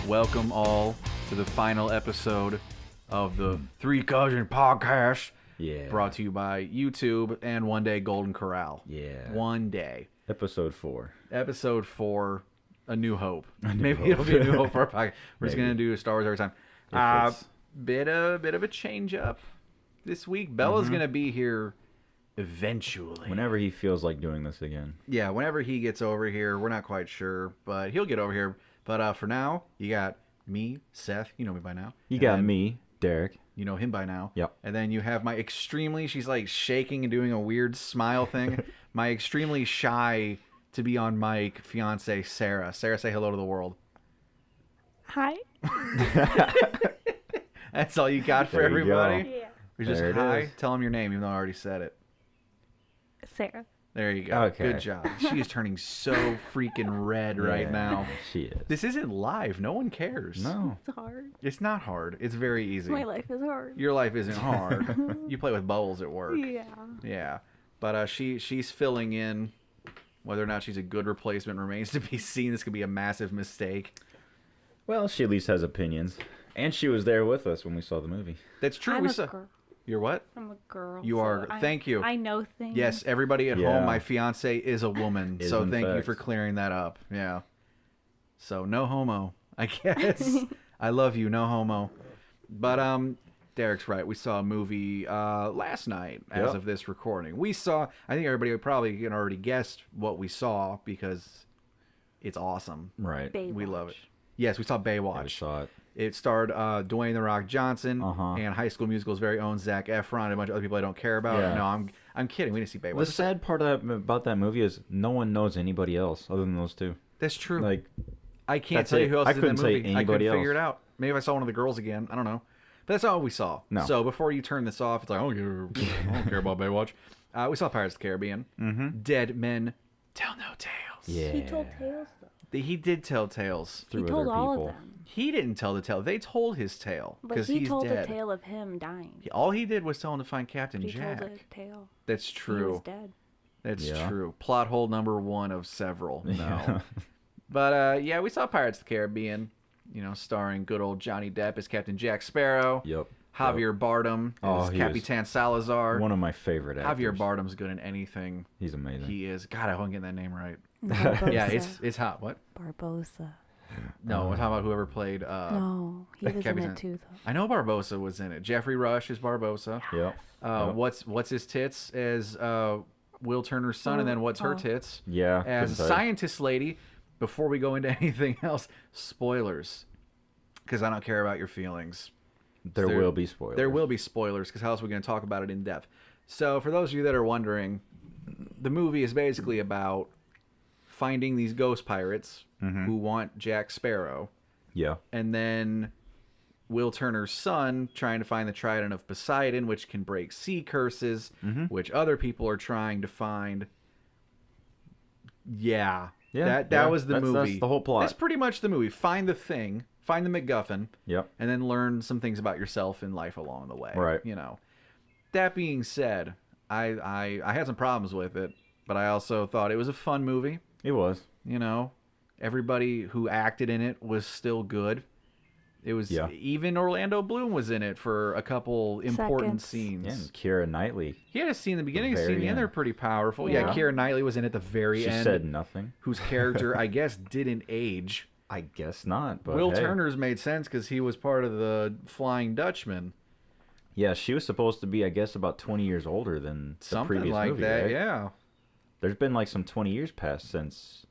Welcome all to the final episode of the Three Cousin Podcast. Yeah. Brought to you by YouTube and One Day Golden Corral. Yeah. One day. Episode 4. Episode 4, A New Hope. New Hope. It'll be A New Hope for our podcast. We're just Maybe. going to do Star Wars every time. Bit of a change up this week. Bella's going to be here eventually. Whenever he feels like doing this again. Yeah, whenever he gets over here. We're not quite sure, but he'll get over here. But for now, you got me, Seth. You know me by now. You And got then me, Derek. You know him by now. Yep. And then you have my extremely, she's like shaking and doing a weird smile thing. My extremely shy to be on mic fiance, Sarah. Sarah, say hello to the world. Hi. That's all you got for There you everybody? go. Yeah. You're just There it hi. is. Tell them your name, even though I already said it. Sarah. There you go. Okay. Good job. She is turning so freaking red right Yeah, now. She is. This isn't live. No one cares. No. It's hard. It's not hard. It's very easy. My life is hard. Your life isn't hard. You play with bubbles at work. Yeah. Yeah. But she's filling in. Whether or not she's a good replacement remains to be seen. This could be a massive mistake. Well, she at least has opinions. And she was there with us when we saw the movie. That's true. I'm we a saw. girl. You're what? I'm a girl. You so are. Thank you. I know things. Yes, everybody at Yeah. home, my fiance is a woman. Is So in thank you fact. for clearing that up. Yeah. So no homo, I guess. I love you, no homo. But Derek's right. We saw a movie last night as Yep. of this recording. We saw, I think everybody probably can already guessed what we saw because it's awesome. Right. We love it. Baywatch. Yes, we saw Yeah, we Baywatch. saw it. It starred Dwayne "The Rock" Johnson Uh-huh. and High School Musical's very own Zac Efron and a bunch of other people I don't care about. Yeah. No, I'm kidding. We didn't see Baywatch. The sad part about that movie is no one knows anybody else other than those two. That's true. Like, I can't that's tell you it. who else I is in couldn't the say movie. I couldn't anybody figure it else. out. Maybe if I saw one of the girls again. I don't know. But that's all we saw. No. So before you turn this off, it's like, I don't care about Baywatch. We saw Pirates of the Caribbean. mm-hmm. Dead Men Tell No Tales. Yeah. He told tales though. He did tell tales. Through He told other all people. of them. He didn't tell the tale. They told his tale. But Because he he's told dead. the tale of him dying. All he did was tell him to find Captain He Jack. told a tale. That's He true. was dead. That's Yeah. true. Plot hole number one of several. No. Yeah. But yeah, we saw Pirates of the Caribbean, starring good old Johnny Depp as Captain Jack Sparrow. Yep. Javier Bardem Oh, as he was Capitan Salazar. One of my favorite actors. Javier Bardem's good in anything He's amazing. he is. God, I hope I'm getting that name right. Barbosa. Yeah, it's hot. What? Barbosa. No, I'm talking about whoever played. No, he was in Capitan. it too though. I know Barbosa was in it. Jeffrey Rush is Barbosa. Yep. Yep. What's his tits as Will Turner's son, and then what's her Oh. tits Yeah. as a couldn't tell you. scientist lady. Before we go into anything else, spoilers, because I don't care about your feelings. There will be spoilers. There will be spoilers, because how else are we going to talk about it in depth? So, for those of you that are wondering, the movie is basically about finding these ghost pirates Mm-hmm. who want Jack Sparrow, Yeah. and then Will Turner's son trying to find the Trident of Poseidon, which can break sea curses, Mm-hmm. which other people are trying to find. Yeah. Yeah, That yeah, was the that's- movie. that's the whole plot. That's pretty much the movie. Find the thing, find the MacGuffin, Yep. and then learn some things about yourself and life along the way. Right. That being said, I had some problems with it, but I also thought it was a fun movie. It was. Everybody who acted in it was still good. It was Yeah. even Orlando Bloom was in it for a couple important Seconds. scenes. Yeah, and Keira Knightley. He had a scene in the beginning, a very scene in the end. end. They're pretty powerful. Yeah, Yeah. Keira Knightley was in at the very She end. said nothing. Whose character, I guess, didn't age. I guess not. But Will hey. Turner's made sense because he was part of the Flying Dutchman. Yeah, she was supposed to be, I guess, about 20 years older than the Something previous like movie, that, right? yeah. There's been like some 20 years passed since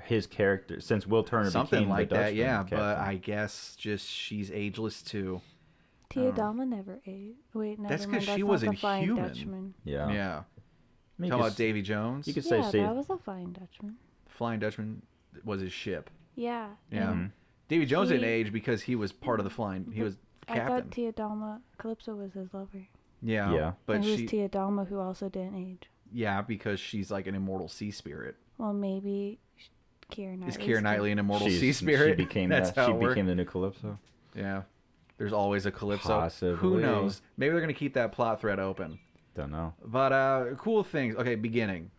his character, since Will Turner Something became like the that, Dutchman yeah. captain. But I guess just she's ageless too. Tia Dalma never ate. Wait, never That's mind. 'cause she not wasn't the Flying human. Dutchman. Yeah. Yeah. I mean, Talking you about could- Davy Jones. You could Yeah, say, that was a Flying Dutchman. Flying Dutchman was his ship. Yeah. Yeah. and Davy Jones didn't He- age because he was part of the Flying. He was I captain. thought Tia Dalma, Calypso was his lover. Yeah. Yeah. But and it was she. Tia Dalma who also didn't age. Yeah, because she's like an immortal sea spirit. Well, maybe Keira Knightley. Is Keira Knightley an immortal sea she's- spirit? She became That's that. how She it worked. became the new Calypso. Yeah. There's always a Calypso. Who Possibly. knows? Maybe they're gonna keep that plot thread open. Don't know. But cool things. Okay, beginning.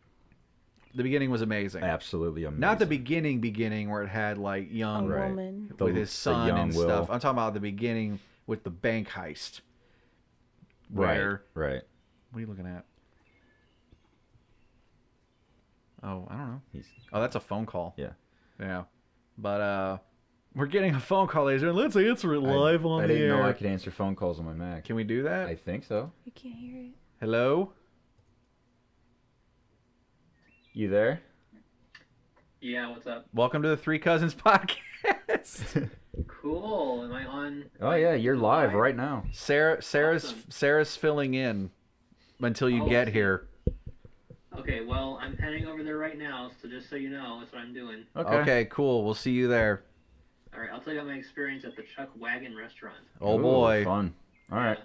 The beginning was amazing. Absolutely amazing. Not the beginning where it had like young A woman. with his son young and Will. stuff. I'm talking about the beginning with the bank heist. Where, Right. What are you looking at? Oh, I don't know. He's Oh, that's a phone call. yeah. Yeah. But we're getting a phone call later. Let's answer it live on I the didn't air. know I could answer phone calls on my Mac. Can we do that? I think so. You can't hear it. Hello? You there? Yeah, what's up? Welcome to the Three Cousins podcast. Cool. Am I on? Oh yeah, you're live right now. Sarah's filling in until you get here. Okay, well, I'm heading over there right now, so just so you know, that's what I'm doing. Okay, cool. We'll see you there. All right, I'll tell you about my experience at the Chuck Wagon restaurant. Oh Ooh, boy. Fun. All right.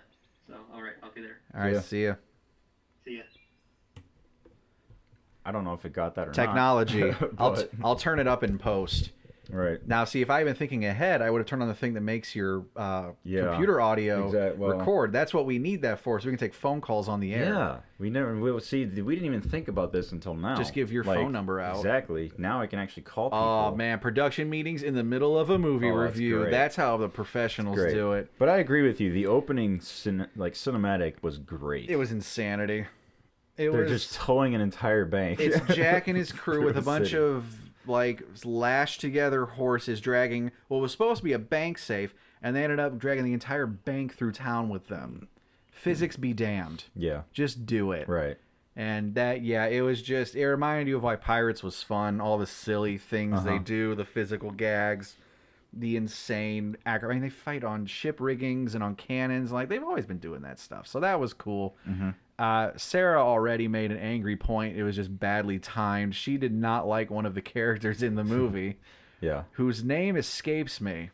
So, all right, I'll be there. All right, Yeah. see ya. See ya. I don't know if it got that or Technology. not. I'll turn it up in post. Right. Now, see, if I had been thinking ahead, I would have turned on the thing that makes your computer audio Well, record. That's what we need that for, so we can take phone calls on the air. Yeah. We didn't even think about this until now. Just give your phone number out. Exactly. Now I can actually call people. Oh, man, production meetings in the middle of a movie Oh, that's review. great. That's how the professionals Great. do it. But I agree with you. The opening cinematic was great. It was insanity. They're just towing an entire bank. It's Jack and his crew Through with a the bunch city. of like lashed together horses dragging what was supposed to be a bank safe, and they ended up dragging the entire bank through town with them. Physics be damned. Yeah. Just do it. Right. And that, yeah, it reminded you of why Pirates was fun. All the silly things they do, the physical gags, the insane I mean, they fight on ship riggings and on cannons. Like, they've always been doing that stuff. So that was cool. Sarah already made an angry point. It was just badly timed. She did not like one of the characters in the movie, Yeah. whose name escapes me.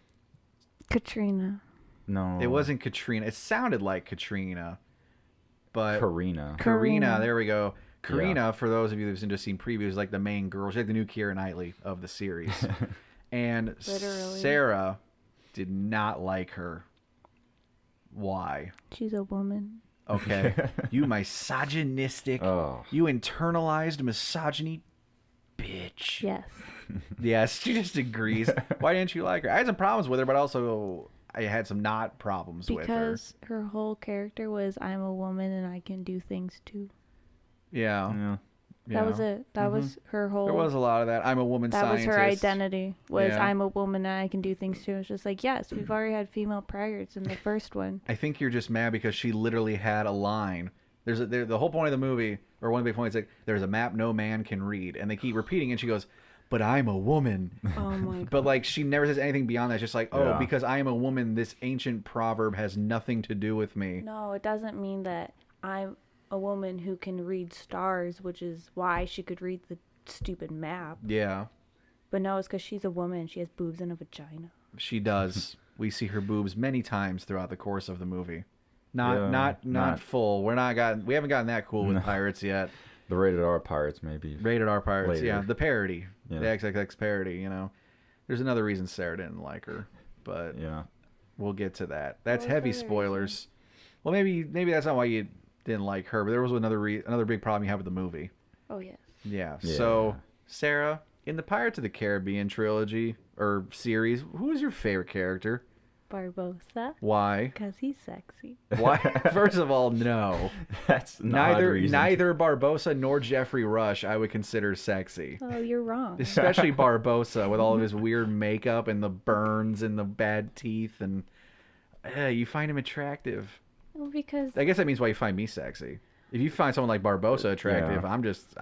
Katrina. No. It wasn't Katrina. It sounded like Katrina, but Karina. Karina. There we go. Karina, for those of you who've just seen previews, like the main girl. She's like the new Keira Knightley of the series. And Literally. Sarah did not like her. Why? She's a woman. Okay. You misogynistic, Oh. you internalized misogyny bitch. Yes. Yes, she just agrees. Why didn't you like her? I had some problems with her, but also I had some not problems with her. Because her whole character was, I'm a woman and I can do things too. Yeah. Yeah. That was it. That was her whole. There was a lot of that. I'm a woman that scientist. was her identity. Was Yeah. I'm a woman and I can do things too. It's just like, yes, we've already had female priors in the first one. I think you're just mad because she literally had a line. The whole point of the movie, or one of the big points, like, there's a map no man can read. And they keep repeating, and she goes, but I'm a woman. Oh my god. But, like, she never says anything beyond that. Just like, oh, Yeah. because I am a woman, this ancient proverb has nothing to do with me. No, it doesn't mean that I'm a woman who can read stars, which is why she could read the stupid map. Yeah, But no, it's because she's a woman. She has boobs and a vagina. she does. We see her boobs many times throughout the course of the movie. Not full. We haven't gotten that cool with No. Pirates yet. The rated R pirates, maybe. Rated R Pirates, Later. yeah. The parody. Yeah. The XXX parody, you know. There's another reason Sarah didn't like her, but Yeah. we'll get to that. That's What was heavy the other spoilers. Well, maybe that's not why you didn't like her, but there was another big problem you have with the movie. Oh yes. Yeah. Yeah. So, Sarah, in the Pirates of the Caribbean trilogy or series, who is your favorite character? Barbosa, Why? because he's sexy. Why? First of all, no. That's an odd Neither reason. Barbosa nor Jeffrey Rush I would consider sexy. Oh, you're wrong. Especially Barbosa with all of his weird makeup and the burns and the bad teeth, and you find him attractive. Well, because I guess that means why you find me sexy. If you find someone like Barbosa attractive, Yeah. I'm just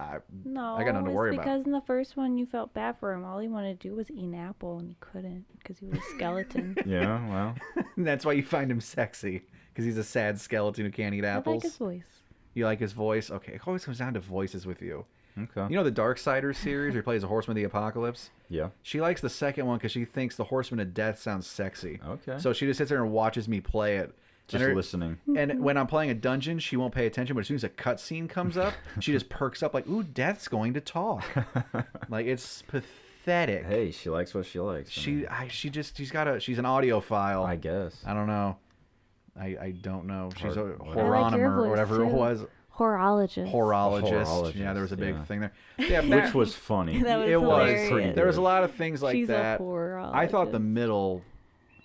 no, I got nothing to worry about. because in the first one you felt bad for him. All he wanted to do was eat an apple, and he couldn't because he was a skeleton. Yeah, well. That's why you find him sexy, because he's a sad skeleton who can't eat I apples. like his voice. You like his voice? Okay, it always comes down to voices with you. Okay. You know the Darksiders series where he plays a Horseman of the Apocalypse? Yeah. She likes the second one because she thinks the Horseman of Death sounds sexy. Okay. So she just sits there and watches me play it. Just And her- listening. And when I'm playing a dungeon, she won't pay attention. But as soon as a cutscene comes up, she just perks up like, "Ooh, Death's going to talk." Like, it's pathetic. Hey, she likes what she likes. I mean, She's an audiophile. I guess. I don't know. I don't know. She's a Or- I like your Horonomer or voice, whatever it too. was. Horologist. Yeah, there was a big yeah. thing there. Yeah, Which was funny. That was it was. hilarious. There was a lot of things like She's that. a horologist. I thought the middle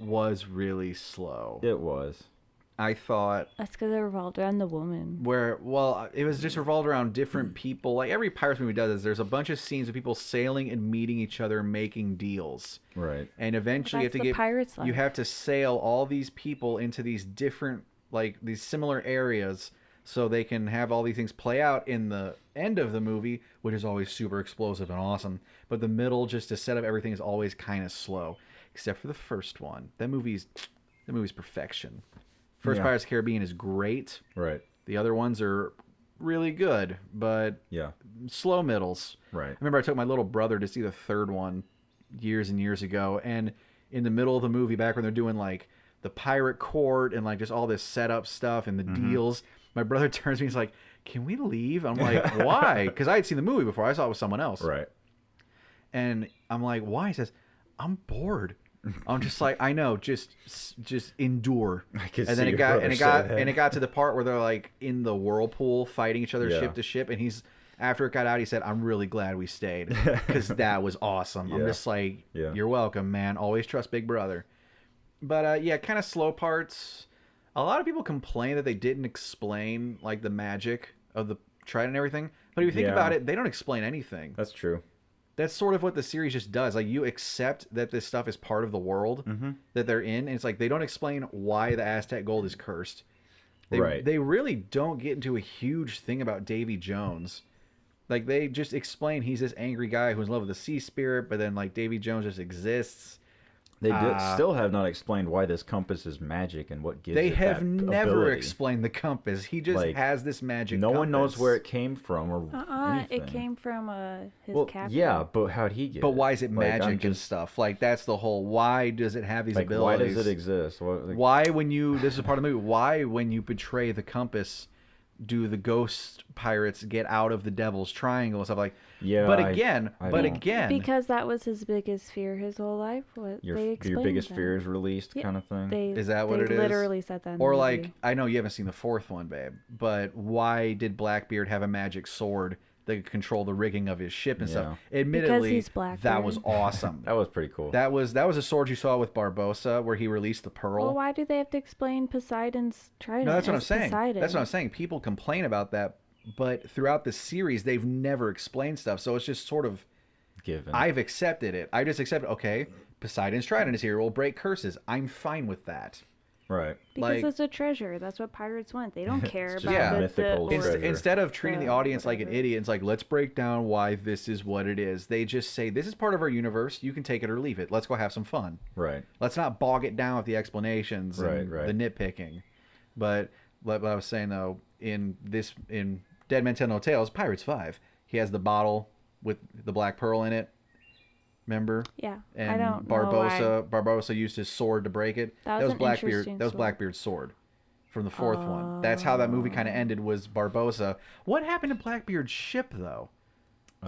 was really slow. It was. I thought That's because it revolved around the woman. it was just revolved around different people. Like every Pirates movie does is there's a bunch of scenes of people sailing and meeting each other and making deals. Right. And eventually That's the pirates' you life. have to sail all these people into these different, like these similar areas so they can have all these things play out in the end of the movie, which is always super explosive and awesome. But the middle, just to set up everything, is always kind of slow, except for the first one. That movie's perfection. First Yeah. Pirates of the Caribbean is great. Right. The other ones are really good, but Yeah. slow middles. Right. I remember I took my little brother to see the third one years and years ago, and in the middle of the movie, back when they're doing like the pirate court and like just all this setup stuff and the deals, my brother turns to me, he's like, "Can we leave?" I'm like, "Why?" Because I had seen the movie before. I saw it with someone else. Right. And I'm like, "Why?" He says, "I'm bored." I'm just like, "I know, just endure." I could And then see it your got brother say that. it got to the part where they're like in the whirlpool fighting each other Yeah. ship to ship, and he's after it got out, he said, "I'm really glad we stayed because that was awesome." I'm Yeah. just like, Yeah. "You're welcome, man. Always trust Big Brother." But yeah, kind of slow parts. A lot of people complain that they didn't explain like the magic of the trident and everything. But if you think Yeah. about it, they don't explain anything. That's true. That's sort of what the series just does. Like you accept that this stuff is part of the world that they're in, and it's like they don't explain why the Aztec gold is cursed. Right. They really don't get into a huge thing about Davy Jones. Like they just explain he's this angry guy who's in love with the sea spirit, but then like Davy Jones just exists. They still have not explained why this compass is magic and what gives They it have that never ability. explained the compass. He just Like, has this magic. No one knows compass. where it came from or anything. It came from his well, captain. yeah, but how'd he get But it? why is it Like, I'm magic and just- stuff? Like that's the whole. Why does it have these like, why abilities? does it exist? What, like, Why, when you this is part of the movie, why when you betray the compass, do the ghost pirates get out of the devil's triangle and stuff like? Yeah, But I again, don't- Because that was his biggest fear his whole life. your They your explained biggest that. fear is released, Yeah, kind of thing. Is that what they it is? literally said that in Or the like, movie. I know you haven't seen the fourth one, babe, but why did Blackbeard have a magic sword that could control the rigging of his ship and stuff? Admittedly, he's that Blackbeard. was awesome. That was pretty cool. That was a sword you saw with Barbossa where he released the pearl. Well, why do they have to explain Poseidon's trident? No, that's what I'm as saying. Poseidon? That's what I'm saying. People complain about that, but throughout the series, they've never explained stuff. So it's just sort of, Given. I've accepted it. I just accept, okay, Poseidon's trident is here. We'll break curses. I'm fine with that. Right. Because like- it's a treasure. That's what pirates want. They don't care It's about just a the mythical or- treasure. Instead of treating the audience like an whatever. idiot, it's like, let's break down why this is what it is. They just say, this is part of our universe. You can take it or leave it. Let's go have some fun. Right. Let's not bog it down with the explanations and Right. the nitpicking. But what I was saying, though, in Dead Men Tell No Tales, Pirates 5, he has the bottle with the black pearl in it. Remember? Yeah, And I don't know why. Barbossa used his sword to break it. That was an Blackbeard. interesting That was sword. Blackbeard's sword from the fourth one. That's how that movie kind of ended. Was Barbossa? What happened to Blackbeard's ship though?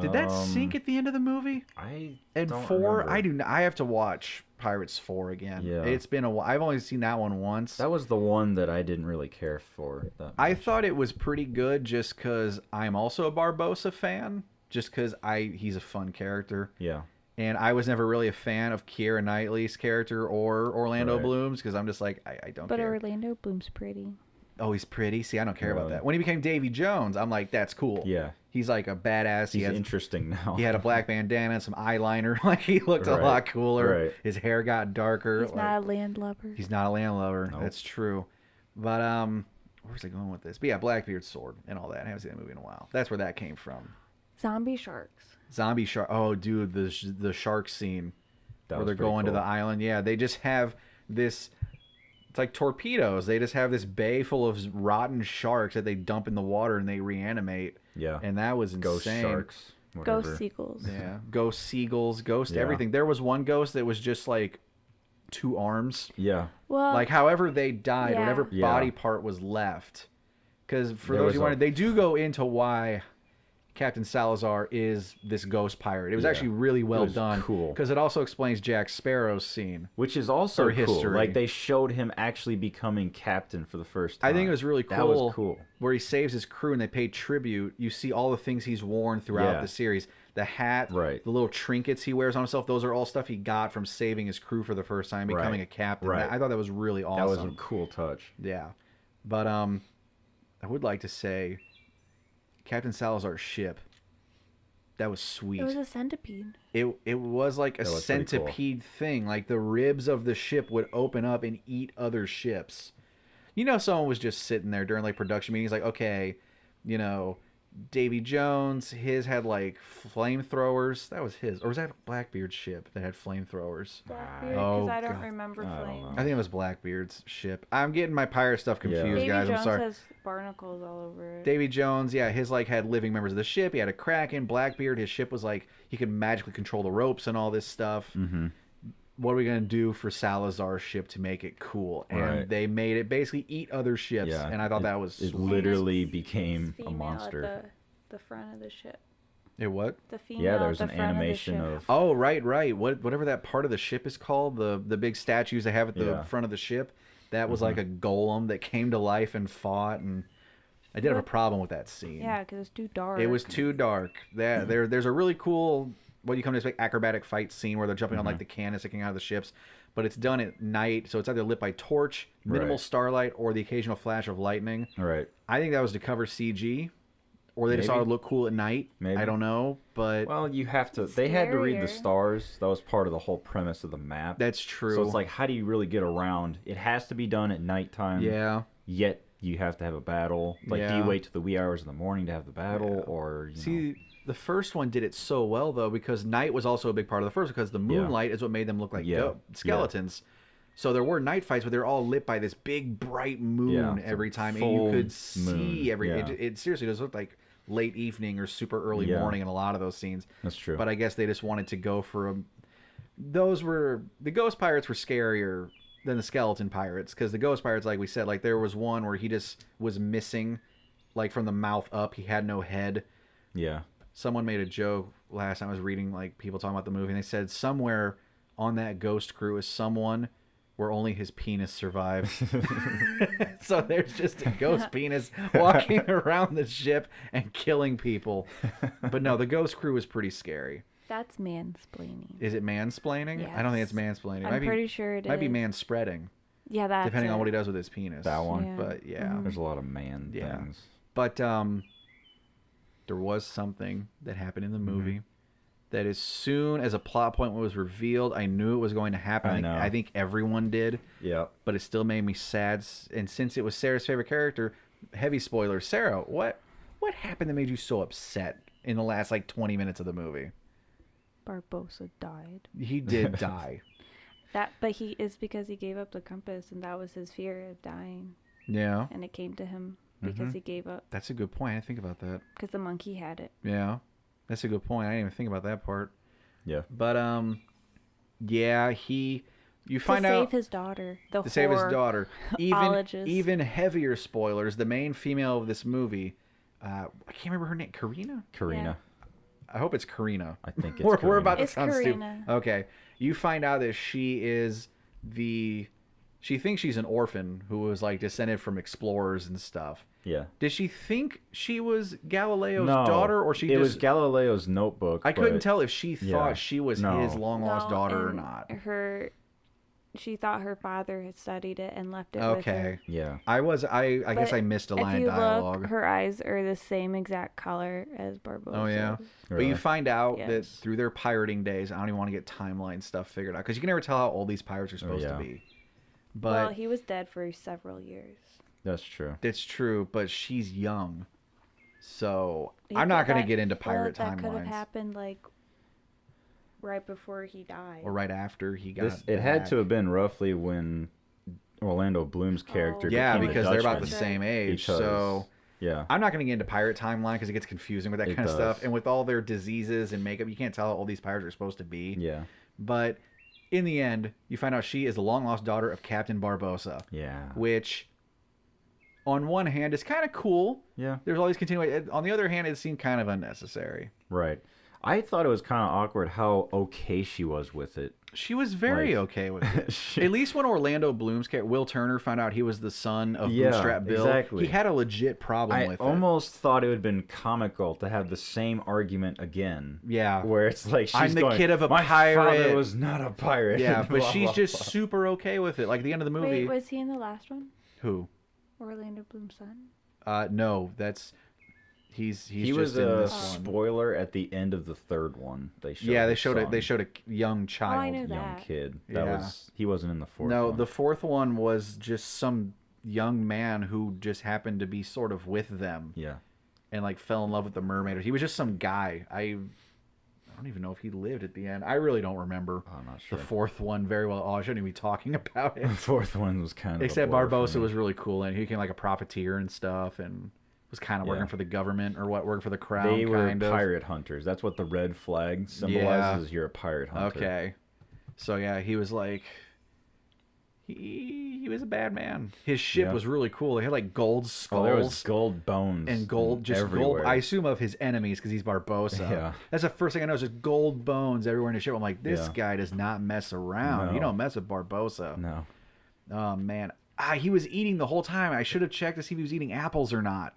Did that sink at the end of the movie? I And don't 4, remember. I do. I have to watch Pirates 4 again. Yeah. It's been a while. I've only seen that one once. That was the one that I didn't really care for. That I much. thought it was pretty good just because I'm also a Barbossa fan. Just because he's a fun character. Yeah. And I was never really a fan of Keira Knightley's character or Orlando Right. Bloom's because I'm just like, I don't But care. Orlando Bloom's pretty. Oh, he's pretty? See, I don't care about Really? that. When he became Davy Jones, I'm like, that's cool. Yeah. He's like a badass. He's interesting now. He had a black bandana and some eyeliner. Like, he looked a Right. lot cooler. Right. His hair got darker. He's like, not a landlubber. he's not a landlubber. Nope. That's true. But, where's I going with this? But yeah, Blackbeard's sword and all that. I haven't seen that movie in a while. That's where that came from. Zombie sharks. Zombie shark. Oh, dude, the shark scene That where was they're pretty going to cool. the island. Yeah, they just have this. It's like torpedoes. They just have this bay full of rotten sharks that they dump in the water and they reanimate. Yeah. And that was insane. Ghost sharks. Whatever. Ghost seagulls. Yeah, ghost seagulls, ghost Yeah. everything. There was one ghost that was just like 2 arms. Yeah. Well, Like however they died, yeah. whatever Yeah. body part was left. Because for There those was who a- wanted, they do go into why Captain Salazar is this ghost pirate. It was actually really well done. Cool. Because it also explains Jack Sparrow's scene. Which is also cool. History. Like, they showed him actually becoming captain for the first time. I think it was really cool. That was cool. Where he saves his crew and they pay tribute. You see all the things he's worn throughout the series. The hat, the little trinkets he wears on himself, those are all stuff he got from saving his crew for the first time, becoming a captain. Right. I thought that was really awesome. That was a cool touch. Yeah. But I would like to say Captain Salazar's ship. That was sweet. It was a centipede. It was like a centipede thing. Like the ribs of the ship would open up and eat other ships. You know, someone was just sitting there during like production meetings, like, okay, you know, Davy Jones, his had like flamethrowers. That was his, or was that Blackbeard's ship that had flamethrowers? Blackbeard, because I don't remember flame. I think it was Blackbeard's ship. I'm getting my pirate stuff confused, Davy guys. Jones I'm sorry. has barnacles all over it. Davy Jones, his like had living members of the ship. He had a Kraken. Blackbeard, his ship was like he could magically control the ropes and all this stuff. Mm-hmm. What are we gonna do for Salazar's ship to make it cool? And they made it basically eat other ships. Yeah, and I thought that was it. Literally became a monster. At the front of the ship. It what? The female. Yeah, there's an animation of. Oh, right. Whatever that part of the ship is called, the big statues they have at the front of the ship. That was like a golem that came to life and fought, and I did have a problem with that scene. Yeah, because it's too dark. It was too dark. There's a really cool, what you come to expect, acrobatic fight scene where they're jumping on like the cannons sticking out of the ships, but it's done at night, so it's either lit by torch, minimal starlight, or the occasional flash of lightning. Right. I think that was to cover CG, or they just thought it would look cool at night. Maybe. I don't know, but well, you have to. They had to read the stars. That was part of the whole premise of the map. That's true. So it's like, how do you really get around? It has to be done at nighttime. Yeah. Yet you have to have a battle. Like, do you wait till the wee hours in the morning to have the battle, or you know? The first one did it so well, though, because night was also a big part of the first, because the moonlight is what made them look like skeletons. So there were night fights, but they're all lit by this big, bright moon every time, and you could see it seriously does look like late evening or super early morning in a lot of those scenes. That's true. But I guess they just wanted to go for the ghost pirates were scarier than the skeleton pirates, because the ghost pirates, like we said, like there was one where he just was missing, like from the mouth up, he had no head. Yeah. Someone made a joke last time I was reading, like, people talking about the movie, and they said somewhere on that ghost crew is someone where only his penis survives. So there's just a ghost penis walking around the ship and killing people. But no, the ghost crew is pretty scary. That's mansplaining. Is it mansplaining? Yes. I don't think it's mansplaining. I'm pretty sure it might be is. manspreading. Yeah, that's depending on what he does with his penis. That one. Yeah. But yeah. There's a lot of things. But there was something that happened in the movie that as soon as a plot point was revealed, I knew it was going to happen. I think everyone did. Yeah. But it still made me sad. And since it was Sarah's favorite character, heavy spoiler, Sarah, what happened that made you so upset in the last like 20 minutes of the movie? Barbossa died. He did die. But it's because he gave up the compass, and that was his fear of dying. Yeah. And it came to him because he gave up. That's a good point. I didn't think about that. Because the monkey had it. Yeah. That's a good point. I didn't even think about that part. Yeah. But you find out to save his daughter. Save his daughter. Even heavier spoilers. The main female of this movie, I can't remember her name. Karina. Yeah. I hope it's Karina. I think it's We're about to it's sound Karina. stupid. Okay. You find out that she thinks she's an orphan who was like descended from explorers and stuff. Yeah. Did she think she was Galileo's daughter, or it was Galileo's notebook? I couldn't tell if she thought she was his long lost daughter or not. She thought her father had studied it and left it with her. Okay. Yeah. I guess I missed a line of dialogue. Look, her eyes are the same exact color as Barbossa's. Oh yeah. Really? But you find out that through their pirating days, I don't even want to get timeline stuff figured out, because you can never tell how old these pirates are supposed to be. But well, he was dead for several years. That's true. It's true, but she's young, so I'm not going to get into pirate that timelines. That could have happened like right before he died, or right after he got. It had to have been roughly when Orlando Bloom's character. Yeah, became because a they're about Dutchman. the same age. So yeah, I'm not going to get into pirate timeline because it gets confusing with that kind of stuff, and with all their diseases and makeup, you can't tell how old these pirates are supposed to be. Yeah, but in the end, you find out she is the long lost daughter of Captain Barbossa. Yeah, which on one hand, it's kind of cool. Yeah. There's all these continuing. On the other hand, it seemed kind of unnecessary. Right. I thought it was kind of awkward how okay she was with it. She was very okay with it. At least when Orlando Bloom's character, Will Turner, found out he was the son of Bootstrap Bill, exactly. he had a legit problem with it. I almost thought it would have been comical to have the same argument again. Yeah. Where it's like, she's I'm the going, kid of a my pirate. father was not a pirate. Yeah, but blah, she's blah, just blah. super okay with it. Like, the end of the movie. Wait, was he in the last one? Who? Orlando Bloom's son? No, that's... He's He just was in a this one. spoiler at the end of the third one. They showed They showed a young child. I knew young that. kid. Yeah. He wasn't in the fourth No, one. the fourth one was just some young man who just happened to be sort of with them. Yeah. And like fell in love with the mermaid. He was just some guy. I don't even know if he lived at the end. I really don't remember I'm not sure. the fourth one very well. Oh, I shouldn't even be talking about it. The fourth one was kind of Except a blur for Barbossa me. was really cool, and he became like a profiteer and stuff, and was kind of working for the government or working for the crown. They were kind of. pirate hunters. That's what the red flag symbolizes. You're a pirate hunter. Okay. So yeah, he was like, he was a bad man. His ship was really cool. It had like gold skulls. Oh, there was gold bones and gold, just everywhere. gold. I assume of his enemies because he's Barbossa. Yeah. That's the first thing I know is just gold bones everywhere in his ship. I'm like, this Yeah. guy does not mess around. No. You don't mess with Barbossa. No. Oh man, he was eating the whole time. I should have checked to see if he was eating apples or not.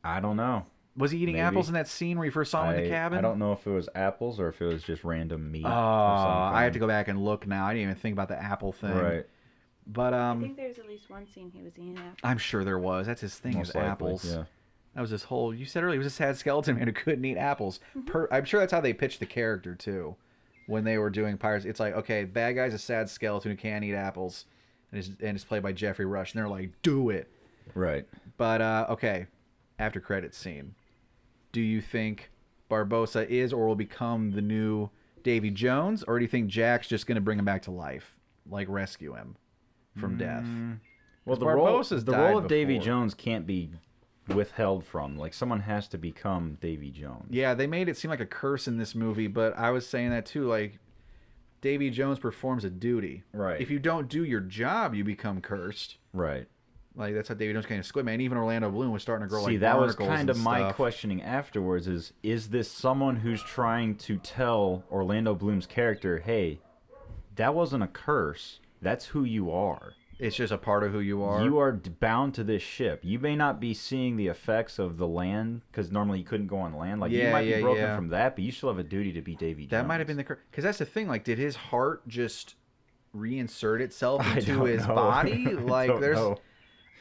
I don't know. Was he eating Maybe. apples in that scene where he first saw him in the cabin? I don't know if it was apples or if it was just random meat. Oh, I have to go back and look now. I didn't even think about the apple thing. Right. But I think there's at least one scene he was eating apples. I'm sure there was. That's his thing, Most is likely, apples. yeah. That was his whole. You said earlier he was a sad skeleton man who couldn't eat apples. I'm sure that's how they pitched the character too, when they were doing Pirates. It's like, okay, bad guy's a sad skeleton who can't eat apples, and it's played by Jeffrey Rush, and they're like, do it. Right. But okay, after credits scene, do you think Barbossa is or will become the new Davy Jones, or do you think Jack's just going to bring him back to life, like rescue him from death? Well, the Barbossa's role died of Davy before. Jones can't be withheld from. Like, someone has to become Davy Jones. Yeah, they made it seem like a curse in this movie, but I was saying that too. Like, Davy Jones performs a duty. Right. If you don't do your job, you become cursed. Right. Like, that's how Davy Jones became a squid man. Even Orlando Bloom was starting to grow See, like that was barnacles kind of and my stuff. questioning afterwards is this someone who's trying to tell Orlando Bloom's character, hey, that wasn't a curse. That's who you are. It's just a part of who you are. You are bound to this ship. You may not be seeing the effects of the land, because normally you couldn't go on land. Like, you might be broken from that, but you still have a duty to be Davy Jones. That might have been the curse. Because that's the thing. Like, did his heart just reinsert itself into his body? Like,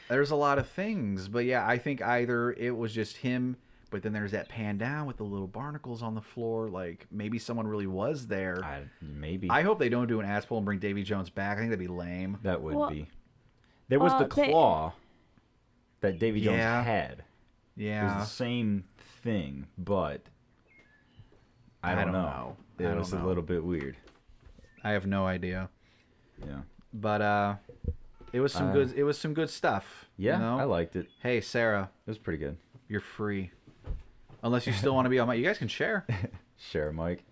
there's a lot of things. But yeah, I think either it was just him, but then there's that pan down with the little barnacles on the floor. Like, maybe someone really was there. Maybe. I hope they don't do an ass pull and bring Davy Jones back. I think that'd be lame. That would Well, be. There was the claw that Davy Jones had. It Yeah. was the same thing, but I don't know. It was a little bit weird. I have no idea. Yeah. But it was some good. It was some good stuff. Yeah, you know? I liked it. Hey, Sarah, It was pretty good. you're free. Unless you still want to be on my. You guys can share. Share, Mike.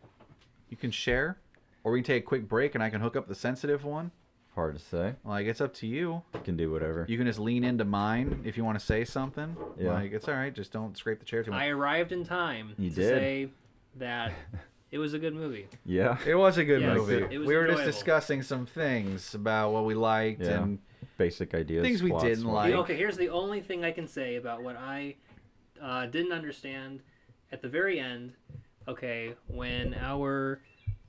You can share, or we can take a quick break and I can hook up the sensitive one. Hard to say. Like, it's up to you. You can do whatever. You can just lean into mine if you want to say something. Yeah. Like, it's all right. Just don't scrape the chair too much. I arrived in time You to did. say that it was a good movie. Yeah. It was a good Yes, movie. it was We were just enjoyable. discussing some things about what we liked Yeah. and Basic ideas. Things we plots, didn't what- like. Okay, here's the only thing I can say about what I didn't understand at the very end. Okay, when our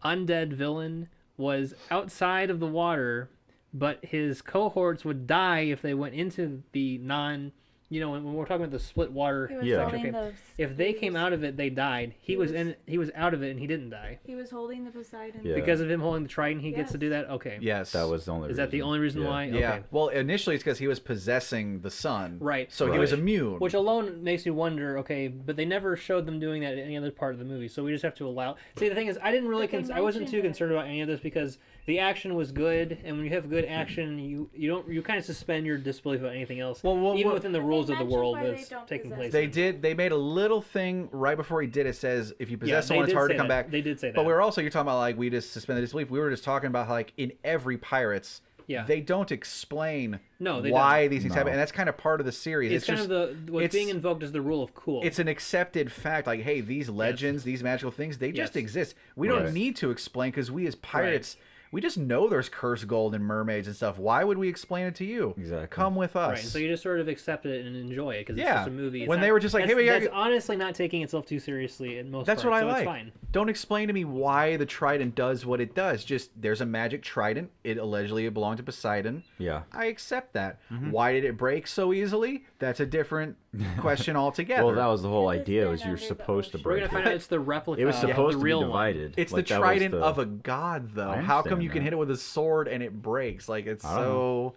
undead villain was outside of the water, but his cohorts would die if they went into the non. You know, when we're talking about the split water He was Yeah. holding section, those. if they came out of it, they died. He was was- in. He was out of it, and he didn't die He was holding the Poseidon. Yeah. because of him holding the trident. He gets to Yes. do that. Okay. yes. That was the only Is reason. that the only reason Yeah. why? Yeah. Okay. Well, initially it's because he was possessing the sun. Right. So he was Right. immune. Which alone makes me wonder. Okay, but they never showed them doing that in any other part of the movie, so we just have to allow. See, the thing is, I didn't really. But they I wasn't too mentioned it. concerned about any of this because the action was good, and when you have good action, you kind of suspend your disbelief about anything else, even within the But they rules of the mentioned world why they that's don't taking possess place. They made a little thing right before he did it. Says if you possess someone, it's hard to come back. They did say that. But we're also, you're talking about like we just suspended disbelief. We were just talking about how, like in every Pirates, Yeah. They don't explain No, they why don't. these things No. happen, and that's kind of part of the series. It's kind just of what's being invoked is the rule of cool. it's an accepted fact. Like, hey, these legends, these magical things, they just Yes. exist. We don't Right. need to explain because we as pirates, we just know there's cursed gold and mermaids and stuff. Why would we explain it to you? Exactly. Come with us. Right, so you just sort of accept it and enjoy it because it's Yeah. just a movie. It's When not- they were just like, that's- "Hey, we gotta that's get-" honestly not taking itself too seriously in most That's parts, what I so like. It's fine. Don't explain to me why the trident does what it does. Just there's a magic trident. It allegedly belonged to Poseidon. Yeah. I accept that. Mm-hmm. Why did it break so easily? That's a different question altogether. Well, that was the whole It's idea. been Was you were under the supposed to ocean. We're break gonna it. find out it's the replica. It was supposed the to be real divided. It's Like, the that was trident the- of a god, though. I How come understand you can that. hit it with a sword and it breaks? Like it's I don't so.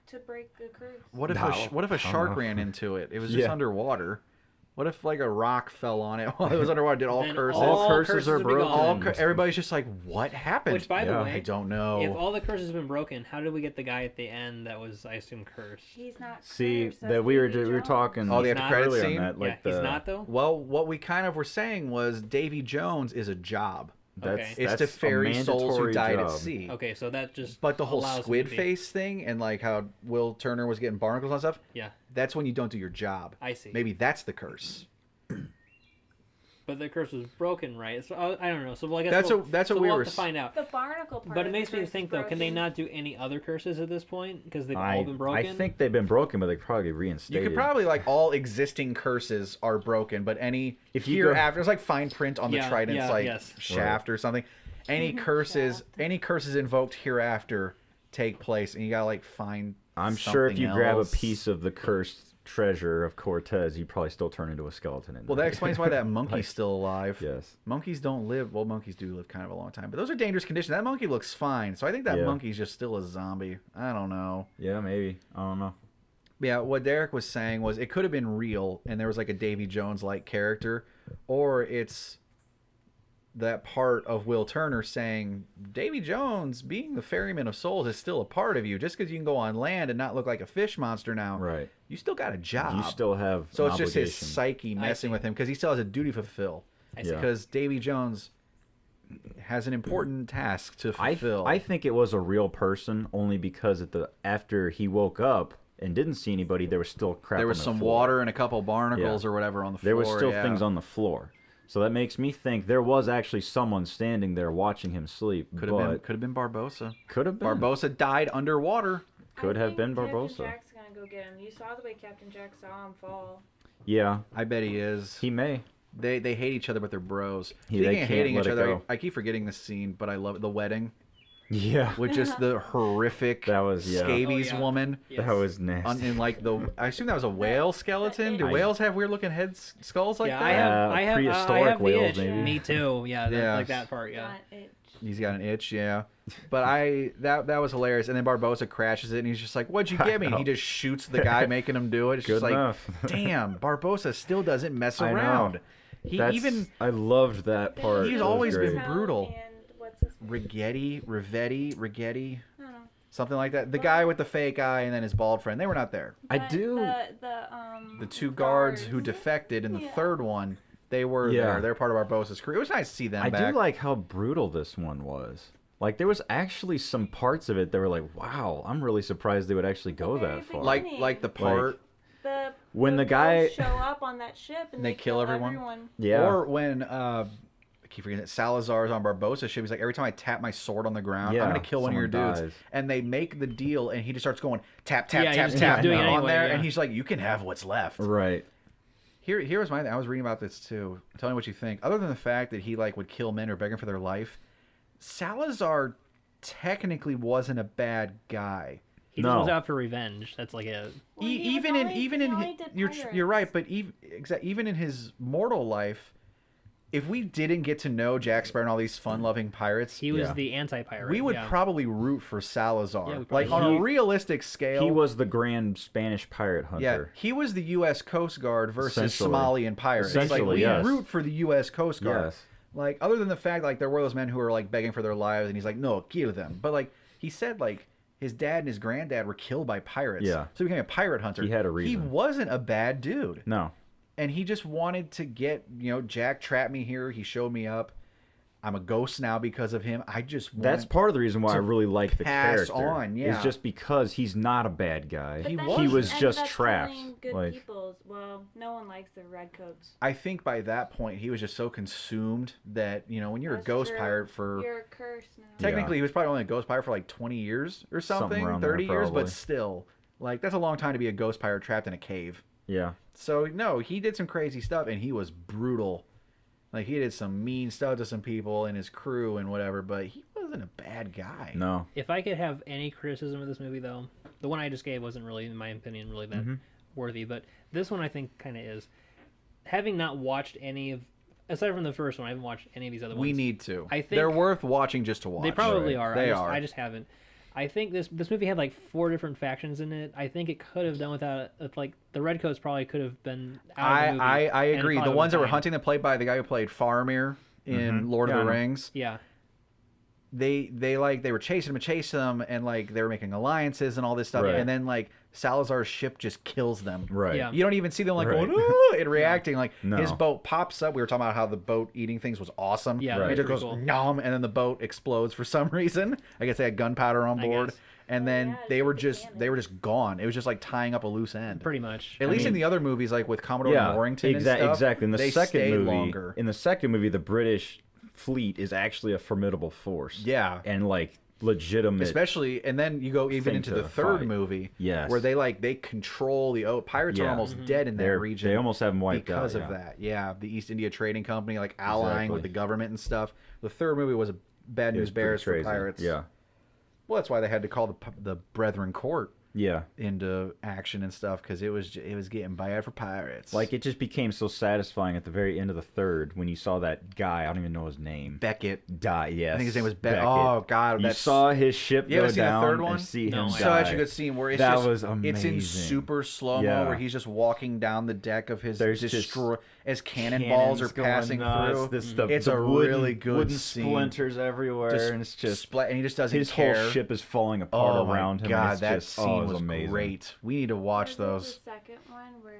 To break the curse. What if No, what if a I don't shark know. ran into it? It was just Yeah. underwater. What if like a rock fell on it while it was underwater? Did all Then curses? all curses are would be broken. gone. Everybody's just like, what happened? Which, by the Yeah. way, I don't know. if all the curses have been broken, how did we get the guy at the end that was, I assume, cursed? He's not See cursed, that that's we were Davy Jones. talking. Oh, the He's after not credit earlier on scene. that, like yeah, he's the- not though. Well, what we kind of were saying was Davy Jones is a job. That's, Okay. It's that's to a ferry souls who mandatory died at job. sea. Okay, so that just But the whole allows him squid to be- face thing and like how Will Turner was getting barnacles and stuff, Yeah, that's when you don't do your job. I see. Maybe that's the curse. But the curse was broken, right? So I don't know. So well, I guess That's we'll, what- that's so what we we'll were have to find out. The barnacle part. But it of makes the me curse think is though, can they broken. not do any other curses at this point because they've all been broken? I think they've been broken, but they could probably reinstated. You could probably like all existing curses are broken, but any If you go- hereafter, there's like fine print on the Yeah, trident's yeah, like yes. shaft or something. Any curses, any curses invoked hereafter take place, and you gotta like find. I'm sure if you grab a else. piece of the cursed treasure of Cortez, you probably still turn into a skeleton. Well, that explains why that monkey's Like, still alive. Yes. Monkeys don't live. Well, monkeys do live kind of a long time, but those are dangerous conditions. That monkey looks fine, so I think that Yeah. monkey's just still a zombie. I don't know. Yeah, maybe. I don't know. Yeah, what Derek was saying was it could have been real, and there was like a Davy Jones like character, or it's that part of Will Turner saying Davy Jones, being the ferryman of souls, is still a part of you. Just because you can go on land and not look like a fish monster now, Right. you still got a job. You still have so an it's just his obligation. psyche messing see. with him because he still has a duty to fulfill. I see. Yeah. Because Davy Jones has an important task to fulfill. I think it was a real person only because after he woke up and didn't see anybody, there was still crap. there was on the some floor. water and a couple barnacles Yeah. or whatever on the floor. There was still yeah. things on the floor. So that makes me think there was actually someone standing there watching him sleep. Could have been Barbosa. Could have been. Barbosa died underwater. Could I have think been Captain Barbosa. Jack's gonna go get him. You saw the way Captain Jack saw him fall. Yeah, I bet he is. he may. They hate each other, but they're bros. They Speaking of can't hating let each it other, go. I keep forgetting this scene, but I love it. The wedding Yeah. with just the horrific That was- yeah. scabies Oh, yeah. woman. Yes. That was nasty. In like I assume that was a whale skeleton. Do I- whales have weird looking heads, skulls like Yeah, that? I have prehistoric the whales, itch. maybe. Me too. Yeah, Yeah. like that part. Yeah. Not it. He's got an itch, yeah. But that was hilarious. And then Barbosa crashes it, and he's just like, "What'd you get me?" And he just shoots the guy making him do it. It's Good just like, enough. damn, Barbosa still doesn't mess I know. around. He I loved that part. He's It was always great. been brutal. And what's his name? Rigetti, I don't know. something like that. The guy with the fake eye and then his bald friend. They were not there. I But do. The two guards who defected in the Yeah. third one, they were Yeah. there. They're part of Barbosa's crew. It was nice to see them I back. do like how brutal this one was. Like there was actually some parts of it that were like, wow, I'm really surprised they would actually go very that far. like the part, When the guy- ghosts show up on that ship and They they kill everyone? yeah. or when I keep forgetting it, Salazar's on Barbosa's ship. He's like, every time I tap my sword on the ground, Yeah, I'm gonna kill one of your someone dudes. dies. And they make the deal, and he just starts going tap tap Yeah, he tap just tap keeps doing it on anyway, there, yeah. and he's like, you can have what's left. Right. Here was my thing. I was reading about this too. Tell me what you think. Other than the fact that he like would kill men or beg them for their life, Salazar technically wasn't a bad guy. He just No. was out for revenge. That's like it. Well, he even was in only- even he in only his, did you're pirates. right, but even in his mortal life, if we didn't get to know Jack Sparrow and all these fun-loving pirates, He was Yeah. the anti-pirate. we would yeah. probably root for Salazar. Yeah, we like probably on a would. realistic scale, He was the grand Spanish pirate yeah, hunter. he was the U.S. Coast Guard versus Essentially. Somalian pirates. Like Essentially, we yes. root for the U.S. Coast Guard. Yes. Like other than the fact like there were those men who were like begging for their lives, and he's like, no, kill them. But like he said, like his dad and his granddad were killed by pirates. Yeah. So he became a pirate hunter. He had a He reason. wasn't a bad dude. No. And he just wanted to get, Jack trapped me here. He showed me up. I'm a ghost now because of him. I just want That's part of the reason why I really like the pass character. on, yeah. Is just because he's not a bad guy. But then He was ended just up trapped. killing Good Like, peoples. Well, no one likes the redcoats. I think by that point he was just so consumed that, you know, when you're That's a ghost true. pirate for You're a curse now. technically he was probably only a ghost pirate for like 20 years or something, around 30 there, years, probably. but still, like that's a long time to be a ghost pirate trapped in a cave. yeah. So no, he did some crazy stuff and he was brutal. Like he did some mean stuff to some people and his crew and whatever, but he wasn't a bad guy. No. If I could have any criticism of this movie, though, the one I just gave wasn't really, in my opinion, really that worthy. But this one I think kind of is. Having not watched any of, aside from the first one, I haven't watched any of these other ones. We need to. I think they're worth watching just to watch. They probably Right. are. They I are. just haven't. I think this movie had like 4 different factions in it. I think it could have done without like the Redcoats probably could have been out of the movie. I and agree. The probably ones that were would've hunting that played by the guy who played Faramir in Lord Yeah, of I the know. Rings. Yeah. They were chasing them and like they were making alliances and all this stuff, Right. and then like Salazar's ship just kills them. Right. Yeah. You don't even see them like Right. going "Ooh," and reacting. Like No. his boat pops up. We were talking about how the boat eating things was awesome. Yeah, Right. It just pretty goes cool. nom, and then the boat explodes for some reason. I guess they had gunpowder on I board, guess. and Oh, then yeah, they it's were like a just cannon. they were just gone. It was just like tying up a loose end. Pretty much. At least in the other movies, like with Commodore Warrington and stuff, exactly. In the they second stayed movie, longer. in the second movie, the British fleet is actually a formidable force. Yeah. And like legitimate. Especially, and then you go even thing into to the third fight. movie, Yes. where they control the pirates are Yeah. almost dead in that region. They almost have them wiped because out. of that. Yeah, the East India Trading Company like allying with Exactly. the government and stuff. The third movie was a bad It news was pretty bears for crazy. pirates. Yeah. Well, that's why they had to call the Brethren Court Yeah. into action and stuff because it was getting bad for pirates. Like it just became so satisfying at the very end of the third when you saw that guy. I don't even know his name. Beckett. Die. Yes. I think his name was Beckett. Oh God, You that's saw his ship You ever go seen the down third one? and see No, him I die. such a good scene where it's That just was it's in amazing. super slow mo Yeah. where he's just walking down the deck of his There's just as cannonballs are Cannons going passing nuts. through. This, the, It's the a wooden, really good wooden scene. splinters everywhere, Just and it's just and he just doesn't his care. whole ship is falling apart Oh around my him. God, and it's that just, scene it was amazing. great. We need to watch Was it those. the second one where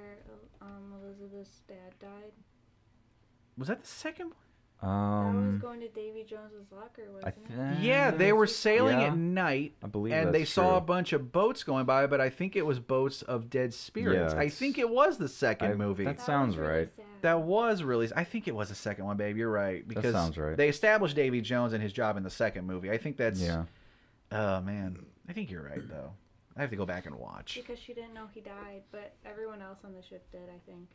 Elizabeth's dad died? Was that the second one? That was Um, going to Davy Jones's locker, I wasn't it? think Yeah, they were sailing yeah, at night, I believe and that's they saw true. a bunch of boats going by, but I think it was boats of dead spirits. Yeah, I it's- think it was the second I- movie. That That sounds was really right. sad. That was really. I think it was the second one, babe. You're right because sounds right. they established Davy Jones and his job in the second movie. I think that's. Yeah. Oh man, I think you're right though. I have to go back and watch. Because she didn't know he died, but everyone else on the ship did, I think.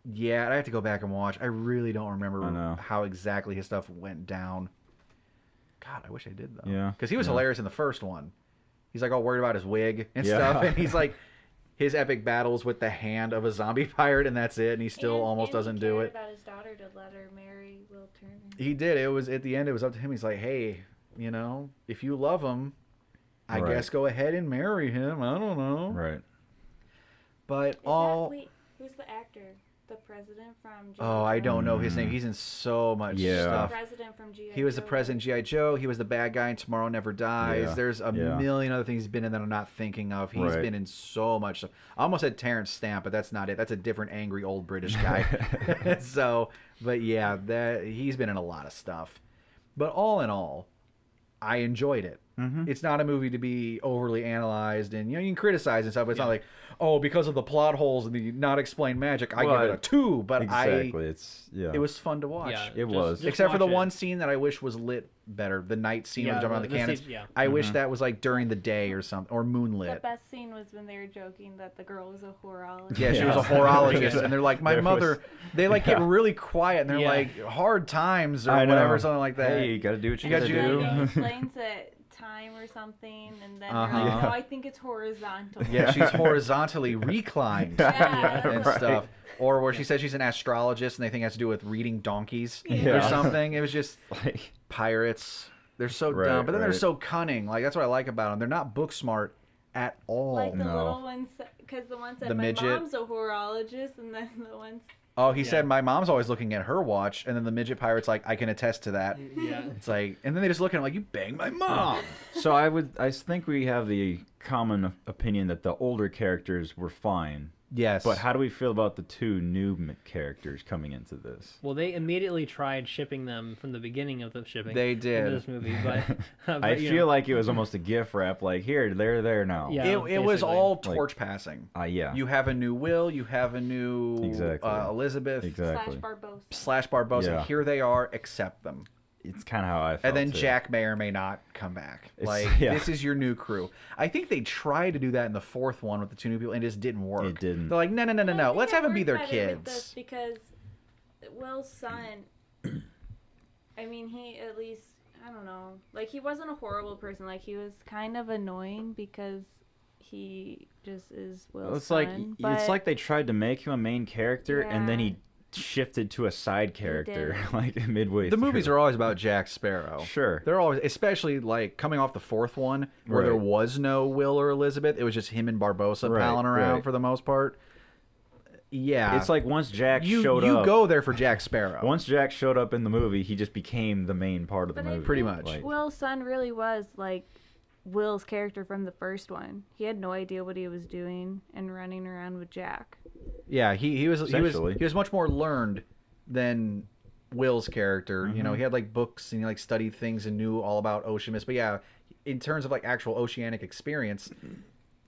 Yeah, I have to go back and watch. I really don't remember I know. how exactly his stuff went down. God, I wish I did though. Yeah, because he was yeah. hilarious in the first one. He's like all worried about his wig and Yeah. stuff, and he's like his epic battles with the hand of a zombie pirate, and that's it. And he still almost doesn't do it. About his daughter to let her marry Will Turner. He did. It was at the end. It was up to him. He's like, hey, you know, if you love him, I Right. guess go ahead and marry him. I don't know. Right. But Wait, who's the actor? The president from G.I. oh, I Joe? don't know his name. He's in so much Yeah. The stuff. president from G.I. He was the Joe. president G.I. Joe. He was the bad guy in Tomorrow Never Dies. Yeah. There's a Yeah. million other things he's been in that I'm not thinking of. He's Right. been in so much stuff. I almost said Terrence Stamp, but that's not it. That's a different angry old British guy. So, but yeah, he's been in a lot of stuff. But all in all, I enjoyed it. Mm-hmm. It's not a movie to be overly analyzed, and you know you can criticize and stuff. But it's not like, oh, because of the plot holes and the not explained magic, I Well, give it a 2. But Exactly. It's it was fun to watch. Yeah, It was. Except for the watch it. one scene that I wish was lit better, the night scene Yeah, of jumping on the the cannons. scene- yeah. I wish that was like during the day or something, or The moonlit. best scene was when they were joking that the girl was a horologist. Yeah, she was a Yeah. horologist, and they're like, my There mother. was- They like get Yeah. really quiet, and they're Yeah. like hard times or I know. whatever, something like that. Hey, you gotta do what you, You gotta gotta do. do- He explains it time or something, and then Uh-huh. they're like, no, I think it's horizontal. Yeah, she's horizontally reclined Yeah. and Right. stuff. Or where she says she's an astrologist, and they think it has to do with reading donkeys or Yeah. something. It was just Like, pirates. They're so Right, dumb, but then they're right. so cunning. Like that's what I like about them. They're not book smart at all. Like the No. little ones, because the one said, The my midget. mom's a horologist, and then the ones, Oh, he Yeah. said my mom's always looking at her watch, and then the midget pirate's like, I can attest to that. Yeah. It's like, and then they just look at him like, you banged my mom. so I think we have the common opinion that the older characters were fine. Yes. But how do we feel about the two new characters coming into this? Well, they immediately tried shipping them from the beginning of the shipping. They did. In this movie, but, I feel like it was almost a gift wrap. Like, here, they're there now. Yeah. It was basically. all torch passing. Yeah. You have a new Will, you have a new Elizabeth Exactly. Slash Barbosa. Barbosa. Yeah. Here they are, accept them. It's kind of how I felt. And then too. Jack may or may not come back. Yeah. This is your new crew. I think they tried to do that in the fourth one with the two new people, and it just didn't work. It didn't. They're like, no. Let's have them be their With kids. this because Will's son, I mean, he at least, I don't know, like, he wasn't a horrible person. Like, he was kind of annoying because he just is Will's son. It's like they tried to make him a main character, and then Yeah. he shifted to a side character like midway The through. movies are always about Jack Sparrow. Sure. They're always, especially like coming off the fourth one where there was no Will or Elizabeth. It was just him and Barbosa palling around for the most part. Yeah. It's like once Jack showed up. You go there for Jack Sparrow. Once Jack showed up in the movie, he just became the main part of the movie. Pretty much. Like, Will's son really was like Will's character from the first one. He had no idea what he was doing and running around with Jack. Yeah, he was Essentially. he was much more learned than Will's character. You know, he had like books and he like studied things and knew all about ocean myths. But yeah, in terms of like actual oceanic experience,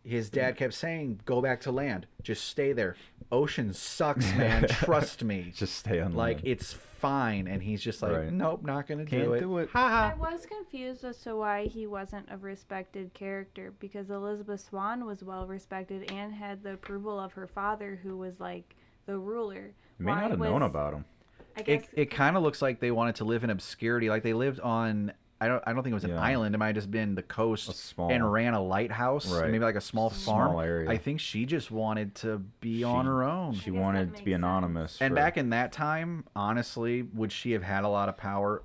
his dad kept saying, "Go back to land. Just stay there. Ocean sucks, man. Trust me. just stay on Like land. it's fine." And he's just like, "Nope, not gonna Can't do it." I Ha was confused as to why he wasn't a respected character because Elizabeth Swann was well respected and had the approval of her father, who was like the ruler. You may not have known about him. I guess It kind of looks like they wanted to live in obscurity. Like they lived on. I don't think it was an island. It might have just been the coast and ran a lighthouse, maybe like a small farm. Small area. I think she just wanted to be on her own. She wanted to be anonymous. And back in that time, honestly, would she have had a lot of power?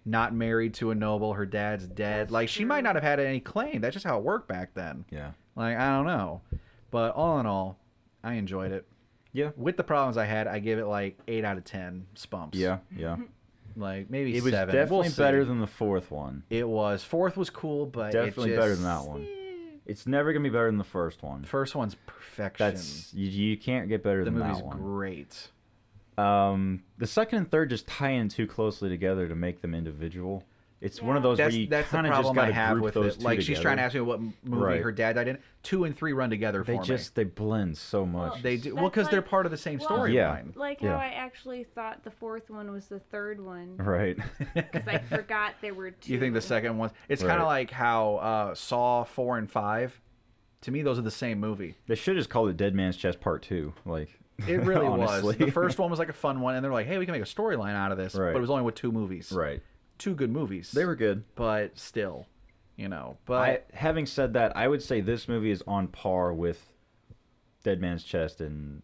Not married to a noble, her dad's dead. Like she might not have had any claim. That's just how it worked back then. Yeah. Like I don't know, but all in all, I enjoyed it. Yeah. With the problems I had, I give it like 8 out of 10 spumps. Yeah. Like maybe It was 7. definitely We'll see. better than the fourth one. It was. Fourth was cool, but Definitely it just, better than that one. It's never gonna be better than the first one. First one's perfection. That's you can't get better the than movie's that one. great. The second and third just tie in too closely together to make them individual. It's one of those where you That's the kind of just problem got I to have group with those it. two Like she's together. trying to ask me what movie Right. her dad died in. 2 and 3 run together They for just they blend so much. They do. That's Well, because they're like- part of the same well, storyline. Yeah. like Yeah. how I actually thought the fourth one was the third one Right. because I forgot there were two. You think the second one? It's kind of like how Saw 4 and 5. To me, those are the same movie. They should have just called it Dead Man's Chest Part 2. Like It really was. honestly. The first one was like a fun one, and they're like, "Hey, we can make a storyline out of this." Right. But it was only with 2 movies. Right. 2 good movies. They were good. but still, you know. But Having said that, I would say this movie is on par with Dead Man's Chest and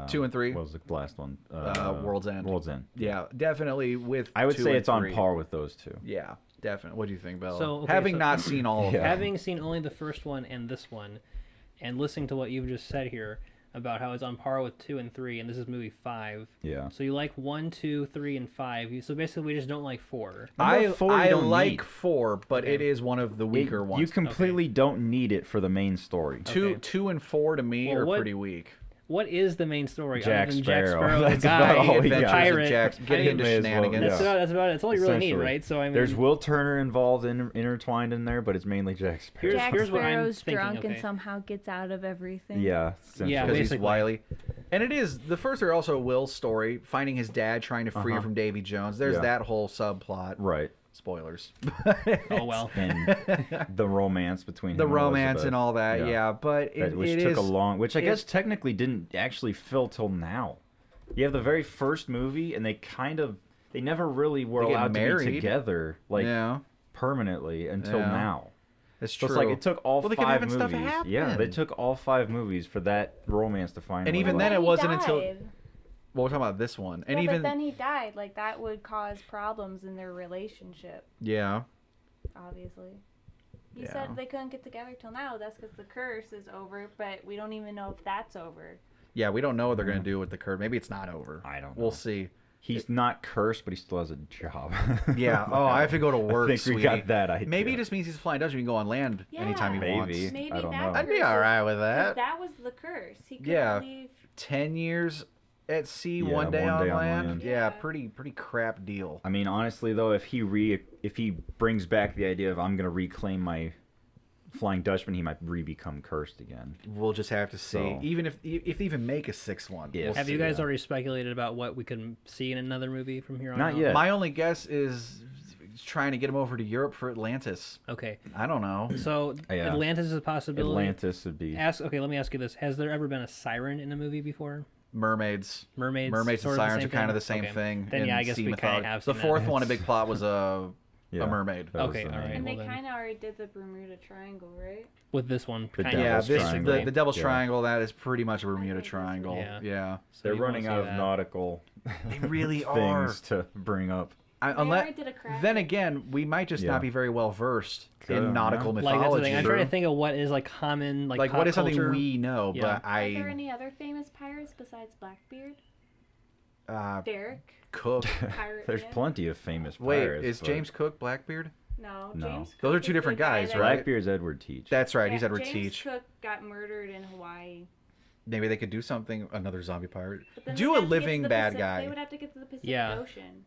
2 and 3. What was the last one? World's End. World's End. yeah, definitely with. I would 2 say and it's on 3. par with those two. Yeah, definitely. What do you think, Bella? So, okay, Having so- not seen all of Yeah. them, Having seen only the first one and this one, and listening to what you've just said here about how it's on par with 2 and 3, and this is movie 5. Yeah. So you like 1, 2, 3, and 5. So basically, we just don't like 4. I Number 4 you don't like need. 4, but Okay. it is one of the weaker ones. You completely don't need it for the main story. Okay. 2 and 4 to me Well, are what- pretty weak. What is the main story Jack other than Jack Sparrow. Sparrow, the That's guy, about all we the got. pirate? Jack, getting into May as well, shenanigans. yeah. That's about it. That's all you really need, Essentially. right? So I mean, There's Will Turner involved intertwined in there, but it's mainly Jack Sparrow. Jack here's what I'm Sparrow's thinking, drunk and okay. somehow gets out of everything. Yeah. essentially. Yeah, Because he's basically. wily. And it is, the first are also Will's story, finding his dad, trying to free him from Davy Jones. There's Yeah. that whole subplot. Right. Spoilers. oh well. And the romance between The him and romance Elizabeth. and all that, yeah. But That- it, which it took is, a long, which I it- guess technically didn't actually fill till now. You have the very first movie, and they never really were They get allowed to be married. together, like yeah, permanently until Yeah. now. it's So true. it's like it took all Well, they kept 5 having stuff movies. happen. Yeah, they took all 5 movies for that romance to finally. And even But then, it he wasn't until. died. Well, we're talking about this one. And Yeah, even. but then he died. Like that would cause problems in their relationship. Yeah. Obviously. He Yeah. said they couldn't get together till now. That's because the curse is over, but we don't even know if that's over. Yeah, we don't know what they're going to do with the curve. Maybe it's not over. I don't know. We'll see. He's not cursed, but he still has a job. Yeah. Oh, I have to go to work. I think we sweetie. got that idea. Maybe it just means he's a flying Dutchman. He can go on land anytime he Yeah. wants. Maybe. Maybe I don't that know. I'd be curse all was- right with 'cause that. that was the curse. He couldn't Yeah. leave. 10 years at sea, Yeah, one day on land. Yeah, Yeah. pretty crap deal. I mean, honestly, though, if he brings back the idea of I'm gonna reclaim my Flying Dutchman, he might become cursed again. We'll just have to see. So- Even if they even make a sixth one. Yeah. we'll Have you see. guys Yeah. already speculated about what we can see in another movie from here on Not out? yet. My only guess is trying to get him over to Europe for Atlantis. Okay, I don't know. so Yeah. Atlantis is a possibility. Atlantis would be. Okay, let me ask you this: has there ever been a siren in a movie before? Mermaids. Mermaids. Mermaids and sort of the sirens same are kind of thing? the same Okay. thing. Then in yeah, I guess sea we kind mythology. of have The seen fourth that. one, a big plot was a mermaid. That was Okay, the all main- right. And they well then. kind of already did the Bermuda Triangle, right? With this one. The kinda, Yeah, Devil's this Triangle. the Devil's Yeah. Triangle. That is pretty much a I Bermuda think that's right. Triangle. Yeah. Yeah. So They're you won't running see out of that. nautical They really are. things to bring up. They Unless, already did a Kraken. then again, we might just Yeah. not be very well versed Could, in nautical yeah. Like that's the mythology. thing. I'm trying to think of what is like common like Like, pop what is something culture. we know, Yeah. but Are there I any other famous pirates besides Blackbeard? uh, Derek, Cook. pirate. There's man? plenty of famous Wait, pirates. is but James Cook Blackbeard? No, No. James. Those are Cook two is the different guy guys, that- right? Blackbeard's Edward Teach. That's right. Yeah, He's Edward James Teach. Cook got murdered in Hawaii. Maybe they could do something. Another zombie pirate. But then Do they'd a have to get to living the bad Pacific- guy. They would have to get to the Pacific Yeah. Ocean.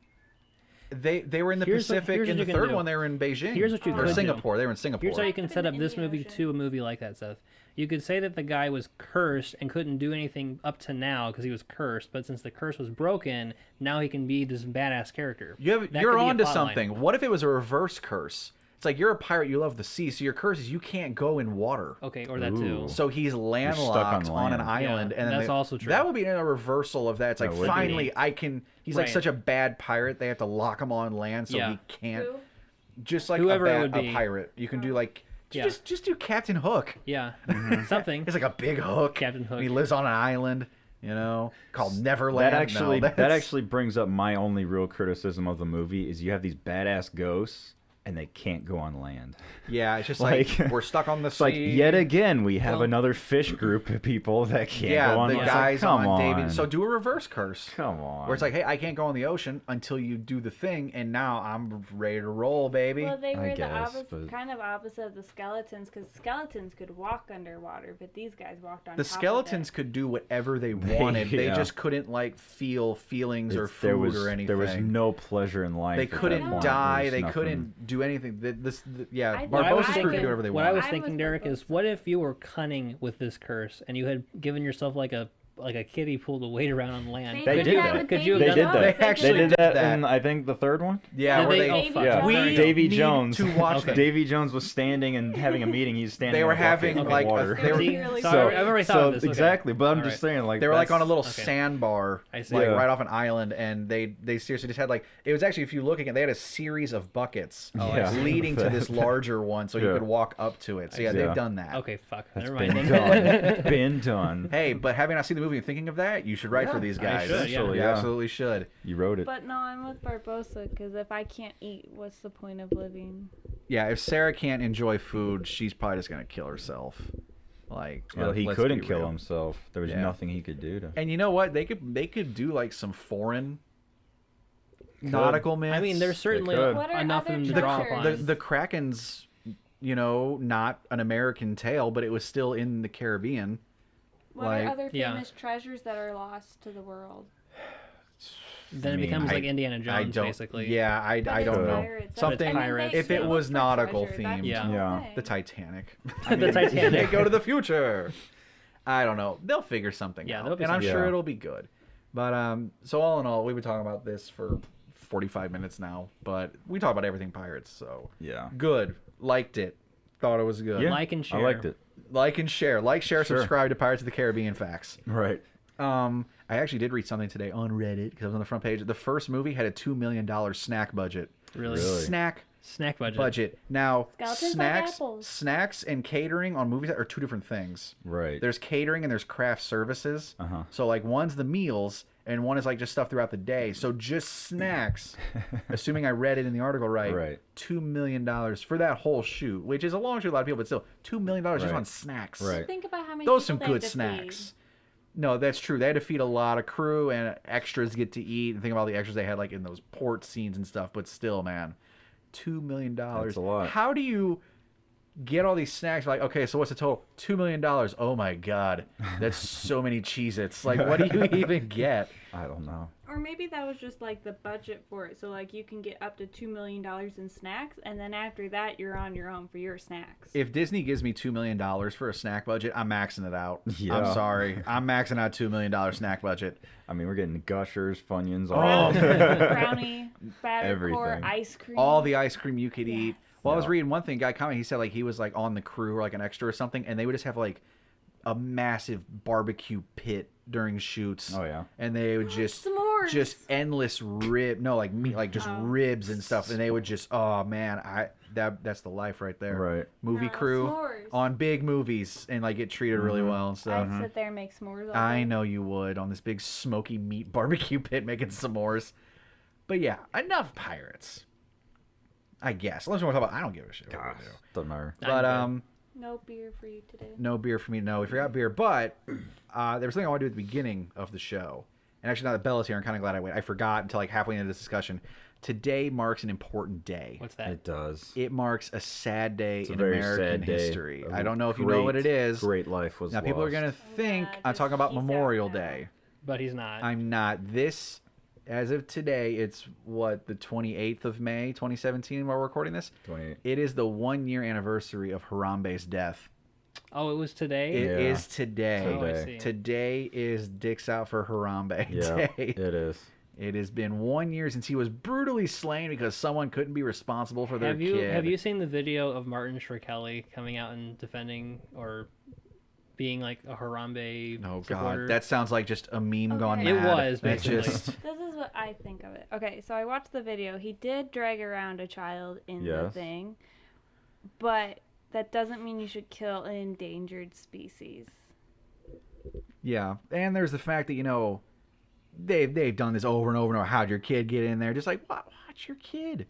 They were in the Here's what- Pacific. here's In what the you can third do. one, they were in Beijing. Here's what you Oh. or could do. Singapore. They were in Singapore. Here's how you can Put set him up in this the movie ocean. to a movie like that, Seth. You could say that the guy was cursed and couldn't do anything up to now because he was cursed, but since the curse was broken, now he can be this badass character. You're That could be a on to plot line. something. What if it was a reverse curse? It's like you're a pirate, you love the sea, so your curse is you can't go in water. Okay, or that Ooh. too. So he's landlocked on an land. island, Yeah, and then that's also true. That would be a reversal of that. It's like That would be. finally I can. He's like Right. such a bad pirate, they have to lock him on land so Yeah. he can't. Who? Just like Whoever it a would be. pirate, you can do like Yeah. just do Captain Hook. Yeah, something. He's like a big hook. Captain Hook. And he lives on an island, called Neverland. That actually No, that that's- actually brings up my only real criticism of the movie is you have these badass ghosts and they can't go on land. Yeah, it's just like, Like- we're stuck on the It's like sea. yet again we have Well- another fish group of people that can't Yeah, go on the land. guys It's like, come on on, David. So do a reverse curse. come on. Where it's like, hey, I can't go in the ocean until you do the thing, and now I'm ready to roll, baby. Well, they I were the guess, opposite, but- kind of opposite of the skeletons, because skeletons could walk underwater, but these guys walked on The top of skeletons it. could do whatever they wanted. They yeah. just couldn't feel feelings or It's- food or anything. there was no pleasure in life. They at that couldn't point. die. There was They nothing. couldn't do anything. I- What I was Barbosa's crew could thinking- do whatever they what I wanted. was I'm thinking, with Derek, Barbosa. is what if you were cunning with this curse and you had given yourself like a kiddie pool to wait around on land? They did that. with Could you have They Davy did done that. Jones. They actually They did did that, that. in I think the third one. Yeah, Did where they- they. oh, Davy fuck. Yeah. We Jones. Davy need Jones. to watch Okay. that. Davy Jones was standing and having a meeting. He's standing. They in were a bucket having, of like, a- water. they were- See, really so sorry. I've already thought so of this. Okay. exactly, but I'm All just right. saying, like They were like on a little Okay. sandbar, I see. like Yeah. right off an island, and they seriously just had like it was actually, if you look again, they had a series of buckets Yeah. leading to this larger one, so you Yeah. could walk up to it. So yeah, Yeah. they've done that. Okay, fuck. That's Never been mind. done. Been done. Hey, but having not seen the movie and thinking of that, you should write for these I guys. should, yeah. You Yeah. absolutely should. You wrote it. But no, I'm with Barbosa, because if I can't eat, what's the point of living? Yeah, if Sarah can't enjoy food, she's probably just gonna kill herself. Like, Well, he let's couldn't be kill real. himself. There was Yeah. nothing he could do to. And you know what? They could do like some foreign nautical myths. I mean, there's certainly could. What are enough of other them to the, draw treasures? upon. the Kraken's, not an American tale, but it was still in the Caribbean. What Like- are other Yeah. famous treasures that are lost to the world? Then I it mean, becomes like I- Indiana I Jones, don't. basically. Yeah, I But don't it's know. pirates. Something. I mean, Pirates. If it they was look for nautical treasure, that's themed. Yeah. the Yeah. whole thing. The Titanic. The Titanic. They go to the future. I don't know. They'll figure something Yeah, out, there'll be and I'm something. sure Yeah. it'll be good. But so all in all, we've been talking about this for 45 minutes now. But we talk about everything pirates, so Yeah. good. Liked it. Thought it was good. Yeah. Like and share. I liked it. Like and share. Like, share, Sure. subscribe to Pirates of the Caribbean Facts. Right. I actually did read something today on Reddit because I was on the front page. The first movie had a $2 million snack budget. Really? Really? Snack Snack budget. Now, Skeletons like apples. snacks and catering on movies are two different things. Right. There's catering and there's craft services. Uh-huh. So like one's the meals and one is like just stuff throughout the day. So just snacks, assuming I read it in the article right, Right. $2 million for that whole shoot, which is a long shoot, a lot of people, but still $2 million just Right. on snacks. Right. Think about how many Those people some they good have to snacks. No, that's true. They had to feed a lot of crew and extras get to eat. And think about all the extras they had like in those port scenes and stuff. But still, man, $2 million. That's a lot. How do you get all these snacks? Like, okay, so what's the total? $2 million. Oh my God, that's so many Cheez-Its. Like, what do you even get? I don't know. Or maybe that was just like the budget for it. So like you can get up to $2 million in snacks, and then after that you're on your own for your snacks. If Disney gives me $2 million for a snack budget, I'm maxing it out. Yeah. I'm sorry. I'm maxing out $2 million snack budget. I mean, we're getting Gushers, Funyuns, Brownie, batter core, Everything. ice cream. All the ice cream you could eat. Well, I was Yeah. reading one thing. Guy commented. He said like he was like on the crew or like an extra or something, and they would just have like a massive barbecue pit during shoots. Oh, yeah. And they would just S'mores. just endless like meat, like just ribs and stuff. And they would just, oh man, that's the life right there. Right. Movie No, crew s'mores. on big movies and like get treated really well and stuff. I'd sit there and make s'mores all I day. know you would on this big smoky meat barbecue pit making s'mores. But yeah, enough pirates. I guess. Unless you want to talk about, I don't give a shit. what Gosh, we do. doesn't matter. But No beer for you today. no beer for me. No, we forgot beer. But there was something I want to do at the beginning of the show. And actually, now that Bella's here, I'm kind of glad I waited. I forgot until like halfway into this discussion. Today marks an important day. What's that? It does. It marks a sad day It's a in very American sad day. history. A I don't know if you know what it is. Great life was Now, people are lost. going to think Yeah, I'm just talking about peace out Memorial now. Day. But he's not. I'm not. This, as of today, it's what, the 28th of May, 2017, while we're recording this? 28. It is the 1-year anniversary of Harambe's death. Oh, it was today? It Yeah. is today. Oh, I see. Today is Dicks Out for Harambe Yeah, Day. it is. It has been 1 year since he was brutally slain because someone couldn't be responsible for their kid. Have you seen the video of Martin Shkreli coming out and defending or being like a Harambe Oh supporter? God, that sounds like just a meme gone Okay. It mad. was, That basically. just This is what I think of it. Okay, so I watched the video. He did drag around a child in the Yes. thing, but that doesn't mean you should kill an endangered species. yeah. And there's the fact that they've done this over and over and over. How'd your kid get in there? Just like watch your kid.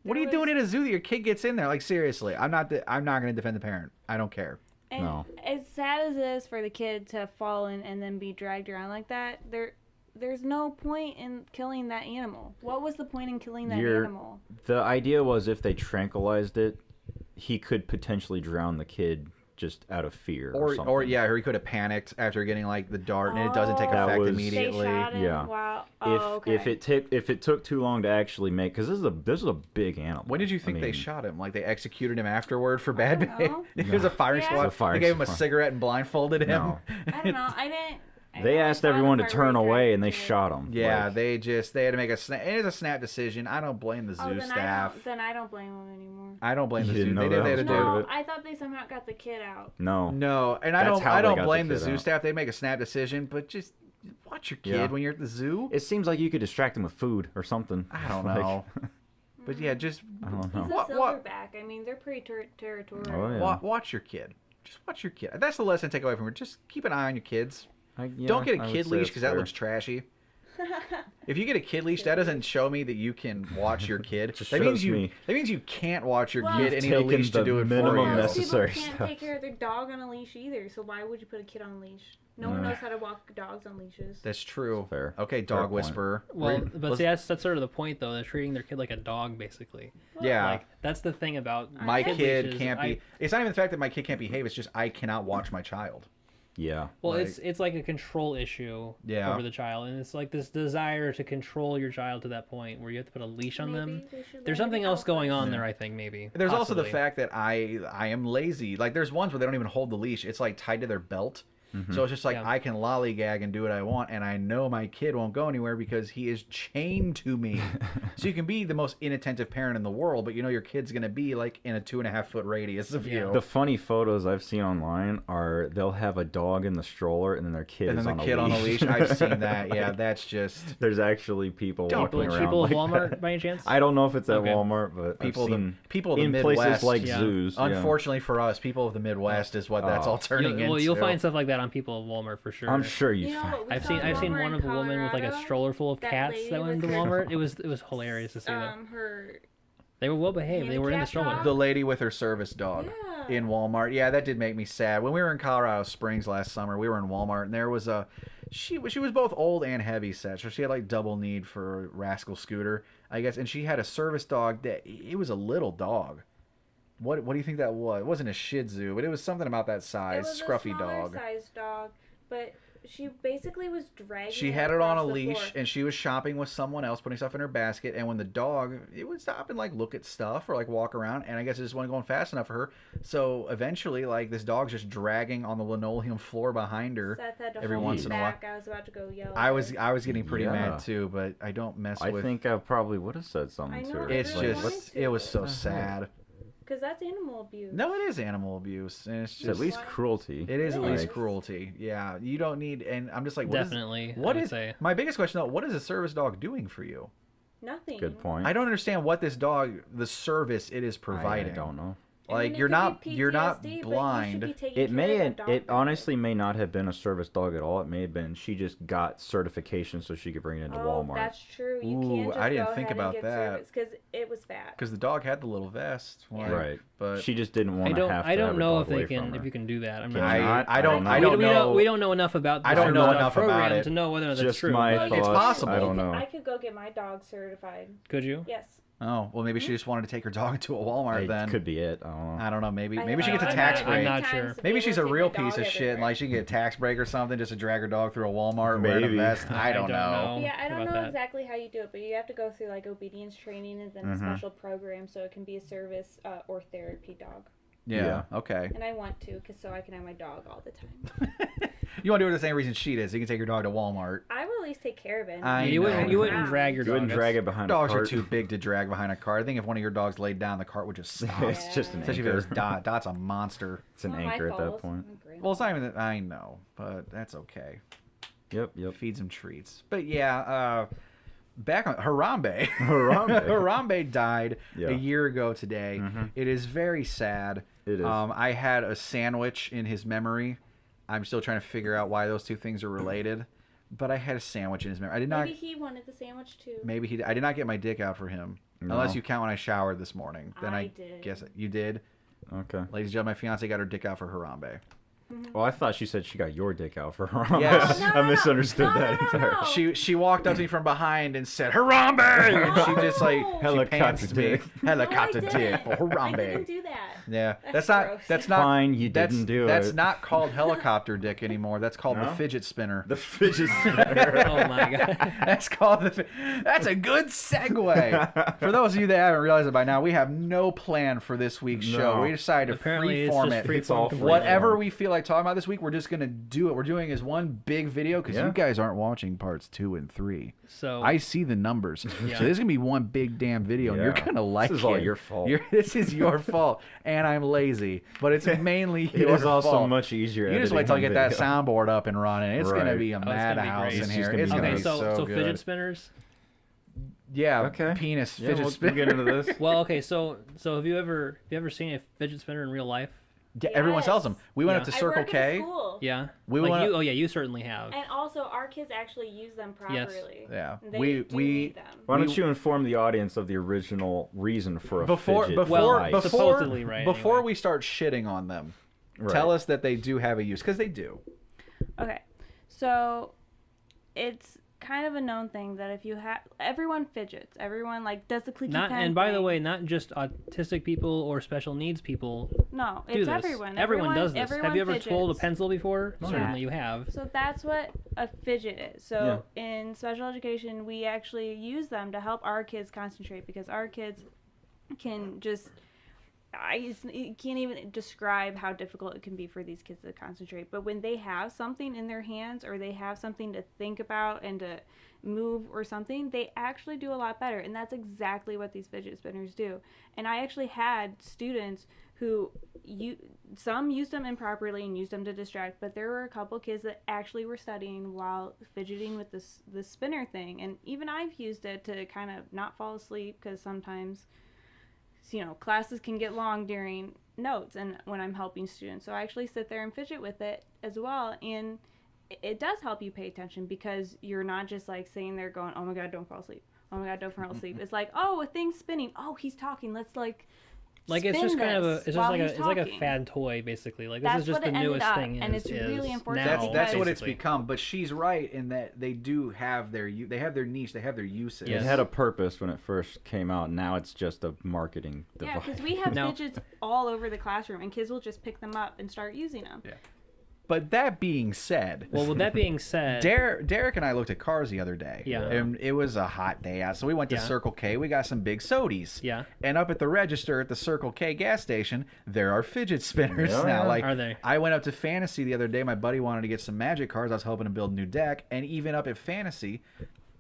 What are you There doing was- at a zoo that your kid gets in there? Like seriously, I'm not going to defend the parent. I don't care. And No. as sad as it is for the kid to have fallen and then be dragged around like that, there's no point in killing that animal. What was the point in killing that animal? The idea was if they tranquilized it, he could potentially drown the kid just out of fear. Or something. Or he could have panicked after getting like the dart and it doesn't take Oh. effect was- immediately. They shot him Yeah. while... If Oh, okay. if it took too long to actually make, because this is a big animal. When did you I think they mean, shot him? Like they executed him afterward for bad don't behavior? know. It was a firing Yeah. squad. It was a firing They gave him a squad. cigarette and blindfolded him. No. I don't know. I didn't... I They only asked saw the everyone to part turn where he away dragged and they the kid. shot him. Yeah, Like, they had to make a snap. It is a snap decision. I don't blame the zoo Oh, then staff. I don't blame him anymore. I don't blame You the zoo. didn't They know did that what they had to was do. part of No, it? I thought they somehow got the kid out. no. No, and That's how I they don't got the blame the kid zoo out. staff. They make a snap decision, but just watch your kid Yeah. when you're at the zoo. It seems like you could distract him with food or something. I don't Like, know. But yeah, just I don't He's know. a What- silverback. I mean, they're pretty territorial. Oh, yeah. watch your kid. Just watch your kid. That's the lesson I take away from it. Just keep an eye on your kids. Yeah, Don't get a I would kid say leash that's because that fair. looks trashy. If you get a kid leash, that doesn't show me that you can watch your kid. Just that means shows you. me. That means you can't watch your Well, kid You've and need a taken leash to the do it for minimum you. Most necessary people can't stuff. take care of their dog on a leash either, so why would you put a kid on a leash? No one knows how to walk dogs on leashes. That's true. Fair. Okay, Fair dog point. whisperer. Well, Re- but let's- see, that's sort of the point, though. They're treating their kid like a dog, basically. yeah. Like, that's the thing about My kid leashes. can't be. It's not even the fact that my kid can't behave. It's just I cannot watch my child. Yeah. Well, Like- it's like a control issue Yeah. over the child, and it's like this desire to control your child to that point where you have to put a leash on them. Maybe they should There's learn something to else help going us. on Yeah. there, I think, maybe. There's also the Possibly. fact that I am lazy. Like there's ones where they don't even hold the leash. It's like tied to their belt. So it's just like Yeah. I can lollygag and do what I want, and I know my kid won't go anywhere because he is chained to me. So you can be the most inattentive parent in the world, but you know your kid's gonna be like in a 2.5 foot radius of you. The funny photos I've seen online are they'll have a dog in the stroller and then their kid and is then the on kid a on leash. a leash. I've seen that. Yeah, that's just There's actually people Don't walking around People like at Walmart, that. by any chance? I don't know if it's at Okay. Walmart, but people. I've seen People of the in Midwest. places like Yeah. zoos. yeah. Unfortunately for us, people of the Midwest is what that's Oh. all turning into. Well, you'll find stuff like that on people at Walmart for sure. I'm sure you You know find. what we I've saw seen at I've seen Walmart one in of a woman with like a Colorado? stroller full of That cats lady that went with into her- Walmart. It was hilarious to see that. They were well behaved. They were in the Handicap stroller. dog? The lady with her service dog Yeah. in Walmart. Yeah, that did make me sad. When we were in Colorado Springs last summer, we were in Walmart, and there was a she was both old and heavy set, so she had like double need for a Rascal Scooter, I guess, and she had a service dog that it was a little dog. What do you think that was? It wasn't a Shih Tzu, but it was something about that It size, was scruffy a smaller dog. sized dog, but she basically was dragging. She had it on a across the leash, floor. and she was shopping with someone else, putting stuff in her basket. And when the dog, it would stop and like look at stuff or like walk around, and I guess it just wasn't going fast enough for her. So eventually, like this dog's just dragging on the linoleum floor behind her. Seth had to every hold once me in a while. back. I was about to go yell. I at was her. getting pretty Yeah. mad too, but I don't mess I with. think I probably would have said something I to know, her. I It's really just wanted it to. was so What the sad. Because that's animal abuse. No, it is animal abuse, and it's It's at just least cruelty. it is at least Like, cruelty. Yeah, you don't need. And I'm just like, Definitely. What I would is say. my biggest question though? What is a service dog doing for you? Nothing. Good point. I don't understand what this dog, the service it is I providing. don't know. I mean, Like it you're could not be you're not PTSD, but you should blind. be taking It care may of that dog it better. honestly may not have been a service dog at all. It may have been she just got certification so she could bring it into Oh, Walmart. that's true. You Ooh, can't just I didn't go think ahead about and get that. because it was fat. Because the dog had the little vest. Like, Right. But She just didn't I want to don't. have to I have don't her know dog if they away can. from If her. you can do that. I'm Can not you sure. not? I don't we know. We don't know enough about. I don't the know service enough program about it. to know whether that's Just true. my Well, thoughts. It's possible. I don't know. I could go get my dog certified. Could you? Yes. Oh well, maybe she just wanted to take her dog to a Walmart It then. could be it. I don't know. I don't know. Maybe I maybe she don't gets a know. tax I'm break. not sure. Maybe she's a real piece of of shit, and like she can get a tax break or something just to drag her dog through a Walmart wearing a Maybe. vest. I don't I don't know. know. Yeah, I don't about know that. exactly how you do it, but you have to go through like obedience training and then a special program, so it can be a service or therapy dog. Yeah. Okay. And I want to, so I can have my dog all the time. You want to do it the same reason she did, so you can take your dog to Walmart. I will at least take care of it. I You know. wouldn't. You wouldn't drag your You dog. wouldn't drag it behind Dogs a are cart. too big to drag behind a car. I think if one of your dogs laid down, the cart would just stop. It's just an Especially if it was anchor. Dot. Dot's a monster. It's an Not my anchor at that fault. point. I'm great. Well, it's not even that. I know, but that's okay. Yep. Yep. Feeds him treats. But yeah, back on Harambe. Harambe. Harambe died Yeah. a year ago today. Mhm. It is very sad. It is. I had a sandwich in his memory. I'm still trying to figure out why those two things are related. But I had a sandwich in his memory. I did not. Maybe he wanted the sandwich too. Maybe he. I did not get my dick out for him. No. Unless you count when I showered this morning. Then I I did. guess you did. Okay. Ladies and gentlemen, my fiance got her dick out for Harambe. Well, I thought she said she got your dick out for her. Yes. I misunderstood that No. entirely. She walked up to me from behind and said Harambe, and she just like No. she Helicopter pantsed me. dick. Helicopter No, I dick for didn't. I Harambe. didn't do that. Yeah, That's that's gross. not Fine, you that's, didn't do that's it. not called helicopter dick anymore. That's called the No? fidget spinner. The fidget spinner. Oh my god. That's called the. That's a good segue. For those of you that haven't realized it by now, we have no plan for this week's show. No. We decided to Apparently, it's freeform just it. free It's all form. free. Whatever form. we feel like talking about this week, we're just gonna do it. We're doing is one big video because Yeah. you guys aren't watching parts 2 and 3. So I see the numbers. Yeah. So this is gonna be one big damn video, and you're Yeah. gonna like it. This is all your fault. This is your fault, and I'm lazy, but it's mainly It your is also fault. much easier. You just editing wait till I on get that video. soundboard up and running. It's gonna Right. be a Oh, it's gonna be madhouse great. in It's here. just gonna It's be gonna okay, be nice. so so good. fidget spinners. Yeah, Okay. penis Yeah, fidget we'll spinner. get into this. Well, okay, so have you ever seen a fidget spinner in real life? Yeah, everyone sells them. We went Yeah. up to I Circle work at a K. school. Yeah. We like went you. up- Oh yeah, you certainly have. And also, our kids actually use them Yes. properly. Yeah, They we do we need them. Why don't We- you inform the audience of the original reason for a before fidget before device? before Supposedly, right, before anyway. we start shitting on them, Right. tell us that they do have a use because they do. Okay, so it's kind of a known thing that if you have everyone fidgets, everyone like does the clicky Not pen and by the thing. way, not just autistic people or special needs people No, do it's this. everyone. Everyone does this. Everyone Have you ever twirled a fidgets. pencil before? Yeah. Certainly you have. So that's what a fidget is. So in special education, we actually use them to help our kids concentrate because our kids can just. You can't even describe how difficult it can be for these kids to concentrate. But when they have something in their hands or they have something to think about and to move or something, they actually do a lot better. And that's exactly what these fidget spinners do. And I actually had students who some used them improperly and used them to distract, but there were a couple kids that actually were studying while fidgeting with this spinner thing. And even I've used it to kind of not fall asleep because sometimes classes can get long during notes and when I'm helping students. So I actually sit there and fidget with it as well. And it does help you pay attention because you're not just like sitting there going, oh my God, don't fall asleep. oh my god, don't fall asleep. It's like, oh, a thing's spinning. Oh, he's talking. Let's like It's spin just kind of this it's just while like he's it's like a talking. fad toy basically. Like That's this is just what the it ended newest up, thing. and it's really unfortunate now, That's what it's basically. become. But she's right in that they do have their niche, they have their uses. Yes. It had a purpose when it first came out. Now it's just a marketing Yeah, device. because we have No. fidgets all over the classroom, and kids will just pick them up and start using them. Yeah. But that being said, Well, with that being said, Derek and I looked at cars the other day. Yeah. And it was a hot day out. So we went to Yeah. Circle K. We got some big sodies. Yeah. And up at the register at the Circle K gas station, there are fidget spinners Yeah. now. Like, Are they? I went up to Fantasy the other day. My buddy wanted to get some magic cards. I was hoping to build a new deck. And even up at Fantasy,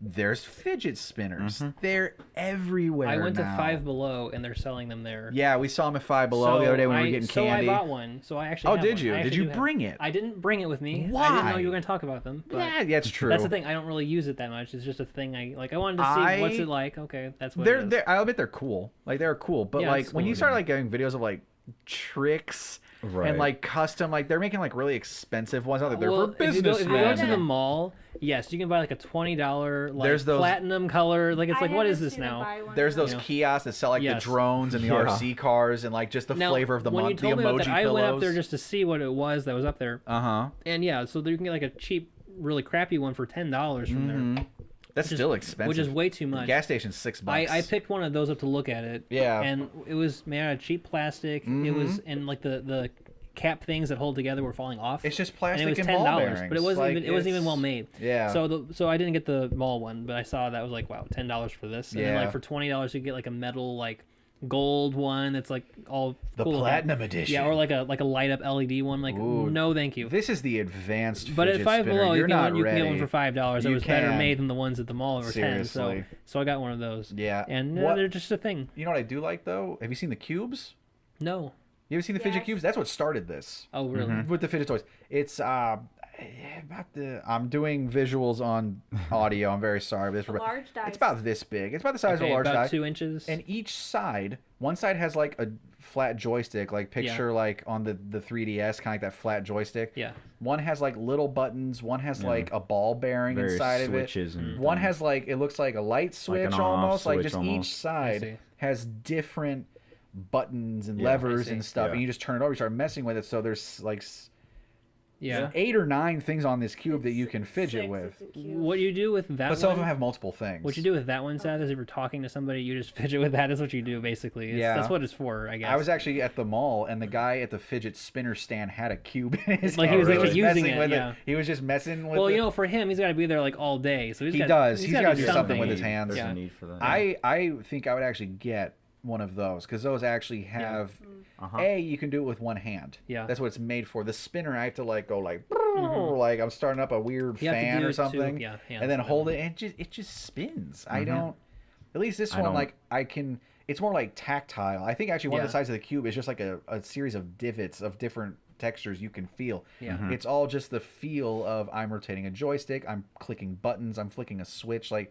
there's fidget spinners. They're everywhere I went now. to Five Below and they're selling them there. Yeah, we saw them at Five Below the other day when we were getting candy. So I bought one. So I actually. Oh, have did one. you? I Did actually you do have- bring it? I didn't bring it with me. I didn't know Why? you were going to talk about them. But Yeah, that's true. That's the thing. I don't really use it that much. It's just a thing. I wanted to see what's it like. Okay, that's what it is. I'll admit they're cool. Like they're cool, but Yeah, like it's when cool, you start yeah. like getting videos of like tricks Right. and like custom, like they're making like really expensive ones out there. They're Well, for business. If you go to the man. mall, yes, you can buy like a $20 like There's those- platinum color. Like it's I like what haven't is this seen them now? buy one There's of those them. kiosks that sell like Yes. the drones and the Yeah. RC cars and like just the Now, flavor of the when month, you the told me about emoji that, I pillows. went up there just to see what it was that was up there, Uh-huh. and yeah, so you can get like a cheap, really crappy one for $10 from there, That's which is- still expensive. which is way too much. Gas station's $6. I picked one of those up to look at it. Yeah. And it was made out of cheap plastic. It was and like the cap things that hold together were falling off. It's just and plastic it was and $10, ball but bearings. it wasn't Like, even it wasn't even it's- well made. Yeah. So I didn't get the mall one, but I saw that was like wow, $10 for this. And then Yeah. like for $20 you get like a metal like gold one that's like all The cool looking. platinum edition. Yeah, or like a light up LED one. Like Ooh. no, thank you. This is the advanced But at fidget Five spinner. Below, You're not you can get ready. one for $5. It You was better can. made than the ones at the mall for 10. Seriously. So I got one of those. Yeah. And What- they're just a thing. You know what I do like though? Have you seen the cubes? No. You ever seen the fidget Yes. cubes? That's what started this. Oh really? With the fidget toys. It's about the. I'm doing visuals on audio. I'm very sorry, but A large dice. it's about this big. It's about the size of Okay, a large about die. 2 inches. And each side, one side has like a flat joystick, like picture like on the 3DS, kind of like that flat joystick. Yeah. One has like little buttons. One has like a ball bearing Various inside of it. switches and One things. has like it looks like a light switch an on-off almost. Like switch just almost. each see. side has different buttons and Yeah, I levers see. and stuff, Yeah. and you just turn it over. You start messing with it. So there's like Yeah. 8 or 9 things on this cube that you can fidget Six, with. it's a cube. What you do with that But some of one? them have multiple things. What you do with that one, Seth, is if you're talking to somebody, you just fidget with that. That's what you do, basically. Yeah. That's what it's for, I guess. I was actually at the mall, and the guy at the fidget spinner stand had a cube in his Like, hand. he was just actually using messing it, with yeah. He was just messing with well, it. you know, for him, he's got to be there like all day. So He does. He's gotta do something with his Need- hands. There's Yeah. a need for that. I think I would actually get one of those because those actually have you can do it with one hand. Yeah. That's what it's made for. The spinner, I have to like go like like I'm starting up a weird You have to fan do or it too. something, Yeah, hands and then on hold that it, and it just spins. I don't. At least this I one, don't- like I can. It's more like tactile. I think actually one of Yeah. the sides of the cube is just like a series of divots of different textures you can feel. Yeah. It's all just the feel of I'm rotating a joystick, I'm clicking buttons, I'm flicking a switch. Like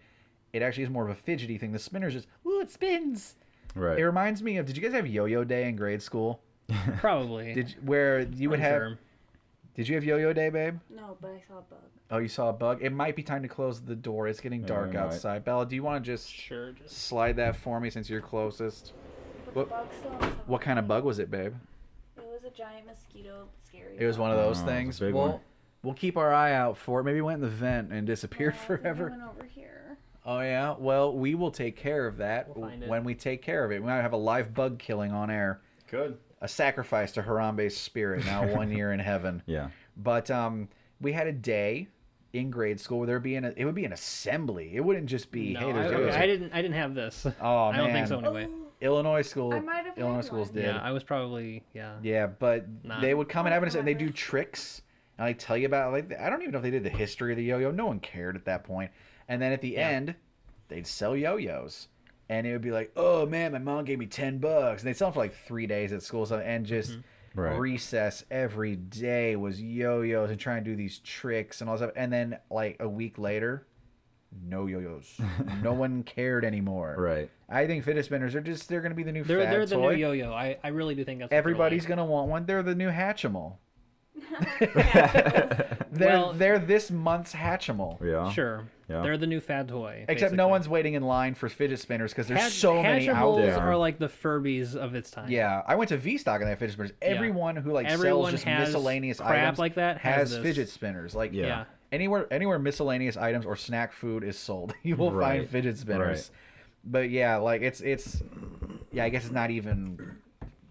it actually is more of a fidgety thing. The spinner's just ooh, it spins. Right. It reminds me of. Did you guys have yo-yo day in grade school? Probably. Where you would I'm have? sure. Did you have yo-yo day, babe? No, but I saw a bug. Oh, you saw a bug. It might be time to close the door. It's getting dark we might. outside. Bella, do you want to just Sure. Just... slide that for me since you're closest? But What- the bug still on top What kind of me. bug was it, babe? It was a giant mosquito. Scary. It was one of those Oh, it's a things. big Well, one. we'll keep our eye out for it. Maybe it went in the vent and disappeared I think it forever. went over here. Oh yeah. Well, we will take care of that We'll find it. when we take care of it. We might have a live bug killing on air. Good. A sacrifice to Harambe's spirit. Now 1 year in heaven. Yeah. But we had a day in grade school where it would be an assembly. It wouldn't just be No, hey, there's I yo-yos. didn't have this. Oh I don't think man. so anyway. Illinois school. I might have had Illinois schools one. did. Yeah, I was probably Yeah, but Nah. they would come and have an and they do Whatever. tricks. And I tell you about like I don't even know if they did the history of the yo-yo. No one cared at that point. And then at the end, they'd sell yo-yos, and it would be like, oh man, my mom gave me $10, and they'd sell them for like 3 days at school. So and just Right. recess every day was yo-yos and trying to do these tricks and all that stuff. And then like a week later, no yo-yos. No one cared anymore. Right. I think fidget spinners are they're gonna be the new fad they're the toy. new yo-yo. I really do think that's what Everybody's they're gonna want one. They're the new Hatchimal. Yeah. They're Well- they're this month's Hatchimal. Yeah. like. Sure. Yeah. They're the new fad toy. Except no one's waiting in line for fidget spinners because there's so many out Hatchimals there. are like the Furbies of its time. Yeah, I went to V-Stock and they have fidget spinners. Everyone who like Everyone sells just has miscellaneous crap items like that has this. fidget spinners. Like Yeah. anywhere miscellaneous items or snack food is sold, you will find fidget spinners. Right. But yeah, like it's yeah, I guess it's not even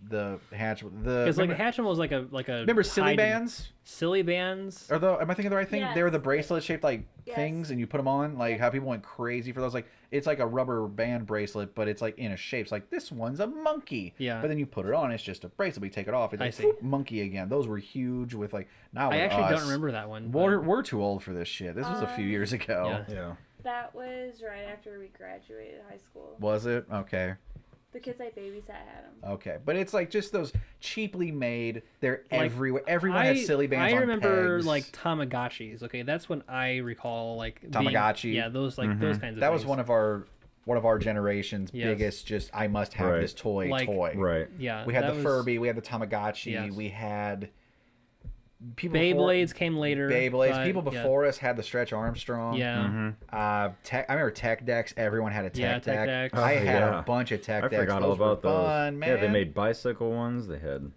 the Because like Hatchimal is like a remember silly bands? Silly bands. Am I thinking the right thing? Yes. They were the bracelet shaped like Yes. things, and you put them on. Like how people went crazy for those. Like it's like a rubber band bracelet, but it's like in a shape. It's like this one's a monkey. Yeah. But then you put it on, it's just a bracelet. But you take it off, it's like whoop, monkey again. Those were huge. With like now. I with actually us, don't remember that one. We're too old for this shit. This was a few years ago. Yeah. Yeah. That was right after we graduated high school. Was it? Okay. The kids I babysat had them. Okay, but it's like just those cheaply made. They're Like, everywhere. Everyone has silly bands. I on remember pegs. like Tamagotchis. Okay, that's when I recall like Tamagotchi. Yeah, those those kinds of. that was things. one of our generation's Yes. biggest. Just I must have this toy. Right. Yeah, We had that the was- Furby. We had the Tamagotchi. Yes. We had people. Beyblades came later. Beyblades. but, People yeah. before us had the Stretch Armstrong. Yeah. I remember Tech Decks. Everyone had a Tech Tech Deck. decks. I Oh, had yeah. a bunch of Tech I Decks. forgot all Those were about those. fun, man. Yeah, they made bicycle ones. They had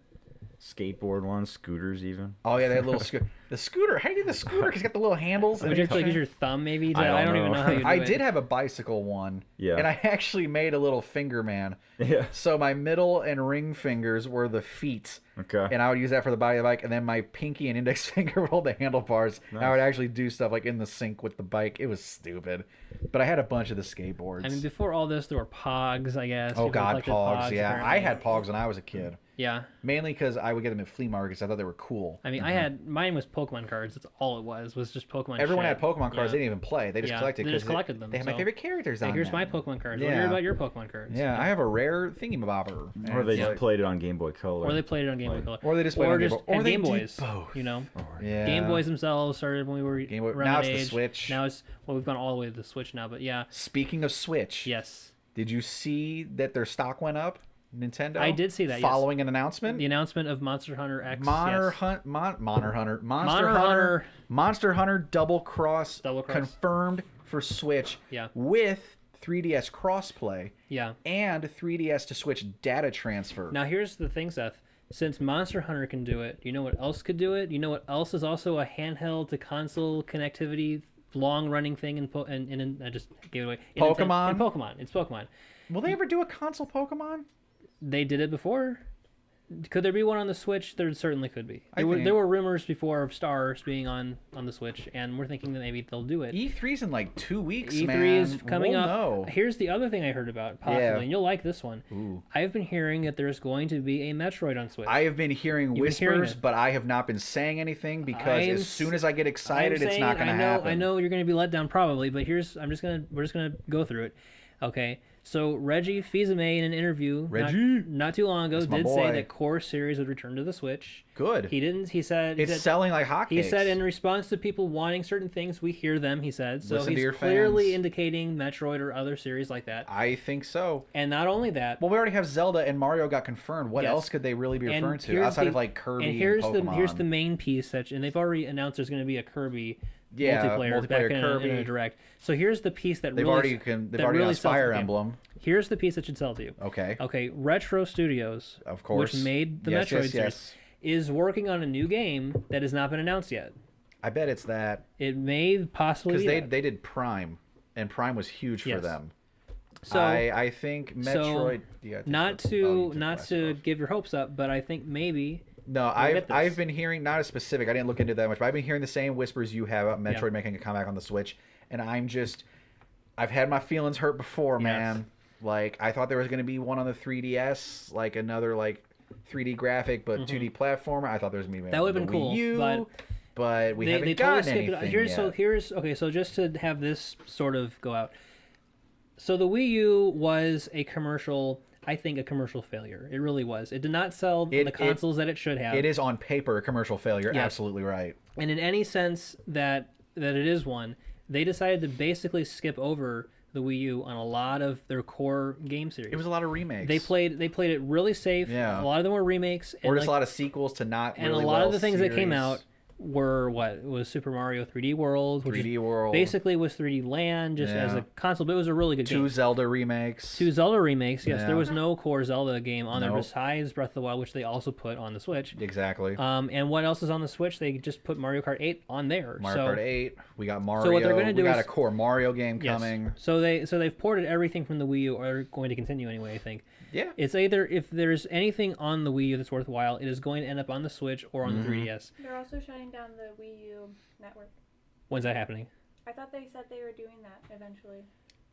skateboard ones, scooters even. Oh yeah, they had little the scooter. How do you do the scooter? Because it's got the little handles. Would you have to like use your thumb maybe? I I don't don't even know. know how you do I it. did have a bicycle one. Yeah. And I actually made a little finger man. Yeah. So my middle and ring fingers were the feet. Okay. And I would use that for the body of the bike, and then my pinky and index finger would hold the handlebars. Nice. I would actually do stuff like in the sync with the bike. It was stupid. But I had a bunch of the skateboards. I mean, before all this, there were Pogs, I guess. oh People god, collected Pogs, yeah. apparently. I had Pogs when I was a kid. Yeah. Mainly because I would get them at flea markets. I thought they were cool. I mean, I had mine was Pokemon cards. That's all it was just Pokemon. Everyone shit. had Pokemon cards. Yeah. They didn't even play. They just Yeah, collected. they just 'cause collected them, They had my so- favorite characters Hey, on here's them. my Pokemon cards. Yeah. What do you about your Pokemon cards? Yeah, I have a rare thingamabobber. And Or they it's just like- played it on Game Boy Color. Or they played it on Game Boy Color. Or they just played it on Game Boy- or and they Game did Boys. both. You know, Yeah. Game Boys themselves started when we were Game Boy- around now that it's the age. Switch. Now it's we've gone all the way to the Switch now. But yeah, Speaking of Switch, yes, did you see that their stock went up? Nintendo. I did see that, yes. Following an announcement. the announcement of Monster Hunter X. Monster yes. Hunter Monster Hunter Double Cross Double Cross. confirmed for Switch. Yeah. With 3DS crossplay Yeah. and 3DS to Switch data transfer. Now here's the thing, Seth. Since Monster Hunter can do it, you know what else could do it? You know what else is also a handheld to console connectivity, long-running thing I just gave it away. Pokemon? In Pokemon. It's Pokemon. Will they ever do a console Pokemon? They did it before. Could there be one on the Switch? There certainly could be. I think- There were rumors before of Stars being on the Switch, and we're thinking that maybe they'll do it. E3's in like 2 weeks, E3 man. is coming We'll up. know. Here's the other thing I heard about, possibly, Yeah. and you'll like this one. Ooh. I've been hearing that there's going to be a Metroid on Switch. I have been hearing You've been hearing whispers, it. but I have not been saying anything because I'm as soon as I get excited, it's not going to happen. I know you're going to be let down probably, but we're just going to go through it. Okay. So Reggie Fils-Aimé in an interview Reggie? not too long ago That's my did boy. say that Core series would return to the Switch. Good. He said It's selling like hotcakes. he said in response to people wanting certain things, we hear them, he said. So Listen to he's your clearly fans. indicating Metroid or other series like that. I think so. And not only that, Well, we already have Zelda and Mario got confirmed. What Yes. else could they really be and referring to here's outside the- of like Kirby and here's Pokemon? here's the main piece and they've already announced there's going to be a Kirby Yeah, multiplayer back in Kirby. a direct. So here's the piece that They've really already that announced sells- Fire okay. Emblem. Here's the piece that should sell to you. Okay. Okay, Retro Studios, Of course. which made the Yes, Metroid yes, series, yes. is working on a new game that has not been announced yet. I bet it's that It may possibly because be that. they did Prime, and Prime was huge for Yes. them. So I think Metroid. Yeah, I think not so. Oh, to you took not glasses to off. give your hopes up, but I think maybe No, get this. I've been hearing not as specific. I didn't look into that much, but I've been hearing the same whispers you have about Metroid Yeah. making a comeback on the Switch, and I've had my feelings hurt before, Yes. man. Like I thought there was going to be one on the 3DS, like another like 3D graphic but 2D platformer. I thought there was going to be Mm-hmm. That would've on been the cool, Wii U, but we haven't they gotten totally skipped it. anything Here's yet. okay. So just to have this sort of go out. So the Wii U was a commercial. I think a commercial failure. It really was. It did not sell on the consoles that it should have. It is on paper a commercial failure. Yes. Absolutely right. And in any sense that it is one, they decided to basically skip over the Wii U on a lot of their core game series. It was a lot of remakes. They played it really safe. Yeah. A lot of them were remakes. or and just a lot of sequels to not and really a lot well of the things that came series. out were what was Super Mario 3D World, which 3D World. basically was 3D Land just as a console, but it was a really good game. 2 Zelda remakes. 2 Zelda remakes, yes. Yeah. There was no core Zelda game on there Nope. besides Breath of the Wild, which they also put on the Switch. Exactly. And what else is on the Switch? They just put Mario Kart 8 on there. Mario Kart 8. We got Mario. So what they're gonna do we got is- a core Mario game coming. Yes. So they've ported everything from the Wii U, or are going to continue anyway, I think. Yeah. It's either, if there's anything on the Wii U that's worthwhile, it is going to end up on the Switch or on the 3DS. They're also shutting down the Wii U network. When's that happening? I thought they said they were doing that eventually.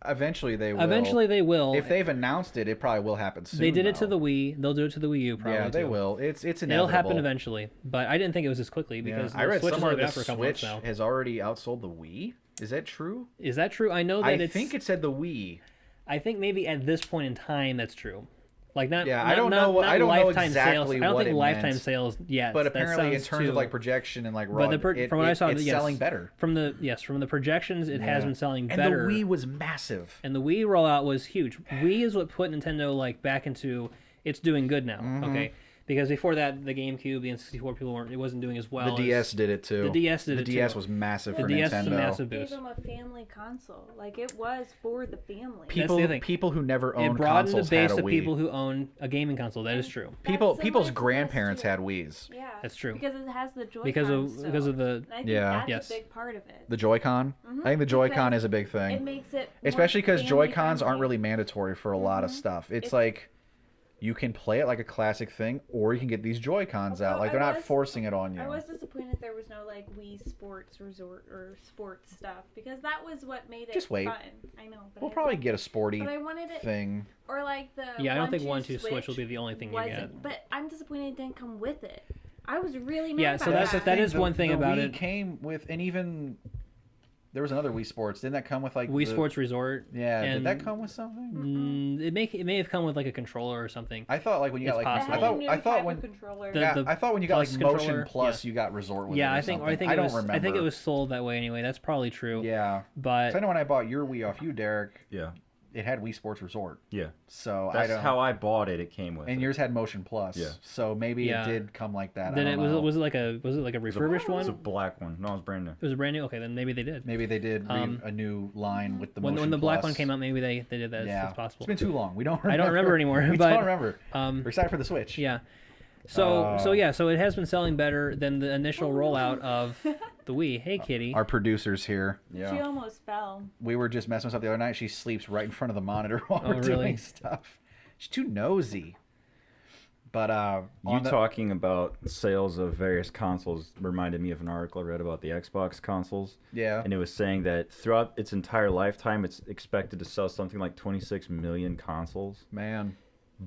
Eventually they will. Eventually they will. If they've announced it, it probably will happen soon. They did it to though. the Wii. They'll do it to the Wii U probably. Yeah, they too. will. It's inevitable. It'll happen eventually, but I didn't think it was as quickly Yeah. because I read the Switch somewhere has been the out for a couple months Switch now. has already outsold the Wii. Is that true? Is that true? I know that I it's. think it said the Wii. I think maybe at this point in time that's true. Like not. Yeah, not, I don't not, know what- not I don't know lifetime exactly sales. I don't what think it lifetime meant. sales yet. But that apparently, in sounds terms of too- like projection and like But raw, from what I saw, it's yes, selling better. From the projections, it has Yeah. been selling And better. the Wii was massive. And the Wii rollout was huge. Wii is what put Nintendo like back into it's doing good now. Mm-hmm. Okay, because before that, the GameCube, the N64, it wasn't doing as well. The DS did it too. The DS did the it DS too. was massive The for DS Nintendo. was a massive Gave boost. them a family console. Like it was for the family. People, the thing. people who never It owned broadened the consoles had base a of Wii. people who own a gaming console. That is true. People, That's people's somebody's grandparents had question. Wii's. Yeah, That's true. Because it has the Joy-Con. Because of the And I think Yeah. that's Yes. a big part of it. The Joy-Con. I think the Joy-Con Because is a big It thing, makes it especially because family Joy-Cons aren't friendly. really mandatory for a lot of stuff. It's like you can play it like a classic thing, or you can get these Joy-Cons out. Although Like they're I not was- forcing it on you. I was disappointed there was no like Wii Sports Resort or sports stuff because that was what made it Just wait. fun. I know, but We'll I probably thought- get a sporty But I wanted it, thing. or like the Yeah, I don't think 1-2 1-2 Switch will be the only thing you wasn't- get. But I'm disappointed it didn't come with it. I was really mad Yeah, about so that's that. that is one thing the about Wii it. came with, and even there was another Wii Sports. Didn't that come with like Wii the- Sports Resort. Yeah, and did that come with something? It may have come with like a controller or something. I thought like when you got It's like possible. It had a new I thought type when of controller. The- yeah, I thought when you got like Plus Motion controller, Plus, yeah. you got Resort with Yeah, it. Or I think something. it don't was. remember. I think it was sold that way anyway. That's probably true. Yeah, But so I know when I bought your Wii off you, Derek, Yeah. it had Wii Sports Resort. Yeah. So That's I don't. how I bought it. It came with. And it. yours had Motion Plus. Yeah. So maybe Yeah. it did come like that. then I it don't know. was it like a refurbished one? It's a black one. No, it's brand new. It was a brand new. Okay, then maybe they did. Maybe they did Um, a new line with the When Motion the black Plus. one came out, maybe they did that. Yeah, It's possible. It's been too long. We don't. Remember. I don't remember anymore, We but, don't remember. Um, We're excited for the Switch. Yeah. So it has been selling better than the initial rollout of the Wii. Hey, kitty. Our producer's here. She Yeah. almost fell. We were just messing with stuff the other night. She sleeps right in front of the monitor while we're really? doing stuff. She's too nosy. But You talking about sales of various consoles reminded me of an article I read about the Xbox consoles. yeah. And it was saying that throughout its entire lifetime, it's expected to sell something like 26 million consoles. Man,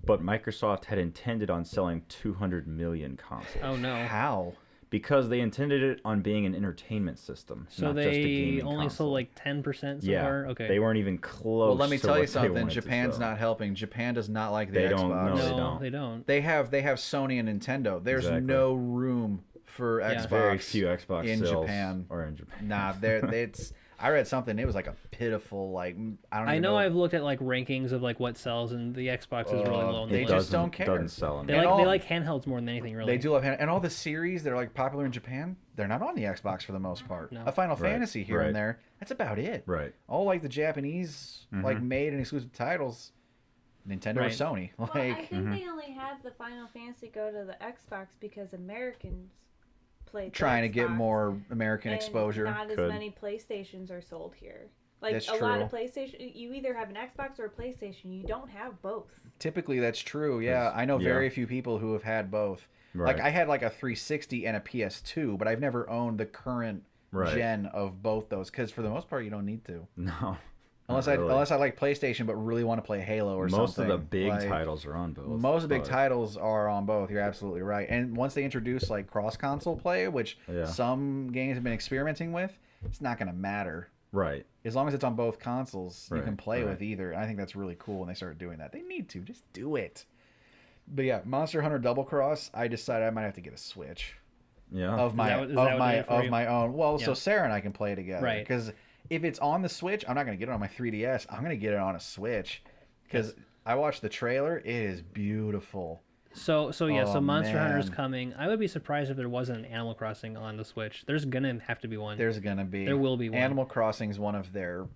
But Microsoft had intended on selling 200 million consoles. Oh no. how? Because they intended it on being an entertainment system, So not just a they gaming only console. sold like 10% Yeah, somewhere. Okay. they weren't even close. Well, let me to tell you what they something. wanted to Japan's sell. not helping. Japan does not like the They Xbox. don't know. no, they don't. they don't. They have Sony and Nintendo. There's Exactly. no room for Xbox. Very few Xbox in sales Japan. are in Japan. Nah, it's. I read something. It was like a pitiful like. I don't. I even know I've looked at like rankings of like what sells, and the Xbox is really low on the they list. just don't care. Doesn't sell them. They and like all- they like handhelds more than anything really. They do love and all the series that are like popular in Japan. They're not on the Xbox for the most part. No. A Final Right, Fantasy here right. and there. That's about it. Right. All like the Japanese like made and exclusive titles. Nintendo or Right. Sony. Well, I Like think they only had the Final Fantasy go to the Xbox because Americans played the trying to get Xbox, more American and exposure. Not as Could. many PlayStations are sold here. Like That's a lot true. of PlayStation, you either have an Xbox or a PlayStation. You don't have both. Typically, that's true. Yeah, Yes. I know Yeah. very few people who have had both. Right. Like I had like a 360 and a PS2, but I've never owned the current Right. gen of both those because for the most part, you don't need to. No. Unless not really. I like PlayStation, but really want to play Halo or Most something. of the big Like, titles are on both. Most of the big but- titles are on both. You're absolutely right. And once they introduce like cross console play, which Yeah. some games have been experimenting with, it's not going to matter. Right. As long as it's on both consoles, you Right, can play right. with either. I think that's really cool when they start doing that. They need to just do it. But yeah, Monster Hunter Double Cross. I decided I might have to get a Switch Yeah. of my is that what did it for you? my own. Well, so Yeah. Sarah and I can play together. Right. Because if it's on the Switch, I'm not going to get it on my 3DS. I'm going to get it on a Switch because I watched the trailer. It is beautiful. So Oh, Monster Hunter's man. coming. I would be surprised if there wasn't an Animal Crossing on the Switch. There's gonna have to be one. There's gonna be. There will be one. Animal Crossing's one of their.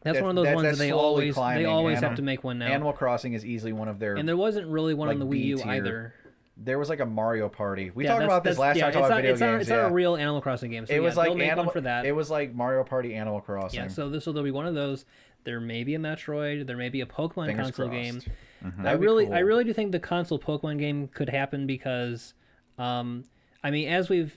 That's one of those ones that's that they slowly always climbing. have to make one now. Animal Crossing is easily one of their. And there wasn't really one like, on the Wii U B-tier. either. There was like a Mario Party. We Yeah, talked about this last time. it's Talking about not, video it's not, games. it's Yeah. not a real Animal Crossing game. So It was like they'll make Animal one for that. It was like Mario Party Animal Crossing. Yeah, so there'll be one of those. There may be a Metroid. There may be a Pokemon Fingers console crossed. game. That'd I be really cool. do think the console Pokemon game could happen because, I mean, as we've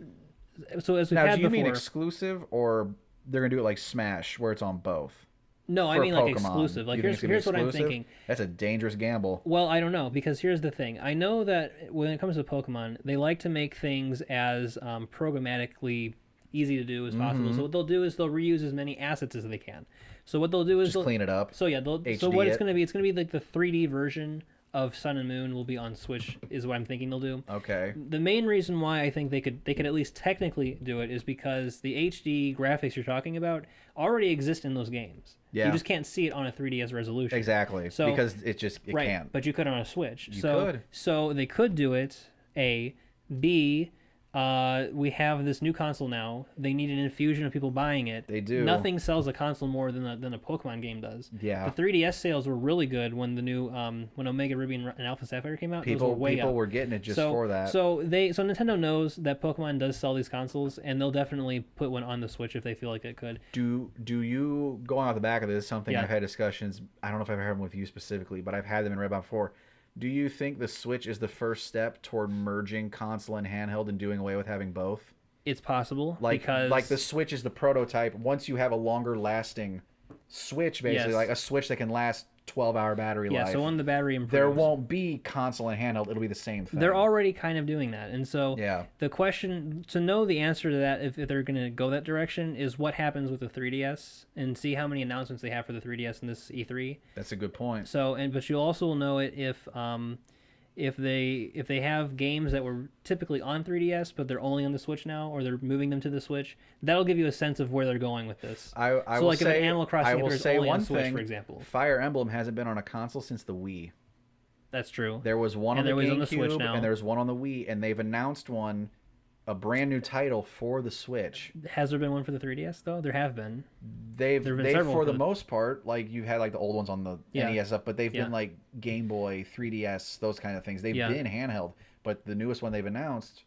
Now, had do you before. mean exclusive or they're gonna do it like Smash, where it's on both? No, I For mean like Pokemon. exclusive. Like You think it's gonna be here's what I'm exclusive? thinking. That's a dangerous gamble. Well, I don't know because here's the thing. I know that when it comes to Pokemon, they like to make things as programmatically easy to do as possible. Mm-hmm. So what they'll do is they'll reuse as many assets as they can. So what they'll do is Just clean it up. So yeah, so HD what it's it. going to be like the 3D version of Sun and Moon will be on Switch is what I'm thinking they'll do. Okay. The main reason why I think they could at least technically do it is because the HD graphics you're talking about already exist in those games. Yeah. You just can't see it on a 3DS resolution. Exactly. So- because it Right, can't. but you could on a Switch. You so, could. So they could do it. A, B. We have this new console now. They need an infusion of people buying it. They do. Nothing sells a console more than a Pokemon game does. Yeah. The 3DS sales were really good when the new when Omega Ruby and Alpha Sapphire came out. Those were People way up. were getting it just so, for that. So Nintendo knows that Pokemon does sell these consoles, and they'll definitely put one on the Switch if they feel like it could. Do you, going off the back of this, something Yeah. I've had discussions, I don't know if I've had them with you specifically, but I've had them in Red before. Do you think the Switch is the first step toward merging console and handheld and doing away with having both? It's possible Like because the Switch is the prototype. Once you have a longer lasting Switch, basically, Yes. like a Switch that can last 12-hour battery life. so when the battery improves, there won't be console and handheld. It'll be the same thing. They're already kind of doing that, and so Yeah. the question to know the answer to that, if they're going to go that direction, is what happens with the 3DS, and see how many announcements they have for the 3DS in this E3. That's a good point. So, but you'll also know it if they have games that were typically on 3DS but they're only on the Switch now, or they're moving them to the Switch. That'll give you a sense of where they're going with this. I So will like if say, an Animal Crossing I will appears say only on one Switch, thing, for example. Fire Emblem hasn't been on a console since the Wii. That's true. There was one on And the there was GameCube, on the Switch now. and there's one on the Wii, and they've announced a brand new title for the Switch. Has there been one for the 3DS though? There have been. They've There've been several for the for the- most part, like you had like the old ones on the Yeah. NES up, but they've Yeah. been like Game Boy, 3DS, those kind of things. They've Yeah. been handheld, but the newest one they've announced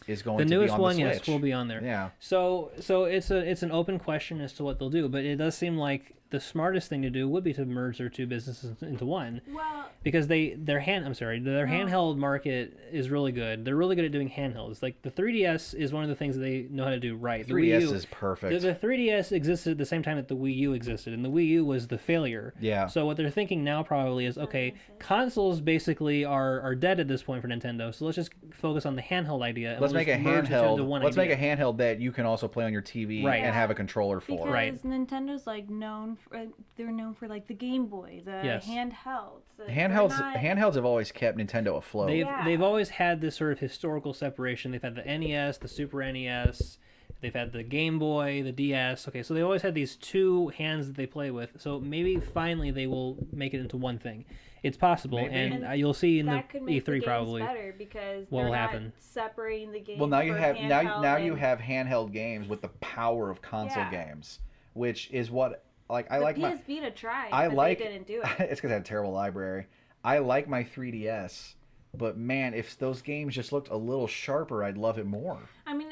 is going The to be newest on one, the yes, Switch. will be on there. Yeah. So it's an open question as to what they'll do, but it does seem like the smartest thing to do would be to merge their two businesses into one, Well, because their handheld market is really good. They're really good at doing handhelds. Like the 3DS is one of the things that they know how to do right. The 3DS Wii U, is perfect. the 3DS existed at the same time that the Wii U existed, and the Wii U was the failure. Yeah. So what they're thinking now probably is, okay, consoles basically are dead at this point for Nintendo, so let's just focus on the handheld idea. And Let's we'll make a just merge the two into handheld. one Let's idea. make a handheld that you can also play on your TV Right. and have a controller for. because Right. Nintendo's like known for they're known for like the Game Boy, the Yes. handhelds. Handhelds have always kept Nintendo afloat. They've always had this sort of historical separation. They've had the NES, the Super NES, they've had the Game Boy, the DS. Okay, so they always had these two hands that they play with. So maybe finally they will make it into one thing. It's possible, Maybe. and And you'll see in the that could make the E3 games probably. better because what they're will not happen. separating the game. Well, now you for have handheld now you and have handheld games with the power of console Yeah. games, which is what like I the like PS my Vita tried. I but like they didn't do it. it's because I had a terrible library. I like my 3DS, but man, if those games just looked a little sharper, I'd love it more. I mean,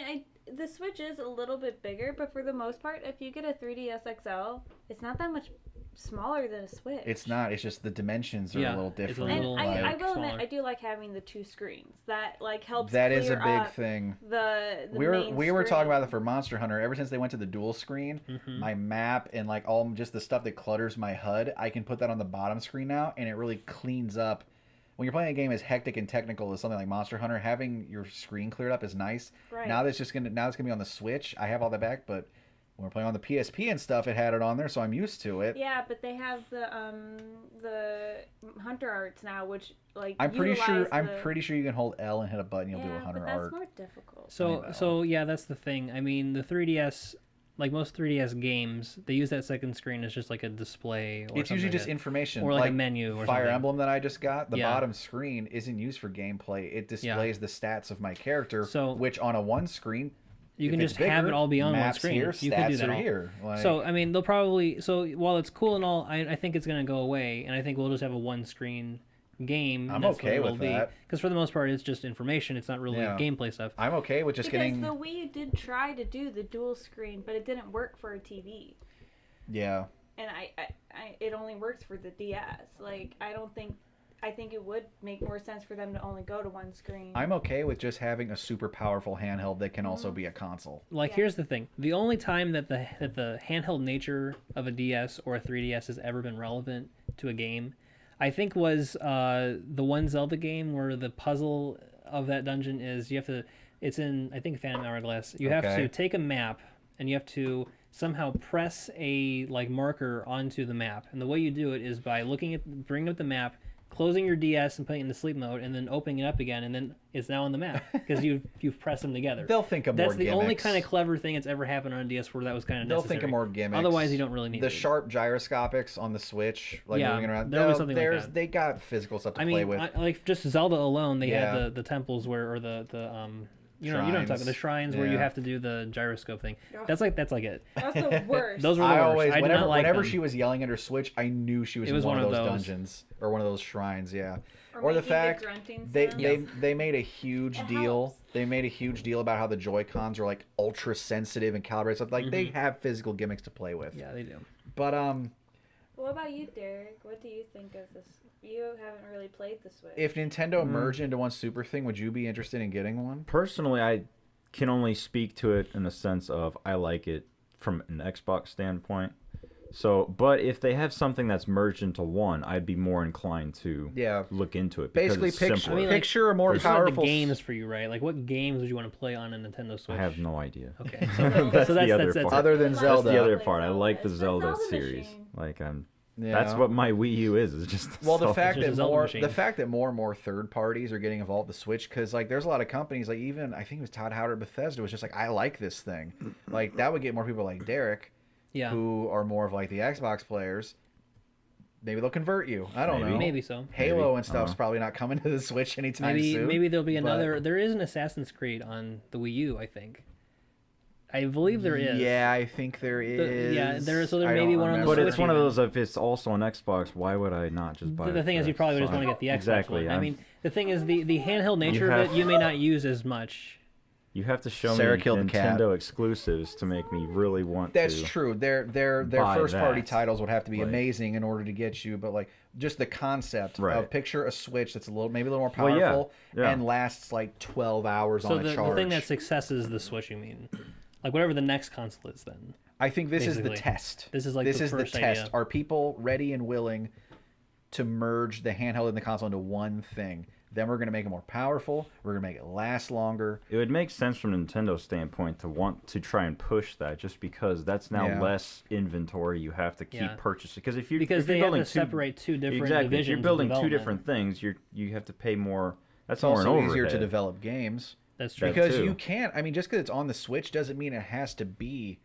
the Switch is a little bit bigger, but for the most part, if you get a 3DS XL, it's not that much smaller than a Switch. It's not. It's just the dimensions are Yeah, a little it's a different. And little, I like, will admit, smaller. I do like having the two screens. That like helps. That is a clear big up thing. The We were talking screen. about it for Monster Hunter. Ever since they went to the dual screen, Mm-hmm. my map and like all just the stuff that clutters my HUD, I can put that on the bottom screen now, and it really cleans up. When you're playing a game as hectic and technical as something like Monster Hunter, having your screen cleared up is nice. Right. Now it's gonna be on the Switch. I have all that back, but when we're playing on the PSP and stuff, it had it on there, so I'm used to it. Yeah, but they have the Hunter Arts now, which like I'm pretty utilize sure you can hold L and hit a button, you'll do a Yeah, Hunter but that's art. more difficult. So I know. so yeah, that's the thing. I mean, the 3DS like most 3DS games, they use that second screen as just like a display. Or It's usually like just that. information. Or like a menu or Fire something. Emblem that I just got, the Yeah. bottom screen isn't used for gameplay. It displays the stats of my character, So- which on a one screen, You if can it's just have bigger, it all be on one maps screen. Here, You can do stats that are all. here. Like, So I mean, they'll probably. So while it's cool and all, I think it's gonna go away, and I think we'll just have a one screen game. I'm That's what okay it'll with be. that. Because for the most part, it's just information. It's not really Yeah. gameplay stuff. I'm okay with just because getting. the Wii U did try to do the dual screen, but it didn't work for a TV. Yeah. And it only works for the DS. Like, I think it would make more sense for them to only go to one screen. I'm okay with just having a super powerful handheld that can also be a console. Like, Yeah. here's the thing: the only time that the handheld nature of a DS or a 3DS has ever been relevant to a game, I think, was the one Zelda game where the puzzle of that dungeon is you have to. It's in, I think, Phantom Hourglass. You have Okay. to take a map and you have to somehow press a like marker onto the map, and the way you do it is by bringing up the map, closing your DS and putting it in the sleep mode, and then opening it up again, and then it's now on the map because you've pressed them together. They'll think of That's more the gimmicks. only kind of clever thing that's ever happened on a DS where that was kind of They'll necessary. think of more gimmicks. Otherwise, you don't really need the it. sharp gyroscopics on the Switch, like Yeah, moving around. there'll be something like that. They got physical stuff to I play mean, with. like just Zelda alone, they Yeah. had the temples where, or the you know what I'm talking about, the shrines where you Yeah. have to do the gyroscope thing. Ugh. That's like it. That's the worst. Those were the I worst. always, I did whenever, not like whenever them. she was yelling at her Switch, I knew she was It in was one of one of those those. dungeons or one of those shrines. Yeah. Or the making fact grunting they sounds. they made a huge It deal. helps. They made a huge deal about how the Joy Cons are like ultra sensitive and calibrated stuff. Like they have physical gimmicks to play with. Yeah, they do. But What about you, Derek? What do you think of this? You haven't really played the Switch. if Nintendo merged into one super thing, would you be interested in getting one? Personally, I can only speak to it in the sense of I like it from an Xbox standpoint. So, but if they have something that's merged into one, I'd be more inclined to Yeah. look into it. Because Basically, it's picture, simpler. I mean, like, picture a more It's not powerful the games for you, right? Like, what games would you want to play on a Nintendo Switch? I have no idea. Okay, so, That's so the other that's part. other than That's Zelda. That's the other Play part. I Zelda. like the It's the Zelda Zelda series. machine. Like Yeah. that's what my Wii U is. It's just Well, the Zelda. fact Just a that Zelda machine. more and more third parties are getting involved with the Switch, because like there's a lot of companies, like even I think it was Todd Howard at Bethesda was just like, I like this thing, like that would get more people like Derek, yeah, who are more of like the Xbox players. Maybe they'll convert you. I don't Maybe. know. maybe so. Halo Maybe. and stuff's probably not coming to the Switch anytime Maybe soon. maybe there'll be but- another. There is an Assassin's Creed on the Wii U, I think. I believe there is. Yeah, I think there is. yeah, there is- so there I may don't be one on the remember. But it's Switch one of even. those. If it's also on Xbox, why would I not just buy The it thing for is, you probably just Xbox? want to get the Xbox Exactly. one. I I'm- mean, the thing is, the handheld nature of have- it, you may not use as much. You have to show Sarah me killed the cat. Nintendo exclusives to make me really want That's to. true. Their buy first party that. titles would have to be Like- amazing in order to get you, but like just the concept Right. of picture a Switch that's maybe a little more Well, yeah, powerful yeah. and lasts like 12 hours So on the a charge. thing that successes the Switch, you mean, like whatever the next console is, then. I think this is the basically. test. This is like this the is first the test. idea. Are people ready and willing to merge the handheld and the console into one thing? Then we're going to make it more powerful. We're going to make it last longer. It would make sense from Nintendo's standpoint to want to try and push that, just because that's now Yeah. less inventory you have to keep Yeah. purchasing. Because if you're Because if you're they have building to separate two different exactly, if divisions you're of building two development. different things, you have to pay more. That's It's more also an easier to overhead. develop games. That's true. That Because too. you can't, I mean, just because it's on the Switch doesn't mean it has to be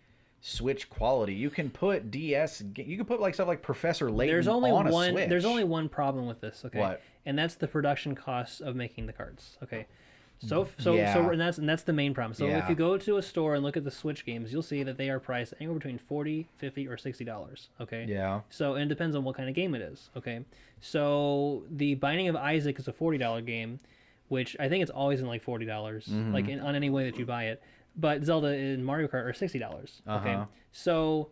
Switch quality. You can put you can put like stuff like Professor Layton There's only on a one. Switch. There's only one problem with this. Okay. What? And that's the production costs of making the cards. Okay. So Yeah. and that's the main problem. So Yeah. if you go to a store and look at the Switch games, you'll see that they are priced anywhere between $40, $50, or $60. Okay. Yeah. So and it depends on what kind of game it is. Okay. So the Binding of Isaac is a $40 game, which I think it's always in like $40, Mm-hmm. like on any way that you buy it. But Zelda and Mario Kart are $60. Okay. Uh-huh. So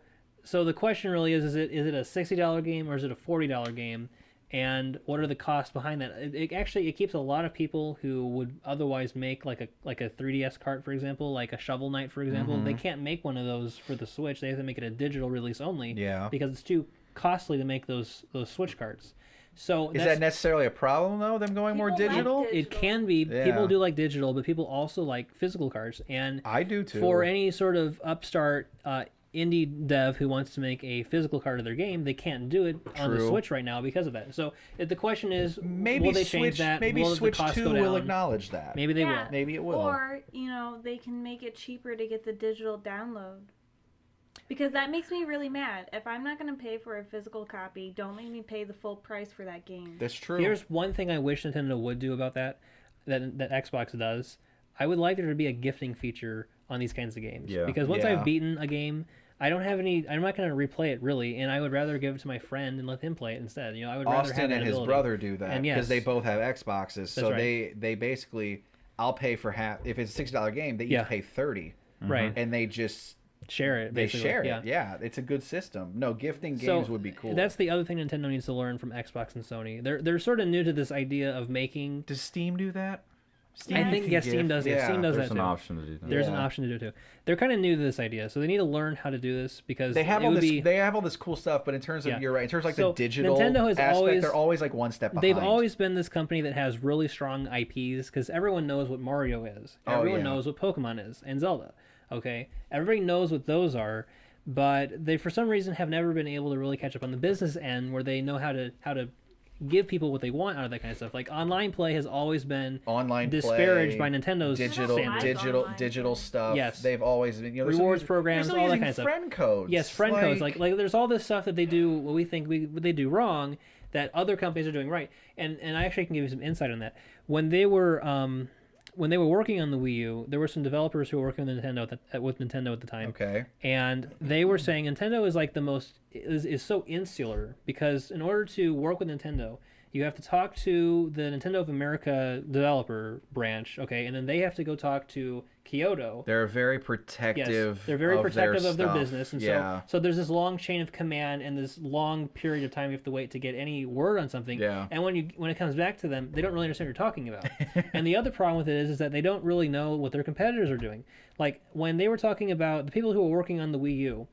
the question really is it a $60 game or is it a $40 game? And what are the costs behind that? It actually keeps a lot of people who would otherwise make like a 3DS cart, for example, like a Shovel Knight, for example. Mm-hmm. They can't make one of those for the Switch. They have to make it a digital release only. Yeah. Because it's too costly to make those Switch carts. So Is that necessarily a problem though? Them going more People like digital? it. it can be. Yeah. People do like digital, but people also like physical carts. And I do too. for any sort of upstart indie dev who wants to make a physical card of their game, they can't do it on the True. Switch right now because of that. So the question is, maybe will they Switch, change that? Maybe will Switch the cost 2 go will down? acknowledge that. Maybe they Yeah. will. Maybe it will. Or, they can make it cheaper to get the digital download. Because that makes me really mad. If I'm not going to pay for a physical copy, don't make me pay the full price for that game. That's true. Here's one thing I wish Nintendo would do about that Xbox does. I would like there to be a gifting feature on these kinds of games. Yeah. Because once Yeah. I've beaten a game, I don't have any. I'm not going to replay it really, and I would rather give it to my friend and let him play it instead. I would rather have Austin that and his ability. brother do that And because yes. they both have Xboxes. So right. they basically, I'll pay for half. If it's a $60 game, they Yeah. each pay 30, Right. and they just Share it. they Basically. share Yeah. it. Yeah, it's a good system. No, gifting games would be cool. That's the other thing Nintendo needs to learn from Xbox and Sony. They're sort of new to this idea of making. Does Steam do that? I think can yes, Steam gift. does. Yeah, Yeah, Steam does There's that an too. option to do that. There's an Yeah. option to do it too. They're kind of new to this idea, so they need to learn how to do this because They have it all would this. be. They have all this cool stuff, but in terms of Yeah. you're right. In terms of like So, the digital Nintendo has aspect, always- they're always like one step behind. They've always been this company that has really strong IPs because everyone knows what Mario is. Oh, Everyone yeah. knows what Pokemon is and Zelda. Okay, everybody knows what those are, but they for some reason have never been able to really catch up on the business end where they know how to give people what they want out of that kind of stuff. Like online play has always been online disparaged play, by Nintendo's digital standards. digital stuff. Yes. They've always been there's Rewards some- programs, they're still all that using kind of stuff. friend codes. Yes, friend codes. Like there's all this stuff that they do. What we think what they do wrong that other companies are doing right. And I actually can give you some insight on that. When they were working on the Wii U, there were some developers who were working with Nintendo at the time. Okay. And they were saying Nintendo is like is so insular because in order to work with Nintendo, you have to talk to the Nintendo of America developer branch, okay, and then they have to go talk to Kyoto. They're very protective. Yes, they're very protective of their stuff. business, and yeah. so there's this long chain of command and this long period of time you have to wait to get any word on something. Yeah. And when it comes back to them, they don't really understand what you're talking about. And the other problem with it is that they don't really know what their competitors are doing. Like when they were talking about the people who were working on the Wii U,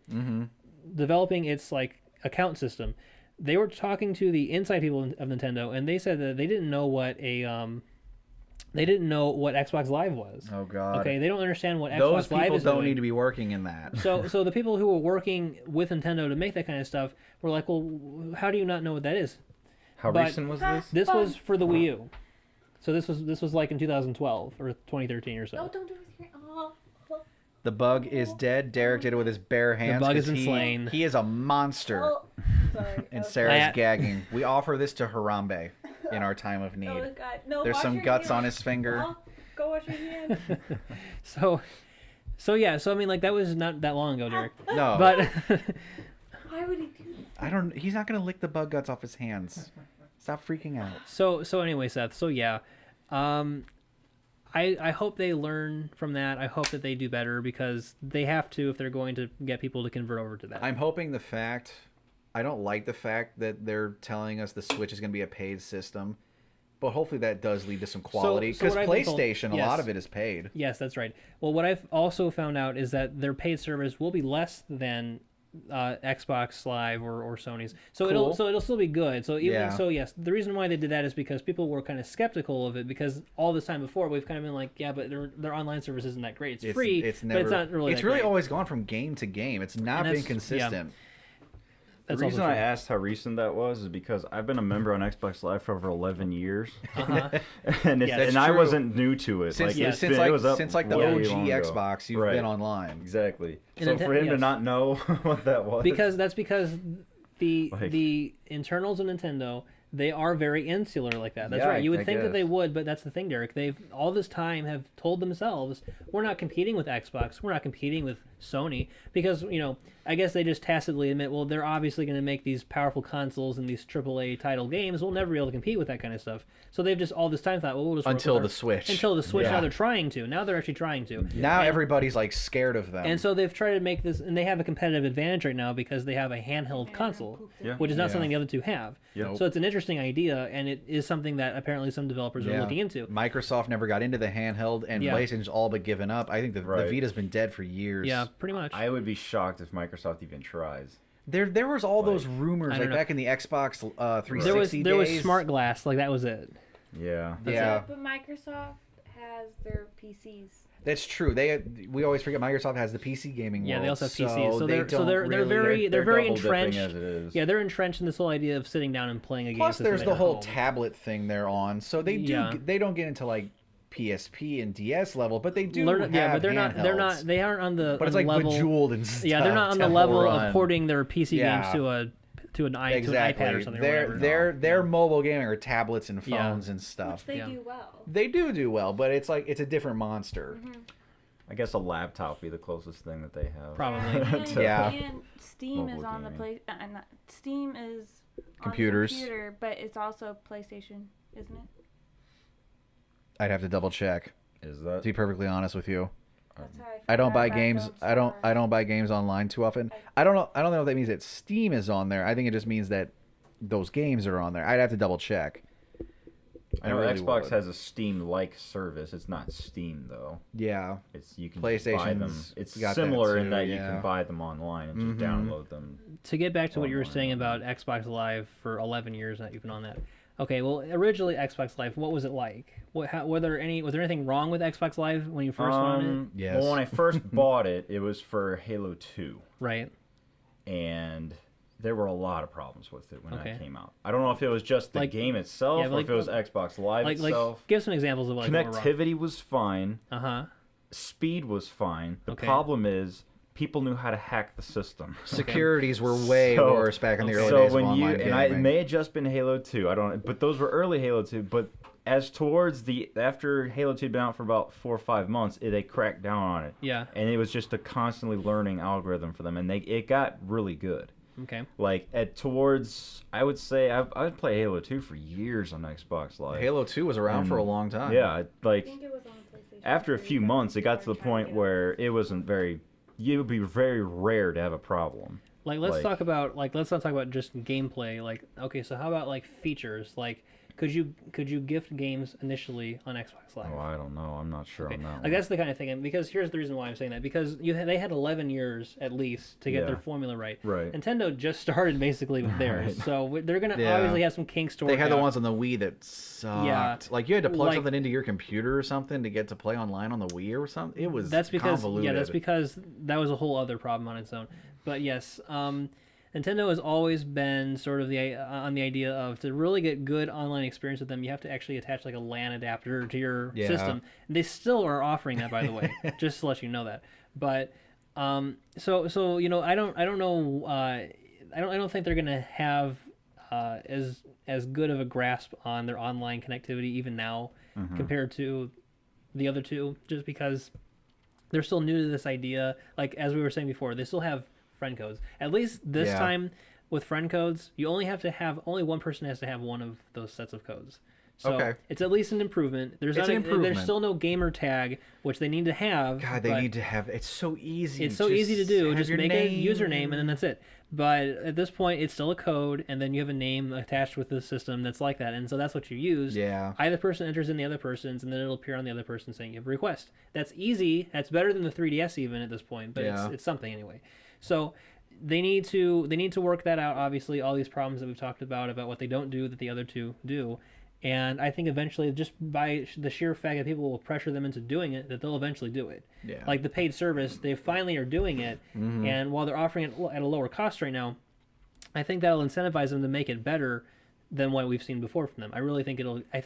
developing its like account system, they were talking to the inside people of Nintendo, and they said that they didn't know what Xbox Live was. Oh God. Okay, they don't understand what Those Xbox Live people is don't doing. need to be working in that. So the people who were working with Nintendo to make that kind of stuff were like, well, how do you not know what that is? How But- recent was this? This was for the Wii U. So this was like in 2012 or 2013 or so. Oh, don't do it with your. Oh. The bug is dead. Derek did it with his bare hands. bug 'cause has been slain. He is a monster. Oh, sorry. And Okay. Sarah's That- gagging. We offer this to Harambe in our time of Oh need. God, no. There's wash some your guts hands. on his finger. Oh, go wash your hands. So yeah. So I mean, like that was not that long ago, Derek. No, But Why would he do that? I don't. He's not gonna lick the bug guts off his hands. Stop freaking out. so anyway, Seth. So yeah. I hope they learn from that. I hope that they do better because they have to if they're going to get people to convert over to that. I'm hoping the fact. I don't like the fact that they're telling us the Switch is gonna be a paid system, but hopefully that does lead to some quality. so Because what I've been told- PlayStation, a yes. lot of it is paid. Yes, that's right. Well, what I've also found out is that their paid service will be less than Xbox Live or Sony's. So Cool. it'll still be good. So even Yeah. so, yes, the reason why they did that is because people were kind of skeptical of it because all this time before we've kind of been like, yeah, but their online service isn't that great. It's free, It's but never. it's not really. It's that really great. always gone from game to game. It's not And been that's- consistent. That's The reason also I true. asked how recent that was is because I've been a member on Xbox Live for over 11 years, Uh-huh. and Yeah, that's I true. wasn't new to it. Since, like, it's since, been- like, it was up since like the way OG long ago. Xbox, you've Right. been online. Exactly. And So Ninte- for him yes. to not know what that was, because the Like- the internals of Nintendo, they are very insular like that. That's Yeah, right. You would I think that guess. they would, but that's the thing, Derek. They've all this time have told themselves we're not competing with Xbox, we're not competing with Sony because I guess they just tacitly admit, well, they're obviously going to make these powerful consoles and these AAA title games. We'll never be able to compete with that kind of stuff. So they've just all this time thought, well, we'll just work Until with the Switch. Until the Switch. Yeah. Now they're trying to. Now they're actually trying to. Now And- everybody's like scared of them. And so they've tried to make this, and they have a competitive advantage right now because they have a handheld console, Yeah. which is not Yeah. something the other two have. Yep. So it's an interesting idea, and it is something that apparently some developers are Yeah. looking into. Microsoft never got into the handheld, and Yeah. PlayStation's all but given up. I think the Right. Vita's been dead for years. Yeah, pretty much. I would be shocked if Microsoft even tries. There was all those rumors I like don't know. back in the Xbox 360 there was days. Smart Glass, like that was it. Yeah. Yeah, But Microsoft has their PCs. that's true. We always forget Microsoft has the PC gaming world. Yeah, they also have PCs, so they they're don't they're really- very They're very double-dipping entrenched. as it is. Yeah, they're entrenched in this whole idea of sitting down and playing a game. Plus, system there's at the your whole home. tablet thing they're on, so they do. Yeah. They don't get into like PSP and DS level, but they do But they're handhelds. not. They aren't on the. But it's on like the level. Bejeweled and stuff. Yeah, they're not on the Temple level Run. of porting their PC games to an Exactly. iPad or something. They're mobile gaming or tablets and Yeah. phones and stuff. Which they do well. They do well, but it's like it's a different monster. I guess a laptop would be the closest thing that they have. Probably. And, Yeah. and Steam is Mobile on the gaming. Steam is Computers. on the computer, but it's also PlayStation, isn't it? I'd have to double check. Is To that? be perfectly honest with you, That's how I don't forgot buy about games. those I don't stores. buy games online too often. I don't know if that means that Steam is on there. I think it just means that those games are on there. I'd have to double check. I know really Xbox would. has a Steam-like service. It's not Steam though. Yeah. It's you can just buy them. PlayStation's It's got that similar in too, that you yeah. can buy them online and just download them. To get back to what you were Online, saying about Xbox Live for 11 years that you've been on that. Okay, well, originally Xbox Live, what was it like? Was there anything wrong with Xbox Live when you first went on it? Yes. Well, when I first bought it, it was for Halo 2, Right. and there were a lot of problems with it when Okay. that came out. I don't know if it was just the Like- game itself yeah, or if it was Xbox Live Like, itself. give some examples of like what were wrong. Connectivity was fine. Uh-huh. Speed was fine. The Okay. problem is people knew how to hack the system. Securities were way So- worse back in the early So days when of you online and it gaming. may have just been Halo 2. I don't, but those were early Halo 2. But as towards after Halo 2 had been out for about 4 or 5 months, they cracked down on it. Yeah. And it was just a constantly learning algorithm for them, and it got really good. Okay. Like I would say I've played Halo 2 for years on Xbox Live. Halo 2 was around for a long time. Yeah, I like think it was on PlayStation. after a 3, few but months, it got to people the were trying point to get where it wasn't very. It would be very rare to have a problem. Like let's Like- talk about let's not talk about just gameplay. Like okay, so how about like features? Like could you gift games initially on Xbox Live? Oh, I don't know. I'm not sure on that Like one. that's the kind of thing, and because here's the reason why I'm saying that, because they had 11 years at least to get their Yeah. formula right. Right. Nintendo just started basically with theirs, Right. so they're gonna Yeah. obviously have some kinks to work They had the out. ones on the Wii that sucked. Yeah. Like you had to plug Like- something into your computer or something to get to play online on the Wii or something. It was That's because convoluted. that's because that was a whole other problem on its own. But yes, Nintendo has always been sort of on the idea of to really get good online experience with them, you have to actually attach like a LAN adapter to your Yeah. system. They still are offering that, by the way, just to let you know that. But so you know, I don't know. I don't think they're gonna have as good of a grasp on their online connectivity even now compared to the other two, just because they're still new to this idea. Like as we were saying before, they still have friend codes. At least this Yeah. time with friend codes, you only one person has to have one of those sets of codes. So Okay. it's at least an improvement. There's It's not an there's improvement. still no gamer tag, which they need to have. God, they but need to have. It's so easy. It's so easy to do. have Just your make name. a username and then that's it. But at this point, it's still a code, and then you have a name attached with the system that's like that, and so that's what you use. Yeah. Either person enters in the other person's, and then it'll appear on the other person saying you have a request. That's easy. That's better than the 3DS even at this point, but Yeah. it's something anyway. So they need to work that out. Obviously, all these problems that we've talked about what they don't do that the other two do. And I think eventually, just by the sheer fact that people will pressure them into doing it, that they'll eventually do it. Yeah. Like the paid service, they finally are doing it. And while they're offering it at a lower cost right now, I think that'll incentivize them to make it better than what we've seen before from them. I really think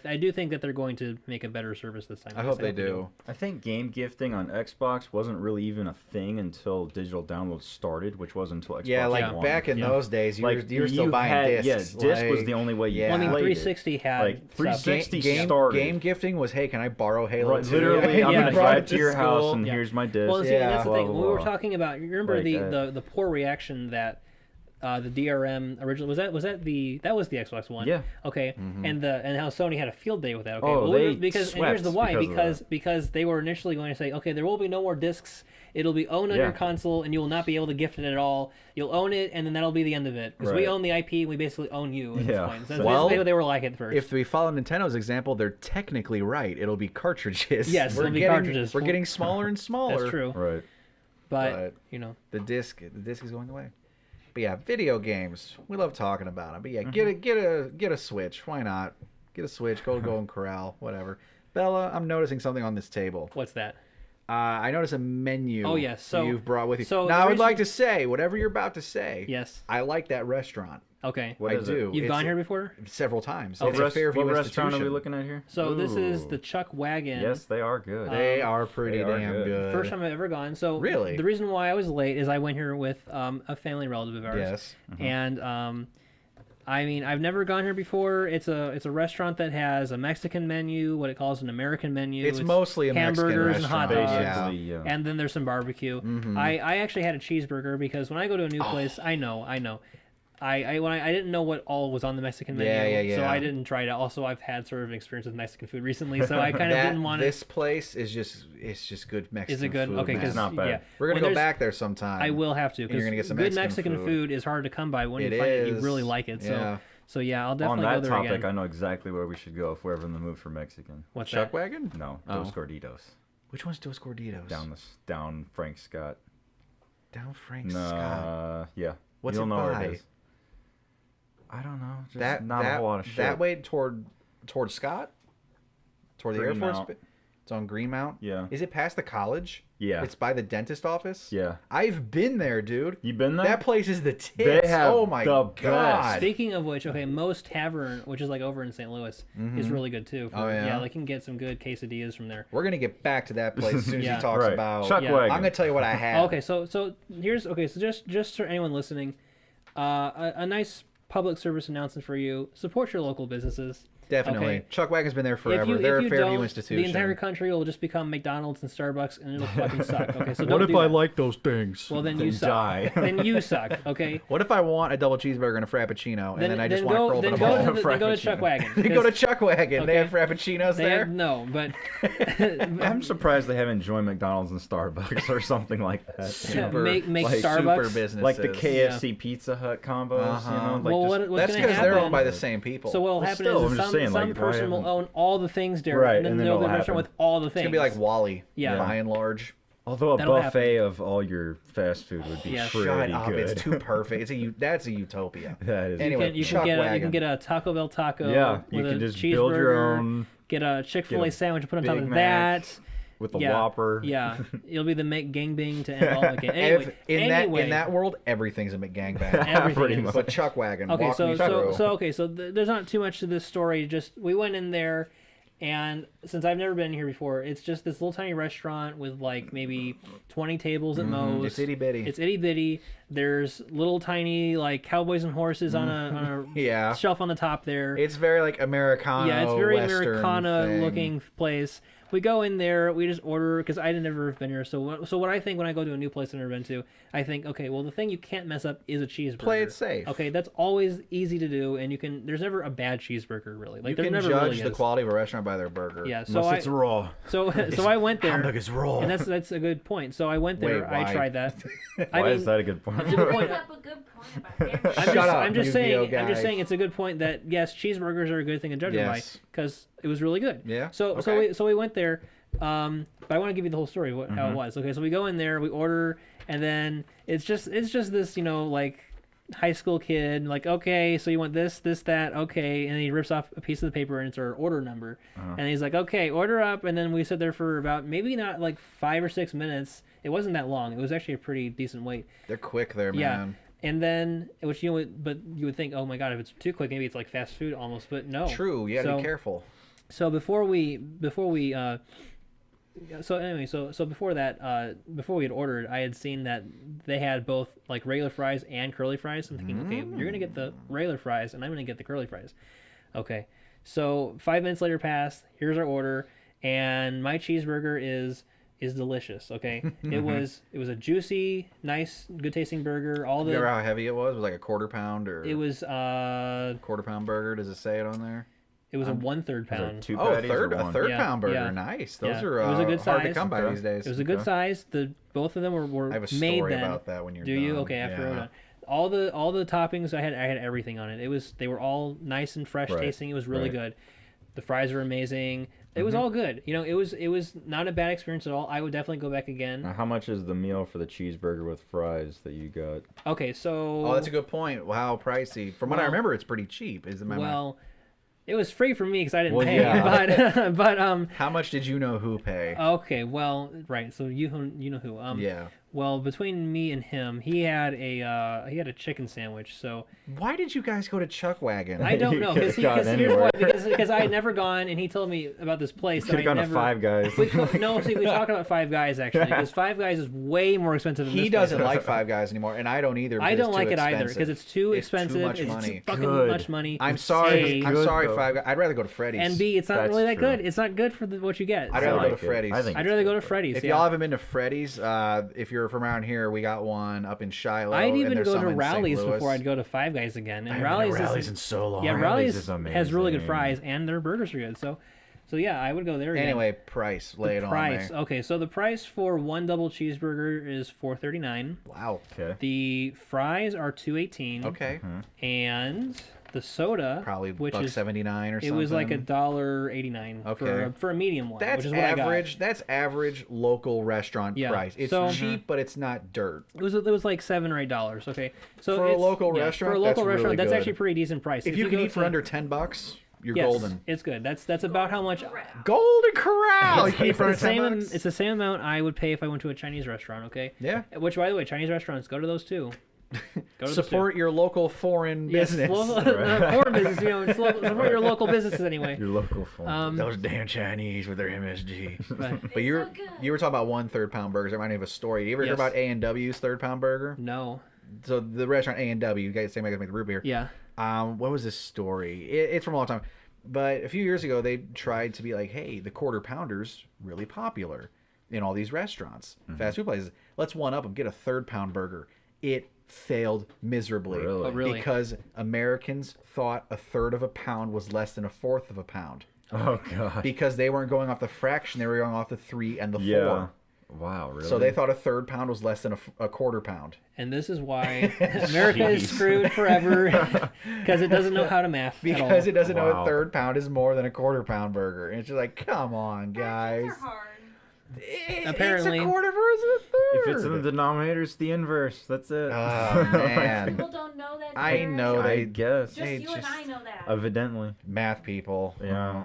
I do think that they're going to make a better service this time. I hope they do. I think game gifting on Xbox wasn't really even a thing until digital downloads started, which wasn't until Xbox Yeah, like One. back in Yeah. those days, you were still you buying had, discs. Yeah, disc was like- the only way you yeah. Well, I mean, played it. 360 had Like, stuff. 360 game, started. game gifting was, hey, can I borrow Halo Right, 2? literally, I'm Yeah. gonna Brought drive it to your house school. and Yeah. here's my disc. Well, see, and that's the blah, thing. blah, When we were blah. talking about, you remember Like, the poor reaction that the DRM original was that the Xbox One? Yeah. Okay. And how Sony had a field day with that. Okay. Oh, well, they and here's the swept why because of because they were initially going to say, okay, there will be no more discs. It'll be owned on Yeah. your console, and you will not be able to gift it at all. You'll own it, and then that'll be the end of it. Because we Right. own the IP, and we basically own you at this Yeah. point. So that's Well, basically what they were like at first. If we follow Nintendo's example, they're technically right. It'll be cartridges. Yes, it'll be cartridges. We're getting smaller and smaller. That's true. Right. But you know, The disc is going away. But yeah, video games. We love talking about them. But yeah, get a Switch. Why not? Get a Switch. Go to Golden Corral. Whatever. Bella, I'm noticing something on this table. what's that? I notice a menu. Oh, yes. So- you've brought with you. so now the I would reason- like to say whatever you're about to say. Yes. I like that restaurant. Okay. What I is do. it? You've It's gone here before? several times. Okay. It's a Fairview what restaurant are we institution. looking at here? So this is Ooh. the Chuck Wagon. Yes, they are good. They are pretty They are damn good. good. First time I've ever gone. So Really? the reason why I was late is I went here with a family relative of ours. Yes. And I mean, I've never gone here before. It's a restaurant that has a Mexican menu, what it calls an American menu. It's mostly a Mexican hamburgers and hot restaurant, dogs. yeah. Basically, yeah. And then there's some barbecue. I actually had a cheeseburger because when I go to a new place, I know. I didn't know what all was on the Mexican menu, Yeah. so I didn't try it. Also, I've had sort of an experience with Mexican food recently, so I kind of didn't want to. This place is just good Mexican Is it good? food. Okay, man. because not bad. yeah, We're gonna when go there's- back there sometime. I will have to you're because gonna get some good Mexican Mexican food. food is hard to come by when It you find it, you is. really like it. Yeah. So yeah, I'll On definitely go that there topic, again. I know exactly where we should go if we're ever in the mood for Mexican. What's Chuck that? Wagon? No, Oh. Dos Gorditos. Which one's Dos Gorditos? Down Frank Scott. Down Frank Scott. Yeah. What's you it don't know by? where it is. I don't know. Just That not a whole lot of shit. that way toward Scott, toward the Air Force. Greenmount. It's on Greenmount. Yeah. Is it past the college? Yeah. It's by the dentist office. Yeah. I've been there, dude. You been there? That place is the tits. They have oh my the god. best. Speaking of which, okay, Moe's Tavern, which is like over in St. Louis, is really good too. Oh, yeah? Yeah, they can get some good quesadillas from there. We're gonna get back to that place as soon as Yeah. he talks Right. about. Chuck Yeah. Wagon. I'm gonna tell you what I had. Okay, so here's so just for anyone listening, a nice public service announcement for you: support your local businesses. Definitely. Okay. Chuck Wagon's been there forever. If They're you a Fairview don't, institution. the entire country will just become McDonald's and Starbucks, and it'll fucking suck. Okay, so don't do that. like those things? Well, then Then you suck. die. Then you suck. Okay. What if I want a double cheeseburger and a frappuccino, and then I just want to go curl up in then a go ball? to then go to Chuck Wagon. They go to because Chuck Wagon. They Okay. have frappuccinos they there. have- no, but I'm surprised they haven't joined McDonald's and Starbucks or something like that. Super, make like, Starbucks super businesses. Like the KFC Pizza Hut combos, Uh-huh. you know? Like Well, just- what's That's gonna because they're happen- owned by the same people. So what'll Well, happen still, is I'm just some, saying, some like, why person will haven't- own all the things, Derek, Right, and then and then they'll it'll be a restaurant with happen. all the it's things. gonna be like Wally, Yeah. by and large. Although a That'll buffet of all your fast food would be Yeah. pretty Shut up! good. It's too perfect. That's a utopia. That is. Anyway, you Chuck can Wagon. get a Taco Bell taco. Yeah, you with can a just build your cheeseburger, own Get a Chick-fil-A get a sandwich, put on top Big of Mac. that. with the Yeah. Whopper. Yeah, it'll be the McGangbang to end all again. Anyway, in that world, everything's a McGangbang. Everything Pretty is. much. But Chuck Wagon. Okay, walk so me so through. so there's not too much to this story. Just we went in there, and since I've never been here before, it's just this little tiny restaurant with like maybe 20 tables at most. It's itty bitty. It's itty bitty. There's little tiny like cowboys and horses on a Yeah. shelf on the top there. It's very like Americana. Yeah, it's very Western Americana thing. looking place. We go in there, we just order because I never have been here. So what I think when I go to a new place I've never been to, I think okay, well the thing you can't mess up is a cheeseburger. Play it safe. Okay, that's always easy to do, and you can. There's never a bad cheeseburger really. Like You there can never judge really the is. quality of a restaurant by their burger. Yeah, so Unless it's raw. so I went there, Hamburger's raw. and that's a good point. So I went there, Wait, why? I tried that. Why is that a good point? It's a good point. Brings up a good point about hamburgers. Shut up, I'm just Yu-Gi-Oh saying. I'm just guy. saying it's a good point that yes, cheeseburgers are a good thing to judge them by Yes. because it was really good. Yeah, So okay. we went there, but I want to give you the whole story of how it was. Okay, so we go in there, we order, and then it's just this like high school kid like okay, so you want this that okay, and then he rips off a piece of the paper and it's our order number, and he's like okay, order up, and then we sit there for about maybe not like 5 or 6 minutes. It wasn't that long. It was actually a pretty decent wait. They're quick there, Yeah. man. And then, which but you would think, oh my god, if it's too quick, maybe it's like fast food almost. But no. True. You gotta So- be careful. So before we so anyway, so before that, before we had ordered, I had seen that they had both like regular fries and curly fries. I'm thinking, okay, you're gonna get the regular fries, and I'm gonna get the curly fries. Okay. So 5 minutes later passed. Here's our order, and my cheeseburger is delicious. Okay. It was a juicy, nice, good tasting burger. All Remember the how heavy it was? It was like a quarter pound or it was quarter pound burger. Does it say it on there? it was a 1/3 Is there pound. two Oh, patties or a one? third Yeah, pound burger. yeah. Nice. Those Yeah. are It was a good hard to size. come by Okay. these days. It was a good Okay. size. Both of them were I have a made story then. about that when you're Do you? done. Okay, after we're Yeah. done. All the toppings I had everything on it. They were all nice and fresh Right, tasting. It was really right. good. The fries were amazing. It was all good. You know, it was not a bad experience at all. I would definitely go back again. Now, how much is the meal for the cheeseburger with fries that you got? Okay, so Oh, that's a good point. Wow, pricey. From what I Well- remember, it's pretty cheap. Is the memory? well, it was free for me because I didn't Well, pay. yeah. But How much did you know who pay? okay, well, right. So you know who? Yeah. Well, between me and him, he had a chicken sandwich. So Why did you guys go to Chuck Wagon? I don't know could've gone here's anywhere. why, because I had never gone, and he told me about this place. Could have gone never, to Five Guys. We talked about Five Guys actually, because Five Guys is way more expensive than He this doesn't place. like Five Guys anymore, and I don't either. I because don't it's like too it either expensive. because it's too It's too expensive. much It's money. fucking Good. much money. I'm sorry. A, I'm good, sorry, though. Five Guys. I'd rather go to Freddy's. and B, it's not That's really that true. good. It's not good for what you get. I'd So rather go like to it. Freddy's. I think I'd it's rather go to good. Freddy's. If yeah. y'all haven't been to Freddy's, if you're from around here, we got one up in Shiloh. I'd and even there's go some to in St. Rallies Louis. before I'd go to Five Guys again. And I haven't been to Rallies Rallies in so long. Yeah, Rallies Rallies is has really good amazing. fries and their burgers are good. So yeah, I would go there again. Anyway, price. Lay it Price. on me. Okay, so the price for one double cheeseburger is $4.39. Wow. Okay. The fries are $2.18. Okay. And the soda, Probably which $1.79 is or something. it was like $1.89 Okay. for a medium one. That's which is what I got. average. That's average local restaurant Yeah. price. It's So- cheap, but it's not dirt. It was like $7 or $8. Okay, so For a it's- local yeah, restaurant, for a local that's really restaurant, that's good. actually a pretty decent price. If you can go eat for to- under $10, you're yes, golden. it's good. That's about how much. Golden Corral. You can eat It's for the under same. $10. It's the same amount I would pay if I went to a Chinese restaurant. Okay. Yeah. Which, by the way, Chinese restaurants, go to those too. Go to Support your local foreign those too. business. Foreign business. You know, support your local businesses anyway. Your local phone. Those damn Chinese with their MSG. But But you were talking about 1 third-pound burgers. That reminded me of a story. You ever hear Yes. about A&W's third-pound burger? no. So the restaurant A&W, you guys same guys make the root beer. Yeah. What was this story? It's from a long time, but a few years ago they tried to be like, hey, the quarter pounder's really popular in all these restaurants, fast food places. Let's one up them, get a third-pound burger. It failed miserably. Really? Oh, really? Because Americans thought a third of a pound was less than a fourth of a pound. Oh god. Because they weren't going off the fraction, they were going off the 3 and the 4. Yeah. Wow. Really? So they thought a third pound was less than a quarter pound. And this is why America is screwed forever because it doesn't know how to math. Because it doesn't know a Wow. third pound is more than a quarter pound burger. And it's just like, come on, guys. Fractions are hard. Apparently. It's a quarter versus a third. If it's in the denominator, it's the inverse. That's it. Oh, man. People don't know that. I Derek. know I they guess. Just Hey, you and I know that. Evidently. math people. Yeah.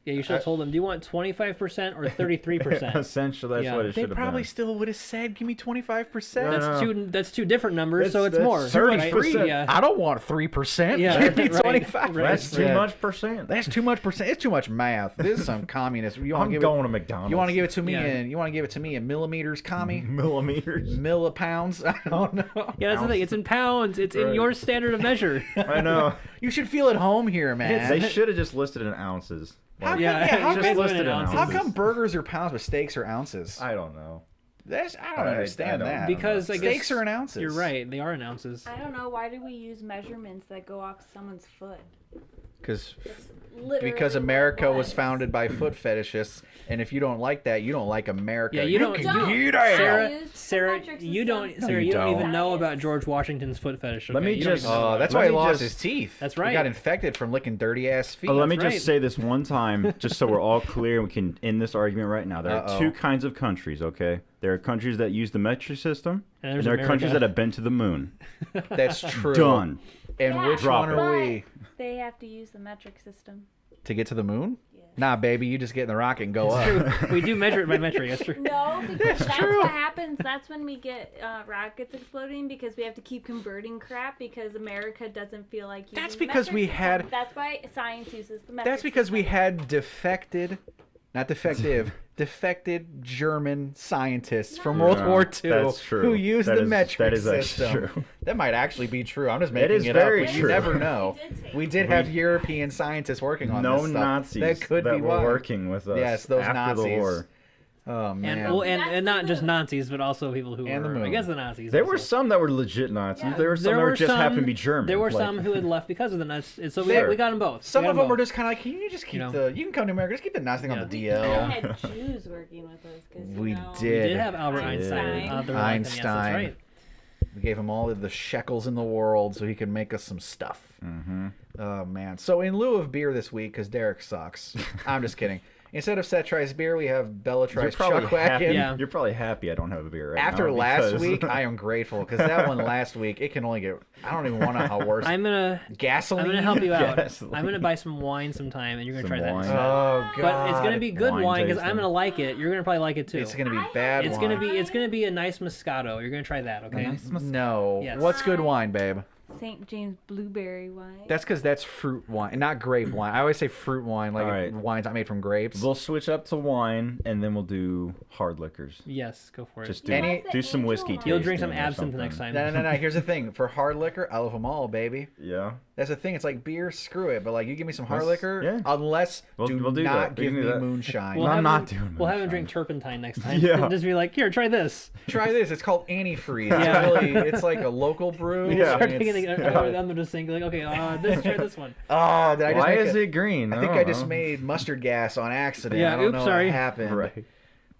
Yeah, you should have told them. Do you want 25% or 33%? Essentially, that's Yeah. what it They should have probably been. still would have said, "Give me 25%." Yeah. That's two different numbers, so it's That's more. 33. Right? Yeah. I don't want 3%. Yeah, Give me right, 25. right. That's too much percent. That's too much percent. It's too much math. This is some communist. You want I'm to give going it? to McDonald's. You want to give it to me Yeah. in? You want to give it to me in millimeters, commie? millimeters? Millipounds? I don't know. Yeah, that's the thing. It's in pounds. It's in Right. your standard of measure. I know. You should feel at home here, man. They should have just listed in ounces. How come, Yeah, how, just come, listed in ounces. how ounces. come burgers are pounds but steaks are ounces? I don't know. I don't I understand don't- that. Because I guess steaks are in ounces. You're right. They are in ounces. I don't know. Why do we use measurements that go off someone's foot? Because It's literally because what it America was was. founded by foot fetishists, and if you don't like that, you don't like America. Yeah, you don't- can Don't. get out. Sarah, Use the Sarah, metric you system. don't. No, Sarah, you you don't don't. even know about Science. George Washington's foot fetish. Let me okay? You don't just- even know about That's it. why Let he me lost just- his teeth. That's He right. got infected from licking dirty ass feet. Let me That's right. just say this one time, just so we're all clear and we can end this argument right now. There are Uh-oh. two kinds of countries, okay? There are countries that use the metric system, And and there's there are America. countries that have been to the moon. That's true. Done. And Yeah, which Drop one it. are but we? They have to use the metric system. To get to the moon? Yeah. Nah, baby, you just get in the rocket and go True. up. We do measure it by metric. That's true. No, because that's true. what happens. That's when we get rockets exploding because we have to keep converting crap because America doesn't feel like using That's the because metric we system. had- That's why science uses the metric That's because we system. had defected German scientists from World Yeah, War II that's true. who used That the is- metric that is actually system. true. That might actually be true. I'm just It making is it very up. But you true. never know. We did take We did have European scientists working on No this stuff. Nazis That could be were why. working with us Yes, those after Nazis. the war. Oh man. And well, That's and not the just moon. Nazis, but also people who And the were moon. against the Nazis. There were also. some that were legit Nazis. Yeah. There were some that just happened to be German. There were like- some who had left because of the Nazis. So There. we got them both. Some We got of them were both. just kind of like, can you just keep You know? you can come to America, just keep the Nazi thing on Yeah. the We DL. had Jews working with us because We We did. did have Albert Einstein. Einstein. Yes, that's Einstein. right. We gave him all of the shekels in the world so he could make us some stuff. Mhm. Oh man! So in lieu of beer this week, because Derek sucks. I'm just kidding. Instead of Seth tries beer, we have Bella You're tries probably Chuck Wagon. happy. Yeah. You're probably happy I don't have a beer right After now. last because- week, I am grateful because that one last week, it can only get. I don't even want to know how worse. I'm gonna Gasoline. help you out. Gasoline. I'm gonna buy some wine sometime, and you're gonna Some try that. wine. instead. Oh god. But it's gonna be good Wine wine because I'm tasting. gonna like it. You're gonna probably like it too. It's gonna be bad. It's wine. gonna be a nice Moscato. You're gonna try that, okay? No. Yes. What's good wine, babe? St. James blueberry wine. That's because that's fruit wine, not grape wine. I always say fruit wine, like All right. wine's not made from grapes. We'll switch up to wine, and then we'll do hard liquors. Yes, go for it. Just do, Any- do some whiskey You'll tasting. You'll drink some or absinthe something. next time. No. Here's the thing: for hard liquor, I love them all, baby. Yeah. That's the thing. It's like beer, screw it. But like, you give me some hard Let's- liquor, yeah. unless We'll do not that. We give can me do that. moonshine. Well, I'm have not him- doing We'll have him moonshine. drink turpentine next time. Yeah. And just be like, here, try this. Try this. It's called antifreeze. Yeah. It's, really, it's like a local brew. Yeah. Start and taking it's- it under the sink. Like, okay, try this one. Oh, did I just Why make is a- it green? I think don't I just know. made mustard gas on accident. Yeah, I don't oops, know sorry. what happened. Right.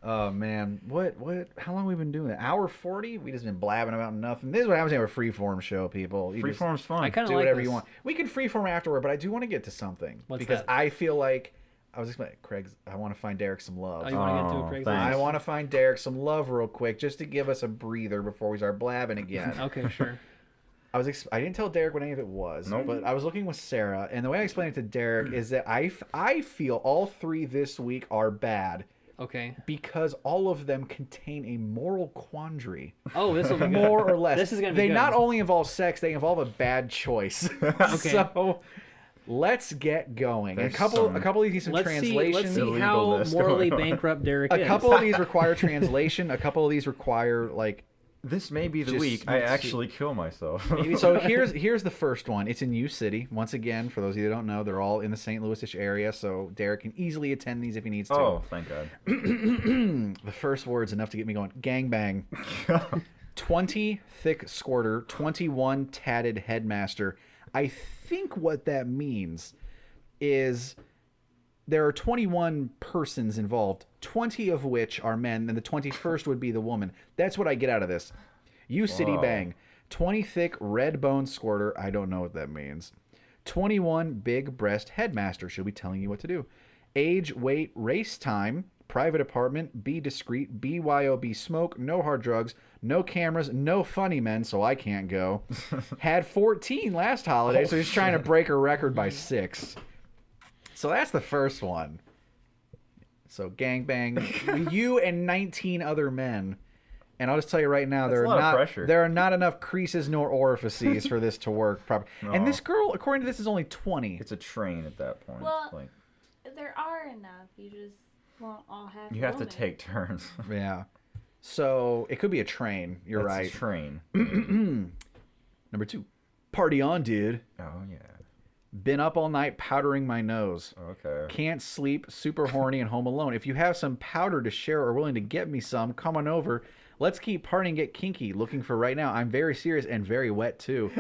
Oh man, what? How long have we been doing that? Hour 40? We just been blabbing about nothing. This is what happens when we have a freeform show, people. You just Freeform's fun. I kind of do like whatever this. you want. We can freeform afterward, but I do want to get to something What's because that? I feel like I was expecting Craig's. I want to find Derek some love. Oh, you want to get Oh, into a Craigslist? thanks. I want to find Derek some love real quick, just to give us a breather before we start blabbing again. Okay, sure. I didn't tell Derek what any of it was, Nope. but I was looking with Sarah, and the way I explained it to Derek is that I feel all three this week are bad Okay. because all of them contain a moral quandary, Oh, this will be good. more or less. This is gonna be They good. not only involve sex, they involve a bad choice. Okay. So let's get going. And There's a couple some- of these need some Let's translation. see how Illegalness morally going on. bankrupt Derek A is. couple of these require translation. A couple of these require like. This may be the Just week I let's see. actually kill myself. So here's the first one. It's in U City. Once again, for those of you that don't know, they're all in the St. Louis-ish area, so Derek can easily attend these if he needs to. Oh, thank God. The first word's enough to get me going. Gangbang. 20 thick squirter, 21 tatted headmaster. I think what that means is there are 21 persons involved, 20 of which are men, and the 21st would be the woman. That's what I get out of this. U City Whoa. Bang. 20 thick red bone squirter. I don't know what that means. 21 big breast headmaster. Should be telling you what to do. Age, weight, race time, private apartment, be discreet, BYOB smoke, no hard drugs, no cameras, no funny men, so I can't go. Had 14 last holiday, so he's trying to break her record by 6. So that's the first one. So gangbang, you and 19 other men. And I'll just tell you right now, That's a lot of pressure. there are not enough creases nor orifices for this to work properly. No. And this girl, according to this, is only 20. It's a train at that point. Well, like There are enough. You just won't all have. you have to women. take turns. Yeah. So it could be a train. You're That's right. A train. Number 2. Party on, dude. Oh yeah. Been up all night powdering my nose. Okay. Can't sleep, super horny, and home alone. If you have some powder to share or willing to get me some, come on over. Let's keep partying, get kinky. Looking for right now. I'm very serious and very wet too.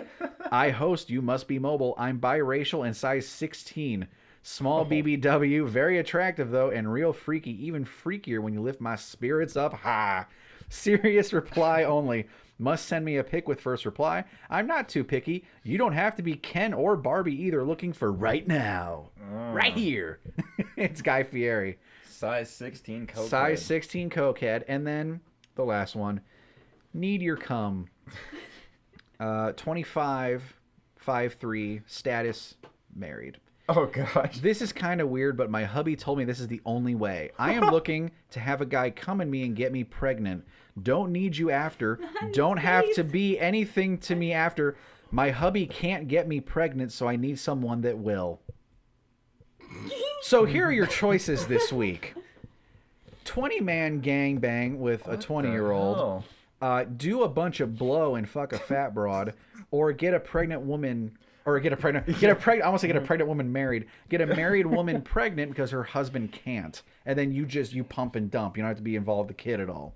I host You Must Be Mobile. I'm biracial and size 16. Small BBW, very attractive though, and real freaky. Even freakier when you lift my spirits up high. Serious reply only. Must send me a pic with first reply. I'm not too picky. You don't have to be Ken or Barbie either. Looking for right now. Right here. It's Guy Fieri. Size 16 coke. Size 16 cokehead. And then the last one. Need your cum. 25, 5'3", status, married. Oh gosh. This is kind of weird, but my hubby told me this is the only way. I am looking to have a guy come in me and get me pregnant. Don't need you after. Don't have to be anything to me after. My hubby can't get me pregnant, so I need someone that will. So here are your choices this week. 20-man gangbang with a 20-year-old. Do a bunch of blow and fuck a fat broad, or get a pregnant woman, or get a pregnant woman married. Get a married woman pregnant because her husband can't, and then you pump and dump. You don't have to be involved with the kid at all.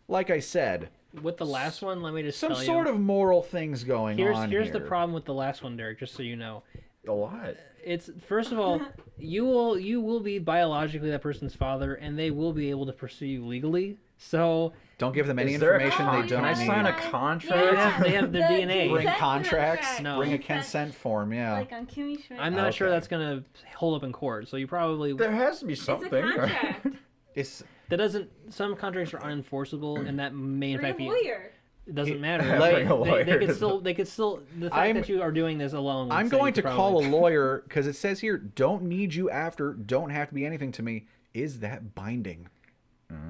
Like I said, With the last one, let me just some tell sort you. of moral things going on Here's here. the problem with the last one, Derek. Just so you know, a lot. It's first of all, you will be biologically that person's father, and they will be able to pursue you legally. So Don't give them any Is there a information they con- don't Can I need. sign a they contract? have their DNA. Bring Consent contracts. contract. No. Bring a Consent. consent form. Yeah. Like on Kimmy Schmidt. I'm not sure Okay. that's gonna hold up in court. So you probably There has to be It's a something. contract. It's that doesn't. Some contracts are unenforceable, and that may in Bring fact a be. lawyer. It doesn't matter. Bring a lawyer. They could still. They could still. The fact that you are doing this alone. would I'm say you going to could call a probably- lawyer because it says here, don't need you after, don't have to be anything to me. Is that binding?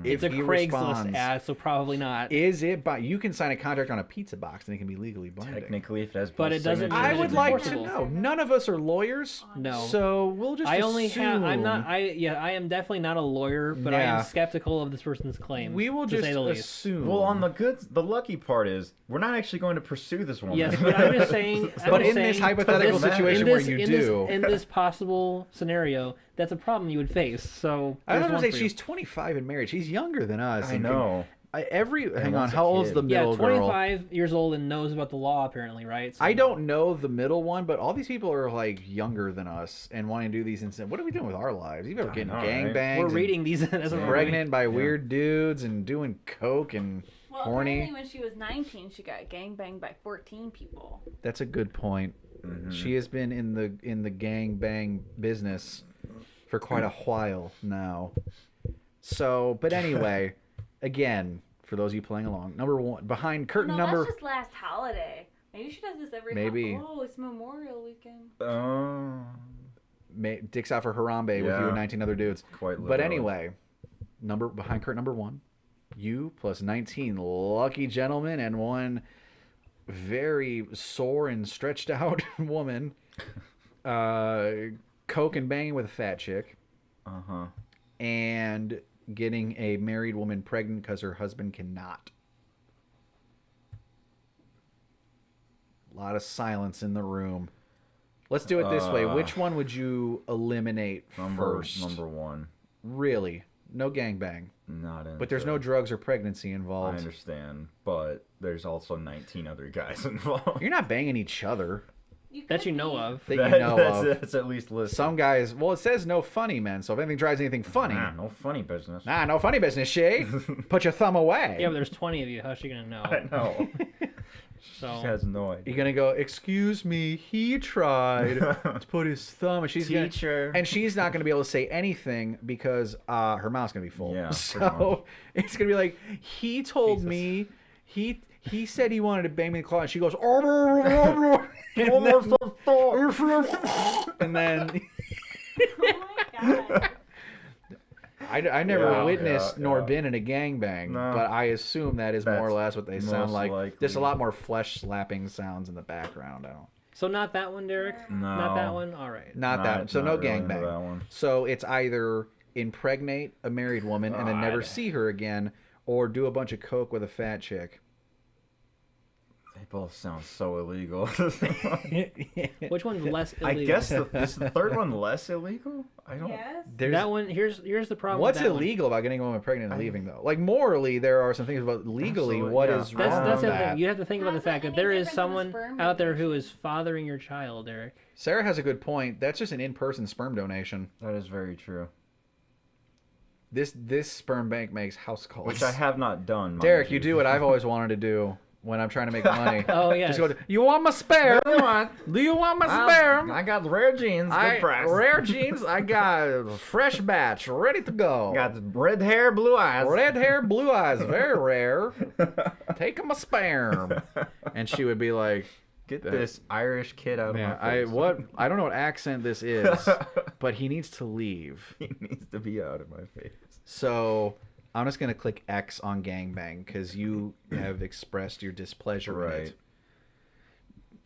It's a he Craigslist responds, ad, so probably not. Is it you can sign a contract on a pizza box and it can be legally binding. Technically, if it has But both it doesn't mean I that would it's like to enforceable. know. None of us are lawyers. No. So we'll just I only have. I'm assume. not. I am definitely not a lawyer, but I Yeah. am skeptical of this person's claims. We will to just say the least. assume. Well, on the lucky part is we're not actually going to pursue this woman. Yes, but I'm just saying. But in this hypothetical situation where you do. in this possible scenario, that's a problem you would face. So I was there's going one to say for she's you. 25 and married. She's younger than us. I and know. hang on. wants a How old's kid. the middle girl? 25 years old and knows about the law apparently, right? So I don't know the middle one, but all these people are like younger than us and wanting to do these incidents. What are we doing with our lives? You've ever I getting know, right? gangbangs? We're and reading these as a pregnant by weird dudes and doing coke and Well, horny. apparently when she was 19, she got gangbanged by 14 people. That's a good point. Mhm. She has been in the gangbang business for quite a while now. So, but anyway, again, for those of you playing along, number one behind curtain no, number. that's just last holiday. Maybe she does this every. Maybe. Oh, it's Memorial Weekend. Oh, Dicks out for Harambe with you Yeah. and 19 other dudes. quite literally. But anyway, behind curtain number one, you plus 19 lucky gentlemen and one very sore and stretched out woman, coke and banging with a fat chick, and getting a married woman pregnant because her husband cannot. A lot of silence in the room. Let's do it this way. Which one would you eliminate first? Number one. Really? No gangbang. Not in. But there's no drugs or pregnancy involved. I understand, but there's also 19 other guys involved. You're not banging each other that you know of. that you know of. That's at least listed. Some guys, well, it says no funny men, so if anything drives anything funny, No funny business. no funny business, Shay. Put your thumb away. Yeah, but there's 20 of you. How's she gonna know? I know. So She has no idea. You're gonna go, excuse me, he tried to put his thumb, and she's Teacher. and she's not gonna be able to say anything because her mouth's gonna be full. Yeah, pretty So it's gonna be like, he told Jesus. me he said he wanted to bang me in the claw, and she goes, oh, and then Oh my god. I never Yeah, witnessed yeah, nor yeah. been in a gangbang, No. but I assume that is more or That's less what they sound most like. likely. Just a lot more flesh slapping sounds in the background. I don't. So not that one, Derek. No. Not that one. All right. Not that. So no not really into gangbang. that one. So it's either impregnate a married woman and then never God. see her again, or do a bunch of coke with a fat chick. They both sound so illegal. Which one's less illegal? I guess is the third one less illegal? I don't. Yes. There's, that one. Here's the problem. what's with that one. illegal about getting a woman pregnant and leaving though? Like morally, there are some things about legally Absolutely, what yeah. is That's wrong that's with the that. thing. You have to think about the How's fact that that there any is different than a someone sperm out there who donation? is fathering your child, Eric. Sarah has a good point. That's just an in-person sperm donation. That is very true. This sperm bank makes house calls. Which I have not done. mind Derek, you do what I've always wanted to do when I'm trying to make money. Oh yeah. Just go, you want my spare? Do you want my spare? I got rare jeans. Good price. Rare jeans. I got a fresh batch ready to go. Got red hair, blue eyes. Red hair, blue eyes, very rare. Take my sperm. And she would be like, Get this Irish kid out of "Yeah, my face. I don't know what accent this is, but he needs to leave." He needs to be out of my face. So I'm just gonna click X on gangbang because you have expressed your displeasure in Right. it.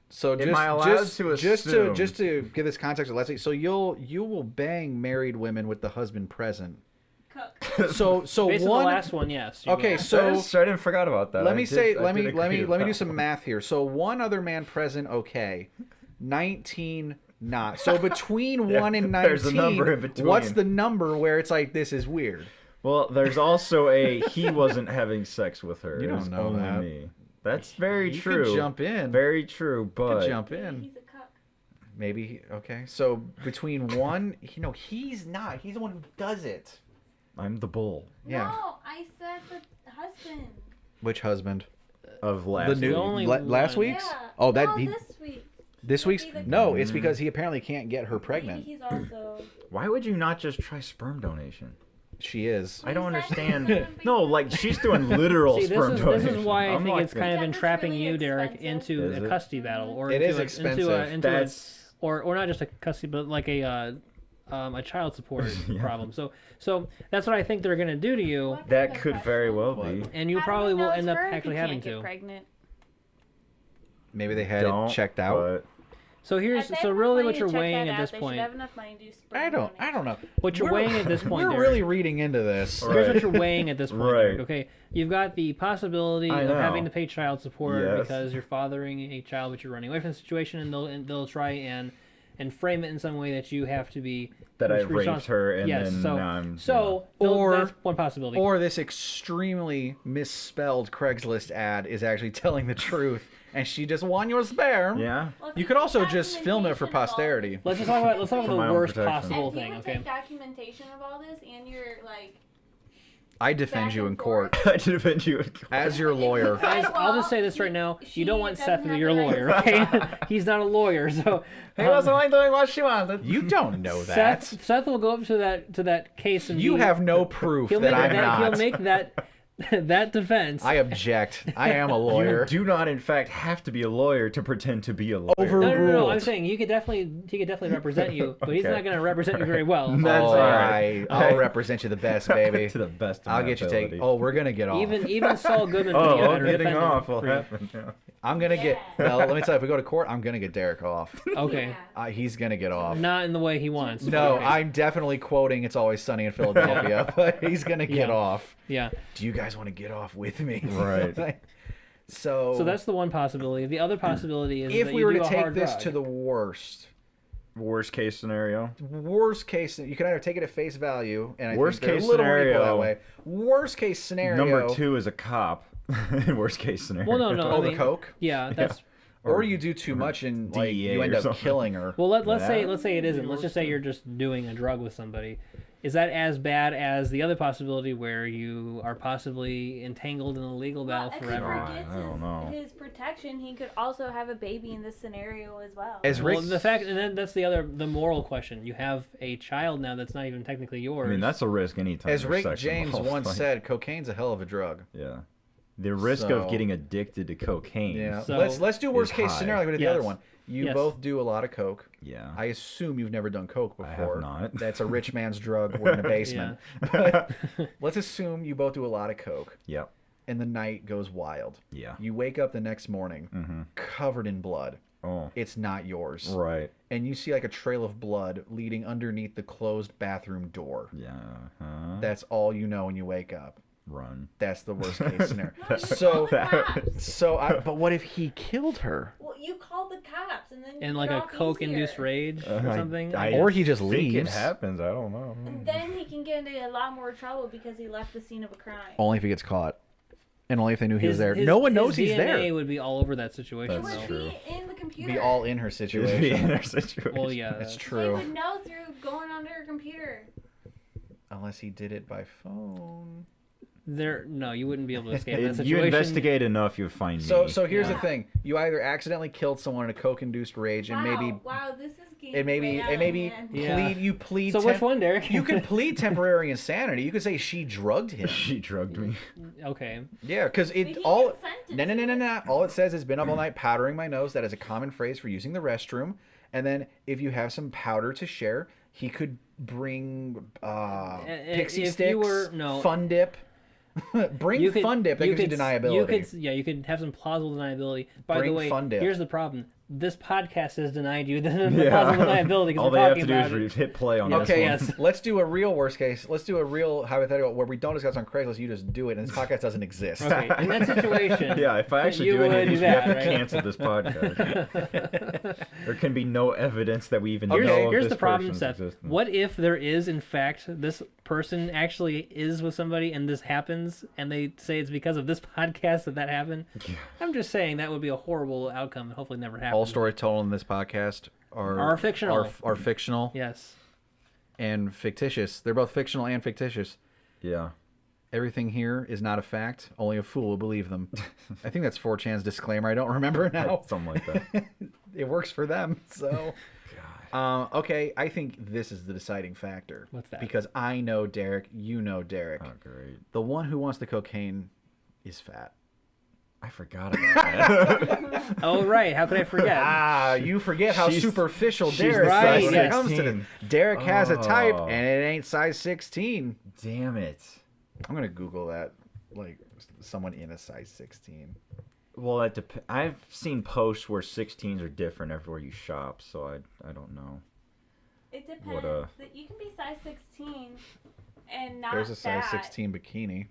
So Am I allowed to assume? just to give this context, let's see. So you will bang married women with the husband present. Cook. So Based on the one. last one, yes. you Okay, will. so I didn't forgot about that. let me I me did agree with do that some one. math here. So one other man present, okay, 19 not. So between Yeah, 1 and 19, there's a number in between. what's the number where it's like this is weird? Well, there's also a he wasn't having sex with her. You It don't was know only that. me. That's very You true. could jump in. Very true, You but could jump in. He's a cuck. Maybe okay. So between one, he's not. He's the one who does it. I'm the bull Yeah. No, I said the husband. Which husband? of last The new only last one. week's? Yeah. Oh, that no, he, this week. this week's? Maybe the- No, it's because he apparently can't get her pregnant. Maybe he's also. Why would you not just try sperm donation? She is. I don't He said understand. he's gonna be- No, like she's doing literal See, sperm this donation. is why I I'm think like, it's kind of Because it's entrapping really you, Derek, expensive. into Is a it? custody battle, or It into is a, expensive. into a, that's or not just a custody, but like a child support Yeah. problem. So that's what I think they're gonna do to you, What? that could very well be. and you How do probably we know will it's end up her if actually you having can't get to. pregnant? Maybe they had Don't, it checked out. but So here's If they so have really money what to you're check weighing that at out, this they point. should have enough money to do sperm I don't donation. know. What you're weighing at this point, We're Derek. really reading into this. Right. Here's what you're weighing at this point. Right. Derek, okay, you've got the possibility I of know. having to pay child support Yes. because you're fathering a child, but you're running away from the situation, and they'll try and frame it in some way that you have to be that I respons- raped her and yes, then so now I'm Or- that's one possibility. Or this extremely misspelled Craigslist ad is actually telling the truth, and she just won your sperm. yeah. Well, if You you could take also just film it for documentation of all posterity. let's talk about For the my own worst protection. possible If you thing. would Okay. take documentation of all this and you're like I defend back you and in court I defend you. as your lawyer. Guys, I'll just say this right now: you don't want Seth to be your lawyer, okay? He's not a lawyer, so He wasn't like doing what she wanted. You don't know that. Seth will go up to that case and You be- have no proof he'll that make I'm that not. he'll make that that defense. I object. I am a lawyer. You do not, in fact, have to be a lawyer to pretend to be a lawyer. Over- No, I'm ruled. saying he could definitely represent you, but he's Okay. not going to represent you very well. That's all all right. right. I'll represent you the best, baby. to the best. Of I'll my get you ability. take. Oh, we're gonna get off. Even Saul Goodman would be a Oh, better getting defender off will for you. happen. Yeah. I'm gonna get. Yeah. Well, let me tell you. If we go to court, I'm gonna get Derek off. Okay, Yeah. He's gonna get off. not in the way he wants. No, Okay. I'm definitely quoting "It's Always Sunny in Philadelphia," but he's gonna get Yeah. off. Yeah. Do you guys want to get off with me? Right. So So that's the one possibility. The other possibility is if that we you were do to a take hard this drug. to the worst Worst case scenario. case, you can either take it at face value, and I Worst think they're case a little more equal scenario. that way. Worst case scenario. Number 2 is a cop. Worst case scenario. Well, no. Oh, I the mean, coke. Yeah, that's. Or you do too much and like DEA you end or up something. killing her. Well, let's say That it isn't. would be Let's just worse say you're just doing a drug with somebody. Is that as bad as the other possibility where you are possibly entangled in a legal battle Well, if he forever? God, forgets I don't know. his protection, he could also have a baby in this scenario as well. As Rick, Well, the fact, and then that's the moral question. You have a child now that's not even technically yours. I mean, that's a risk anytime. as there's Rick sex James involved. once Like, said, cocaine's a hell of a drug. Yeah. The risk So- of getting addicted to cocaine. Yeah. So- let's do worst case high. scenario. Like we did the Yes. other one. You Yes. both do a lot of coke. Yeah. I assume you've never done coke I before. have not. That's a rich man's drug. We're in a basement. But let's assume you both do a lot of coke, Yep. and the night goes wild. Yeah. You wake up the next morning Mm-hmm. covered in blood. Oh. It's not yours. Right. And you see like a trail of blood leading underneath the closed bathroom door. Yeah. Huh? That's all you know when you wake up. Run. That's the worst case scenario. No, you So, call the cops. but what if he killed her? Well, you call the cops and then you in get like a off coke-induced easier. rage or something. Or he just think it leaves. happens. I don't know. And then he can get into a lot more trouble because he left the scene of a crime. Only if he gets caught. And only if they knew he was His- there. his- No one his knows he's DNA there. would be all over that situation. It That's would though. true. be in the computer. Be all in her Be in situation. their situation. Well, yeah. That's He true. would know through going onto her computer. Unless he did it by phone. No, you wouldn't be able to escape that If situation. you investigate enough, you'll find me. So here's Yeah. the thing. You either accidentally killed someone in a coke-induced rage and maybe Wow, this is getting and maybe way out and of maybe hand. Yeah. plead So which one, Derek? You can plead temporary insanity. You could say she drugged him. She drugged me. Okay. Yeah, because But it he all consented no. to it. All it says is been up all night powdering my nose. That is a common phrase for using the restroom. And then if you have some powder to share, he could bring pixie if sticks, you were- no. fun dip. Bring fun dip. That gives you deniability. You could have some plausible deniability. By Bring the way, fun dip. here's the problem. This podcast has denied you the Yeah. plausible deniability because All we're they have talking to do about is it. hit play on Okay, this one. yes. let's do a real worst case. Let's do a real hypothetical where we don't discuss on Craigslist. You just do it, and this podcast doesn't exist. Okay, in that situation, Yeah, if I actually you do any would of do these, we that, have to right? cancel this podcast. There can be no evidence that we even Okay. know of Here's this the problem, person's Seth. existence. What if there is, in fact, this person actually is with somebody and this happens, and they say it's because of this podcast that happened? Yeah. I'm just saying that would be a horrible outcome and hopefully never happens. All stories told in this podcast Are fictional. Are fictional Yes. and fictitious. They're both fictional and fictitious. Yeah. Everything here is not a fact. Only a fool will believe them. I think that's 4chan's disclaimer. I don't remember now. Something like that. It works for them, so. Okay, I think this is the deciding factor. What's that? Because I know Derek, you know Derek. Oh, great. The one who wants the cocaine is fat. I forgot about that. Oh, right. How could I forget? You forget how She's- superficial she's Derek right, is when yes. it comes to this. Derek has a type, Oh. and it ain't size 16. Damn it. I'm going to Google that, like, someone in a size 16. Well, I've seen posts where 16s are different everywhere you shop, so I don't know. It depends. What, You can be size 16 and not There's a size fat. 16 bikini.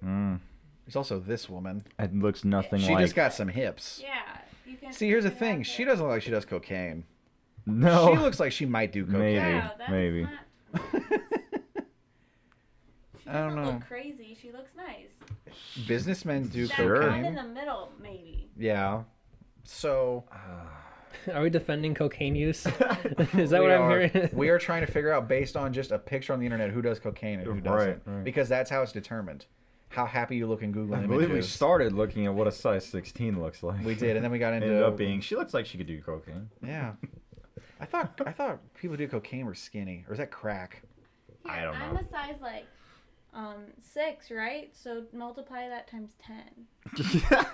Mm. There's also this woman. It looks nothing She like... just got some hips. Yeah. You can. See, here's the you can thing. have She it. doesn't look like she does cocaine. No. She looks like she might do cocaine. Maybe. Yeah, that is maybe. not- She I don't doesn't know. look crazy. She looks nice. Businessmen do That Sure. one in cocaine. the middle, maybe. Yeah. So Are we defending cocaine use? Is that what I'm hearing? we are trying to figure out, based on just a picture on the internet, who does cocaine and who doesn't. Right. Because that's how it's determined. How happy you look in Google I Images. believe we started looking at what a size 16 looks like. We did, and then we got into Ended up being, she looks like she could do cocaine. Yeah. I thought people who do cocaine were skinny, or is that crack? Here, I don't I'm know. a size like 6, right? So multiply that times 10.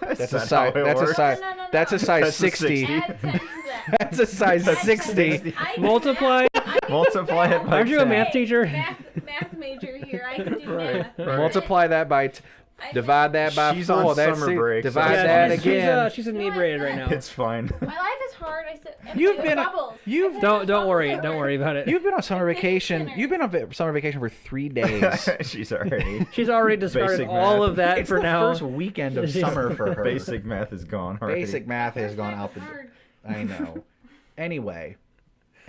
That's a size. That's a size. No. That's a size That's a 60. 60. Add 10 to that. That's a size Add 60. 10. I can Multiply. Multiply it by Aren't you a 10. math teacher? Math major here. I can do Right, math. right. Multiply that by. Divide that by She's 4. on That's summer it. break, so Divide it's that fine. again. She's inebriated right now. It's fine. My life is hard. I said. and You've with been- bubbles. you've- I've had Don't worry. bubbles Don't at worry work. about it. You've been on summer Fidget vacation. Spinners. You've been on summer vacation for 3 days. She's already. She's already discarded Basic all math. of that It's for the now. first weekend of She's- summer for her. Basic math is gone already. Basic math has First gone time out the it's door. hard. I know.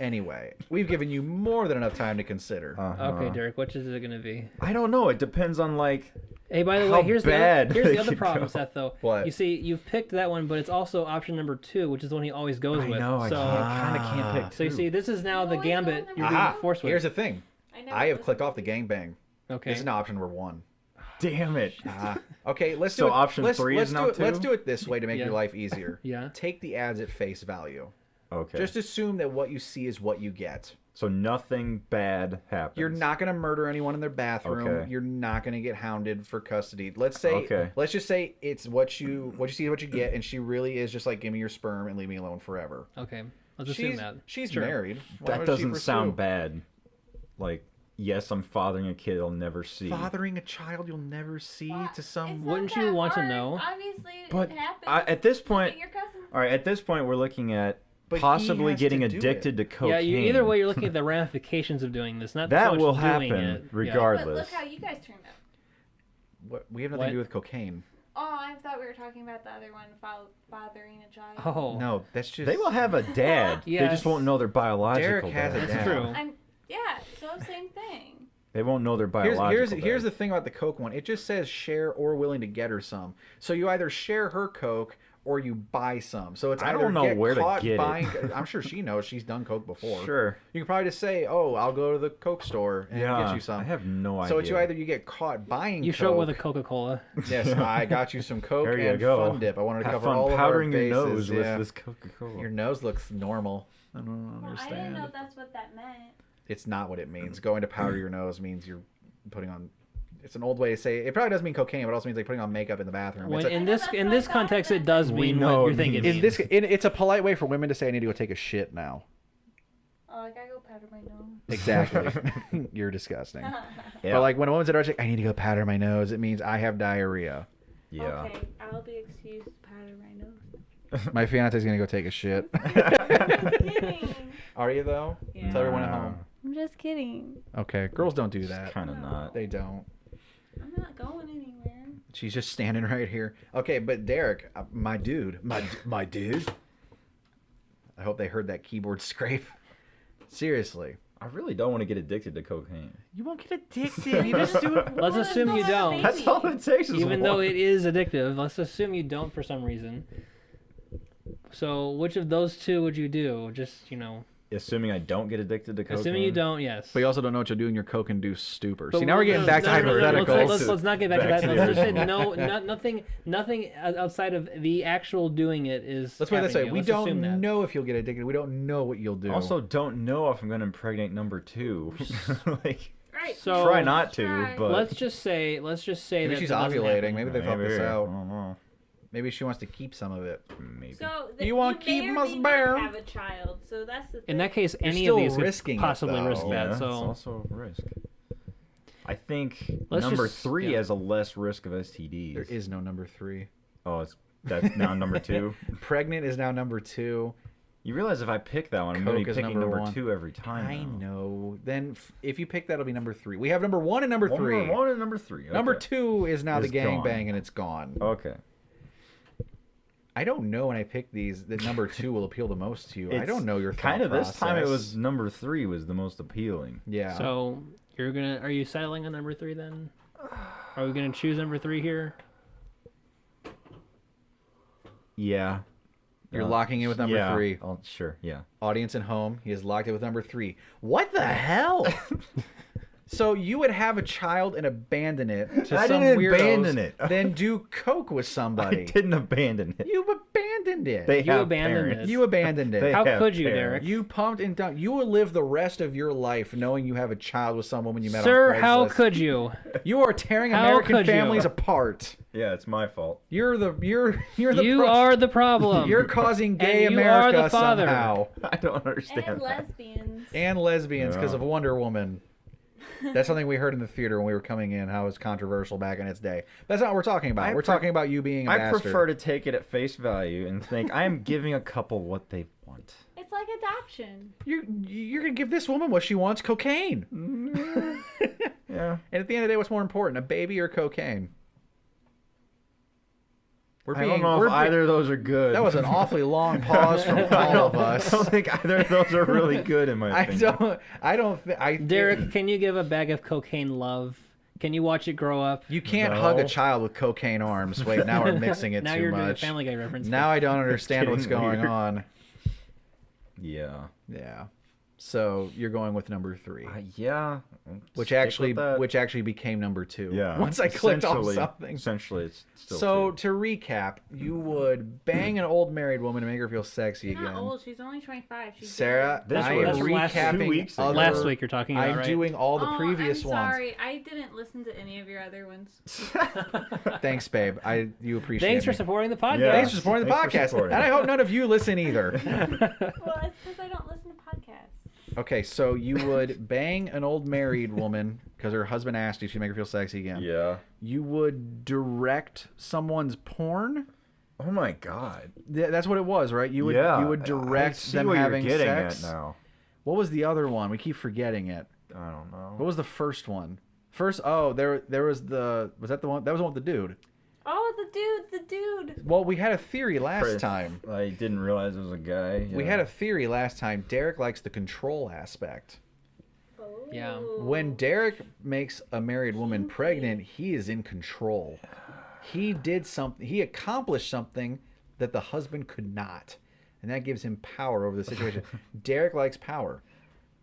Anyway, we've given you more than enough time to consider. Uh-huh. Okay, Derek, which is it going to be? I don't know. It depends on, like... Hey, by the How way, here's bad the they other could problem, go. Seth. Though, What? You see, you've picked that one, but it's also option number 2, which is the one he always goes I with. know. I so, kind of can't pick two. so you see, this is now the always go gambit with you're number being two. forced with. Here's the thing. never I have listened. clicked off the gangbang. Okay. This is now option number 1. Damn it. Okay, let's So do it. option let's, 3 let's is do now it. Let's 2? do it this way to make Yeah. your life easier. Yeah. Take the ads at face value. Okay. Just assume that what you see is what you get. So nothing bad happens. You're not going to murder anyone in their bathroom. Okay. You're not going to get hounded for custody. Let's say, Okay. let's just say it's what you see is what you get, and she really is just like, give me your sperm and leave me alone forever. Okay. Let's assume She's that. she's Sure. married. Why That would she doesn't pursue? sound bad. Like, yes, I'm fathering a kid I'll never see. Fathering a child you'll never see Well, to some. it's not Wouldn't that you want to hard. know? Obviously, But it happens. at this Look point, at your cousin. all right, at this point, we're looking at But he possibly has getting to do addicted to cocaine. Yeah, either way, you're looking at the ramifications of doing this, not That so much will doing happen it. Yeah. regardless. But look how you guys turned out. What, we have nothing What? to do with cocaine. Oh, I thought we were talking about the other one, fathering a child. Oh. No, that's just. They will have a dad. They Yes. just won't know their biological Derek has a dad. That's dad. true. Yeah, so same thing. They won't know their biological Here's dad. the thing about the Coke one. It just says share or willing to get her some. So you either share her Coke or you buy some. So it's I either don't know get where to caught get it. buying. I'm sure she knows. She's done Coke before. Sure. You can probably just say, "Oh, I'll go to the Coke store and Yeah. get you some." I have no idea. So it's either you get caught buying. You Coke. show up with a Coca-Cola. Yes, I got you some Coke There you and go. Fun Dip. I wanted to Have cover fun all of our powdering your bases. nose Yeah. with this Coca-Cola. Your nose looks normal. I don't Well, I understand. didn't know that's what that meant. It's not what it means. Going to powder your nose means you're putting on. It's an old way to say it. It probably does mean cocaine, but it also means like putting on makeup in the bathroom. When, It's a- in know, this that's in what I this thought context, it it does We mean know what you're it thinking. means. in this, it's a polite way for women to say, "I need to go take a shit now." Oh, I gotta go powder my nose. Exactly. You're disgusting. Yeah. But like when a woman's at our "I need to go powder my nose," it means I have diarrhea. Yeah. Okay, I'll be excused to powder my nose. My fiance's gonna go take a shit. I'm just kidding. Are you though? Yeah. Tell everyone at home. I'm just kidding. Okay, girls don't do that. Kind of not. They don't. I'm not going anywhere. She's just standing right here. Okay, but Derek, my dude, my dude. I hope they heard that keyboard scrape. Seriously, I really don't want to get addicted to cocaine. you won't get addicted. You just do it. Let's assume you don't. That's all it takes. Is Even though one. it is addictive, let's assume you don't for some reason. So which of those two would you do? Just, Assuming I don't get addicted to cocaine. assuming you don't, yes. But you also don't know what you'll do in your coke-induced stupor. But See, now we're getting back to hypotheticals. Let's not get back to that. Back to Let's just say the nothing outside of the actual doing it is. Let's put it this way: happening. we Let's don't assume that. know if you'll get addicted. We don't know what you'll do. Also, don't know if I'm going to impregnate number 2. Like, Right. So- try not to, Try. but Let's just say maybe that she's that doesn't ovulating. happen. Maybe they thought this I out. don't know. Maybe she wants to keep some of it. Maybe. So You want to may keep or my may not bear? have a child, so that's the thing. In that case, any still of these risking could it, possibly though. risk Yeah, that. it's So also a risk. I think Let's number just- 3 yeah. has a less risk of STDs. There is no number 3. Oh, that's now number 2. Pregnant is now number 2. You realize if I pick that one, I'm going to Coke be is picking number number 1. 2 every time. I now. know. Then if you pick that, it'll be number 3. We have number 1 and number 3. Number 1 and number 3. Okay. Number 2 is now the Is gone. gangbang, and it's gone. Okay. I don't know when I pick these that number 2 will appeal the most to you. I It's don't know your thought kind of process. this time it was number 3 was the most appealing. Yeah. So are you settling on number 3 then? Are we gonna choose number 3 here? Yeah. You're locking in with number yeah. 3. Oh, sure. Yeah. Audience at home, he has locked it with number 3. What the hell? So you would have a child and abandon it to I some didn't weirdos, abandon it. then do coke with I somebody. didn't abandon it. You abandoned it. They You have abandoned parents. it. You abandoned it. They How have could you, parents. Derek? You pumped and dumped. You will live the rest of your life knowing you have a child with some woman you met Sir, on Craigslist. how could you? You are tearing How American could you? families apart. Yeah, it's my fault. You're the You are the problem. You're causing gay And you are America the father. somehow. I don't understand And that. lesbians. And lesbians because Yeah. of Wonder Woman. That's something we heard in the theater when we were coming in, how it was controversial back in its day. That's not what we're talking about. We're talking about you being a I bastard. prefer to take it at face value and think I am giving a couple what they want. It's like adoption. You're going to give this woman what she wants, cocaine. Yeah. And at the end of the day, what's more important, a baby or cocaine? I don't know if either of those are good. That was an awfully long pause from all of I us. don't think either of those are really good in my opinion. Derek, can you give a bag of cocaine love? Can you watch it grow up? You can't No. hug a child with cocaine arms. Wait, now we're mixing it Now too you're doing a much. Family Guy reference. Now I don't understand what's getting going weird. on. Yeah. Yeah. So you're going with number 3. Yeah. Which Stick actually with that. became number 2. Yeah. Once I clicked off Essentially- something. Essentially, it's still So 2. to recap, you would bang an old married woman to make her feel sexy She's again. not old. She's only 25. She's Sarah, This I was am last 2 recapping weeks ago. other- Last week you're talking about, I'm right? doing all the Oh, previous I'm ones. sorry. I didn't listen to any of your other ones. Thanks, babe. You appreciate Thanks for me. supporting the podcast. Yeah. Thanks for supporting the Thanks for podcast. supporting. And I hope none of you listen either. Well, it's because I don't listen to podcasts. Okay, so you would bang an old married woman because her husband asked you to make her feel sexy again. Yeah. You would direct someone's porn? Oh my god. That's what it was, right? You would Yeah. you would direct I see them what having you're getting sex. at now. What was the other one? We keep forgetting it. I don't know. What was the first one? There was that the one? That was the one with the dude. Oh, the dude. Well, we had a theory last Chris, time. I didn't realize it was a guy. We had a theory last time. Derek likes the control aspect. Oh. Yeah. When Derek makes a married woman pregnant, he is in control. He did something. He accomplished something that the husband could not, and that gives him power over the situation. Derek likes power.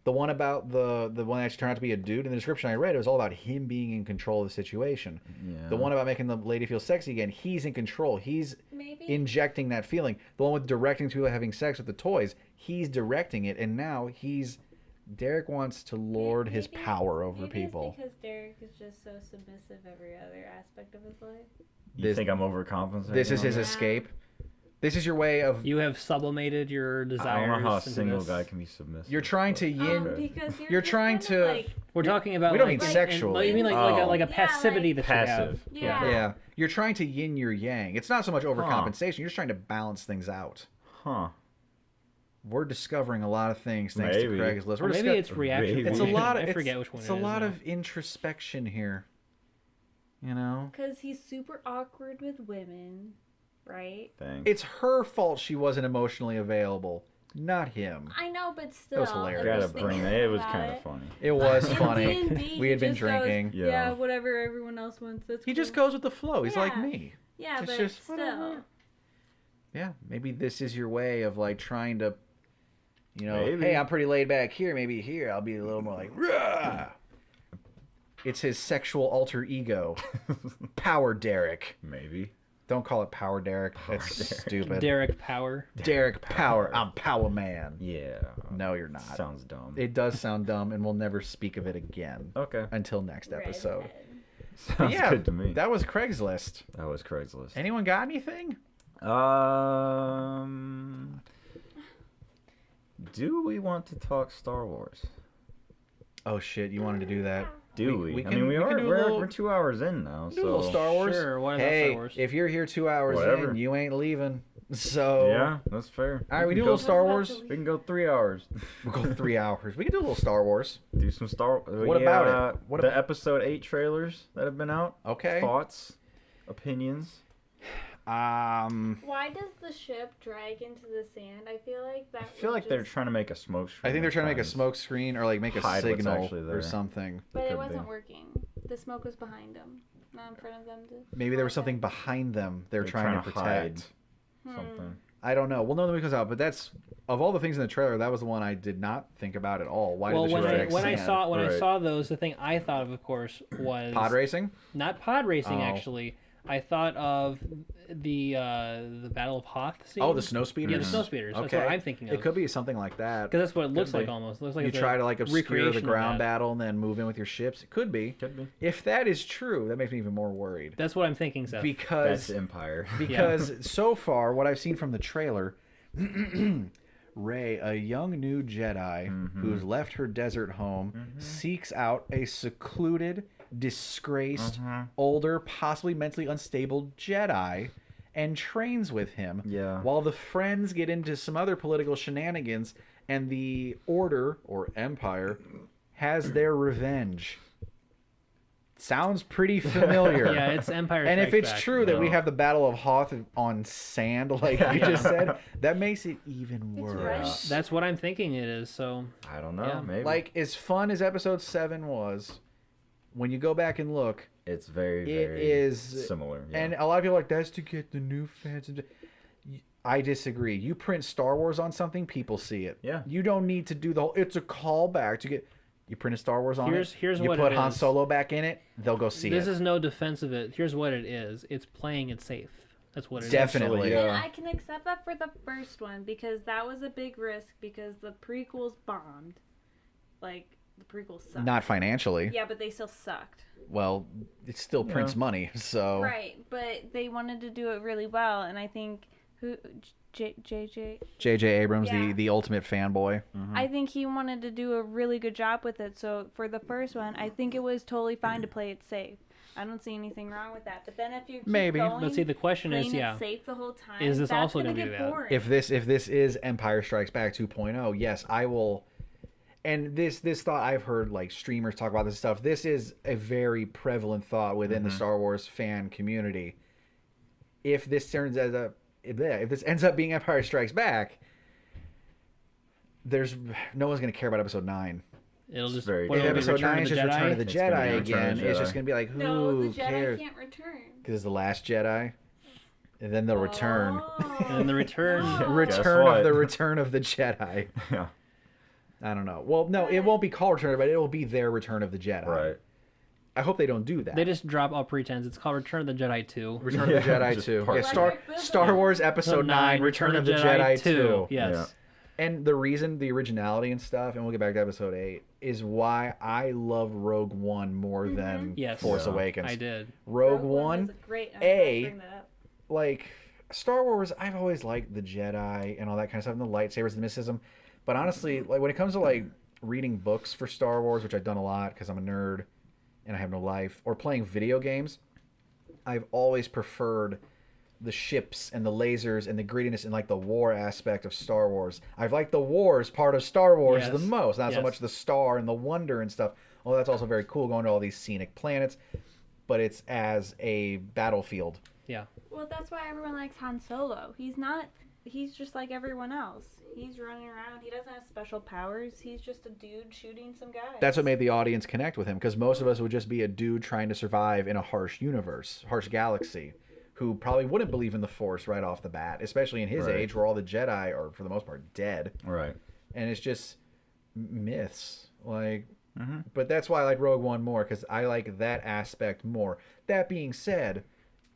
The one about the one that actually turned out to be a dude, in the description I read, it was all about him being in control of the situation. Yeah. The one about making the lady feel sexy again, he's in control. He's Maybe. injecting that feeling. The one with directing people having sex with the toys, he's directing it, and now Derek wants to lord his power over maybe people. It's because Derek is just so submissive every other aspect of his life. You think I'm overcompensating? This is on his that? escape. This is your way of. You have sublimated your desires. I don't know how a into single this. guy can be submissive. You're trying to yin. Because You're just trying kinda to- Like, We're talking about. We don't like, mean like- sexually. You mean like Oh. like a Yeah, passivity like- that Passive. you have? yeah. Yeah, you're trying to yin your yang. It's not so much overcompensation. You're just trying to balance things out. Huh. We're discovering a lot of things thanks Maybe. to Craigslist. Or We're maybe it's reaction. Maybe. It's a lot of. I forget which one It's it a is lot now. of introspection here. You know, Because he's super awkward with women, right? Thanks. it's her fault she wasn't emotionally available, not him. I know, but still. was hilarious. Gotta just bring thinking that. It was about kind it. of funny. It was In funny. D&D, We had he been just goes, drinking. Yeah. Yeah, whatever everyone else wants. That's He just cool. goes with the flow. He's like Yeah. me. Yeah, It's but just still. whatever. Yeah, maybe this is your way of like trying to, Maybe. hey, I'm pretty laid back here. Maybe here I'll be a little more like, rah! It's his sexual alter ego, Power Derek. Maybe. Don't call it Power Derek. That's stupid. Derek Power. Derek Power. I'm Power Man. Yeah. No, you're not. Sounds dumb. It does sound dumb, and we'll never speak of it again Okay. until next episode. Redhead. Sounds Yeah, good to me. that was Craigslist. That was Craigslist. Anyone got anything? Do we want to talk Star Wars? Oh shit! You wanted to do that? Do we? we I can- mean, we can do a little- we're 2 hours in now, Do a little so Star Wars. Sure, why not Hey, Star Wars? if you're here 2 hours Whatever. in, you ain't leaving. So yeah, that's fair. All right, we can do a go, little Star Let's not Wars. delete- We can go 3 hours. We'll go 3 hours. We can do a little Star Wars. Do some Star. What about it? What the episode 8 trailers that have been out? Okay. Thoughts, opinions. Why does the ship drag into the sand? I feel like that. I feel like they're trying to make a smoke screen. I think they're at trying to make a times. smoke screen or like make a Hide what's signal actually or there. something. But it could wasn't be. working. The smoke was behind them, not in front of them. Maybe there was something behind them they're trying to protect. hide Hmm. something. I don't know. We'll know when it comes out. But that's of all the things in the trailer, that was the one I did not think about at all. Why Well, did the when ship I drag when I sand? saw Right. those, the thing I thought of course, was pod racing? not pod racing. Oh. Actually, I thought of the Battle of Hoth scene. Oh, the snow speeders. Yeah, the snow speeders. That's Okay. what I'm thinking of. It could be something like that. Because that's what it looks Could like be. almost. It looks like You it's try a to like obscure recreation the of ground that. battle and then move in with your ships. It could be. Could be. If that is true, that makes me even more worried. That's what I'm thinking, Seth. Because That's Empire. because so far what I've seen from the trailer, Rey, a young new Jedi who's left her desert home, seeks out a secluded, disgraced, older, possibly mentally unstable Jedi and trains with him. Yeah. While the friends get into some other political shenanigans and the Order or Empire has their revenge. Sounds pretty familiar. yeah, it's Empire. And if Strikes it's Back. true that we No. have the Battle of Hoth on sand, like you just said, that makes it even It's worse. right. That's what I'm thinking it is. So I don't know. Yeah. Maybe. Like, as fun as Episode 7 was, when you go back and look, it's very, it very is- similar. Yeah. and a lot of people are like, that's to get the new fans. I disagree. You print Star Wars on something, people see it. Yeah. You don't need to do the whole, it's a callback to get, you print a Star Wars on Here's you what put it Han is. Solo back in it, they'll go see this it. is no defense of it. Here's what it is. It's playing it safe. That's what it is. Definitely. Yeah. And I can accept that for the first one because that was a big risk because the prequels bombed. Like, the prequels sucked. Not financially. Yeah, but they still sucked. Well, it still prints Yeah. money, so. Right, but they wanted to do it really well, and I think JJ, J.J. Abrams, Yeah. the ultimate fanboy. I think he wanted to do a really good job with it. So for the first one, I think it was totally fine to play it safe. I don't see anything wrong with that. But then if you keep Maybe. going, But see, the question is, playing yeah, it safe the whole time, is this that's also gonna gonna do get that? boring. If this is Empire Strikes Back 2.0, yes, I will. And this thought I've heard like streamers talk about this stuff. This is a very prevalent thought within the Star Wars fan community. If this if this ends up being Empire Strikes Back, there's no one's gonna care about Episode 9. it'll just very what, If it'll be Episode Return 9 of is the just Return of the It's gonna be Jedi Return of again, the it's Jedi. just gonna be like, who no, the Jedi cares? can't return. Because it's the Last Jedi, and then the Return. And then the Return. Oh. Return what? of the Return of the Jedi. yeah. I don't know. Well, no, it won't be called Return, but it will be their Return of the Jedi. Right. I hope they don't do that. They just drop all pretense. It's called Return of the Jedi 2. Return of the Yeah, Jedi just 2. part Yeah, two. Star Wars Episode 9, Return of the Jedi 2. Yes. And the reason, the originality and stuff, and we'll get back to Episode 8, is why I love Rogue One more than Yes. Force Yeah. Awakens. I did. Rogue was One, a great. like, Star Wars, I've always liked the Jedi and all that kind of stuff, and the lightsabers, the mysticism. But honestly, like, when it comes to, like, reading books for Star Wars, which I've done a lot because I'm a nerd and I have no life, or playing video games, I've always preferred the ships and the lasers and the grittiness and like the war aspect of Star Wars. I've liked the wars part of Star Wars Yes. the most, not so Yes. much the star and the wonder and stuff. Although that's also very cool going to all these scenic planets, but it's as a battlefield. Yeah. Well, that's why everyone likes Han Solo. He's just like everyone else. He's running around. He doesn't have special powers. He's just a dude shooting some guys. That's what made the audience connect with him, because most of us would just be a dude trying to survive in a harsh universe, harsh galaxy, who probably wouldn't believe in the Force right off the bat, especially in his Right. age where all the Jedi are, for the most part, dead. Right. And it's just myths. Like, Mm-hmm. but that's why I like Rogue One more, because I like that aspect more. That being said,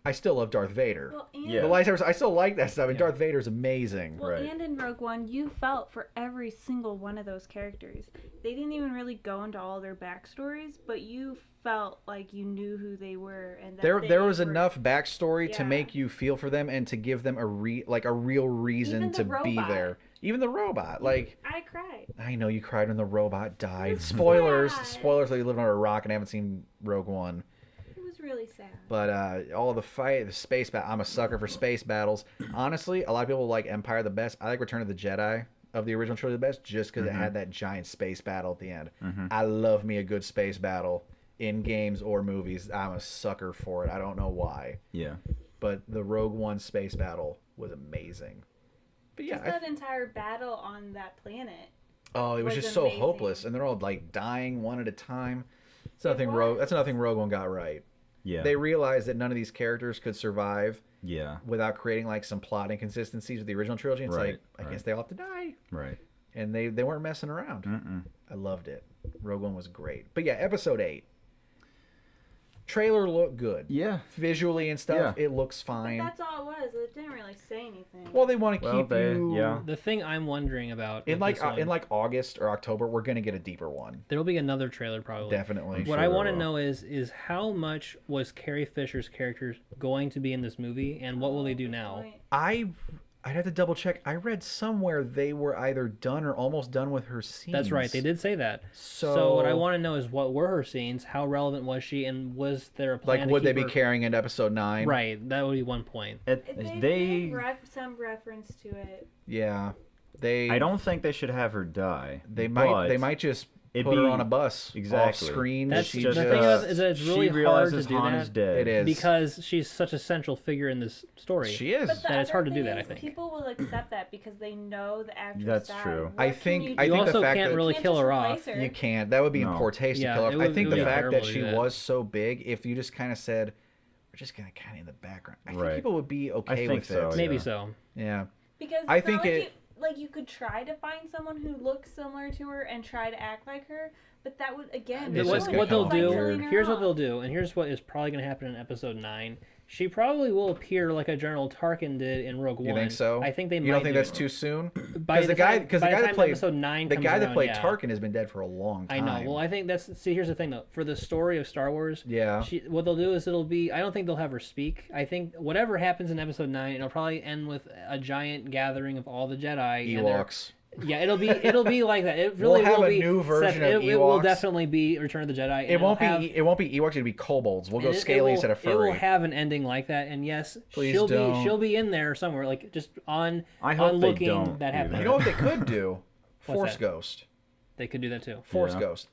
I still love Darth Vader. Well, and, Yeah. The lightsabers, I still like that stuff. And Yeah. Darth Vader's amazing. well, Right. and in Rogue One, you felt for every single one of those characters. They didn't even really go into all their backstories, but you felt like you knew who they were, and that There was were, enough backstory to Yeah. make you feel for them and to give them a real reason Even the to be robot. there. Even the robot, like, I cried. I know you cried when the robot died. was Spoilers, sad. spoilers that you live under a rock and haven't seen Rogue One. It was really sad. But all the fight, the space battle. I'm a sucker for space battles. Honestly, a lot of people like Empire the best. I like Return of the Jedi of the original trilogy the best, just because it had that giant space battle at the end. I love me a good space battle in games or movies. I'm a sucker for it. I don't know why, Yeah. but the Rogue One space battle was amazing. But yeah, Just that entire battle on that planet. oh, it was was just so amazing. hopeless, and they're all like dying one at a time. That's It nothing was. That's nothing Rogue One got right. Yeah. They realized that none of these characters could survive Yeah. without creating like some plot inconsistencies with the original trilogy. It's Right, like, I right. guess they all have to die, Right. and they weren't messing around. Mm-mm. I loved it. Rogue One was great. But yeah, Episode 8. Trailer looked good. Yeah. Visually and stuff, Yeah. it looks But fine. that's all it was. It didn't really say anything. Well, they want to Well, keep they- you. yeah. The thing I'm wondering about In with like this one, in like August or October, we're gonna get a deeper one. there'll be another trailer probably. Definitely. I'm What sure I there want to will. know is how much was Carrie Fisher's character going to be in this movie, and what will they do now? Point. I'd have to double check. I read somewhere they were either done or almost done with her scenes. That's right, they did say that. So, what I want to know is what were her scenes, how relevant was she, and was there a plan like, to would they keep be her... carrying into Episode 9? Right, that would be one point. They They. made some reference to it. Yeah. They. I don't think they should have her die. They might. but They might just it'd put her be- on a bus exactly. off screen. That's she just the thing is that it's really she hard realizes to do Han that is dead. It is because she's such a central figure in this story. She is. But the And it's other hard to do thing that, I is think. People will accept that because they know the actress That's died. true. What I can think- you I do? think You the also fact can't that- really Can't kill just her replace off. her. You can't. That would be in No. poor taste Yeah, to kill her it off. I would- think it the would be fact terrible that to she do that. was so big, if you just kind of said, we're just gonna kind of in the background, I think Right. people would be okay think with so, it. Maybe yeah. so. Yeah. Because I it's not think like it- you could try to find someone who looks similar to her and try to act like her, but that would again. It's ruin just it. gonna What they'll come It's off like do, weird. killing her here's what off. they'll do, and here's what is probably going to happen in episode 9. She probably will appear like a General Tarkin did in Rogue One. You think so? I think they might You don't think do that's it. too soon? By the guy time that played episode 9 the comes guy that around, played yeah. Tarkin has been dead for a long I time. know. Well, I think here's the thing though. For the story of Star Wars, Yeah. what they'll do is it'll be. I don't think they'll have her speak. I think whatever happens in episode 9, it'll probably end with a giant gathering of all the Jedi. and they're- Ewoks. Yeah, it'll be like that. It really We'll have will a be. new version of it will Ewoks. definitely be Return of the Jedi. and It won't it'll have- be Ewoks. It'll be kobolds. We'll go and scaly will- instead of It furry. will have an ending like that, and yes, Please she'll don't. be in there somewhere, like just on I hope they looking don't that do happening. that. You know what they could do? What's Force that? Ghost. They could do that too. Force Yeah. Ghost.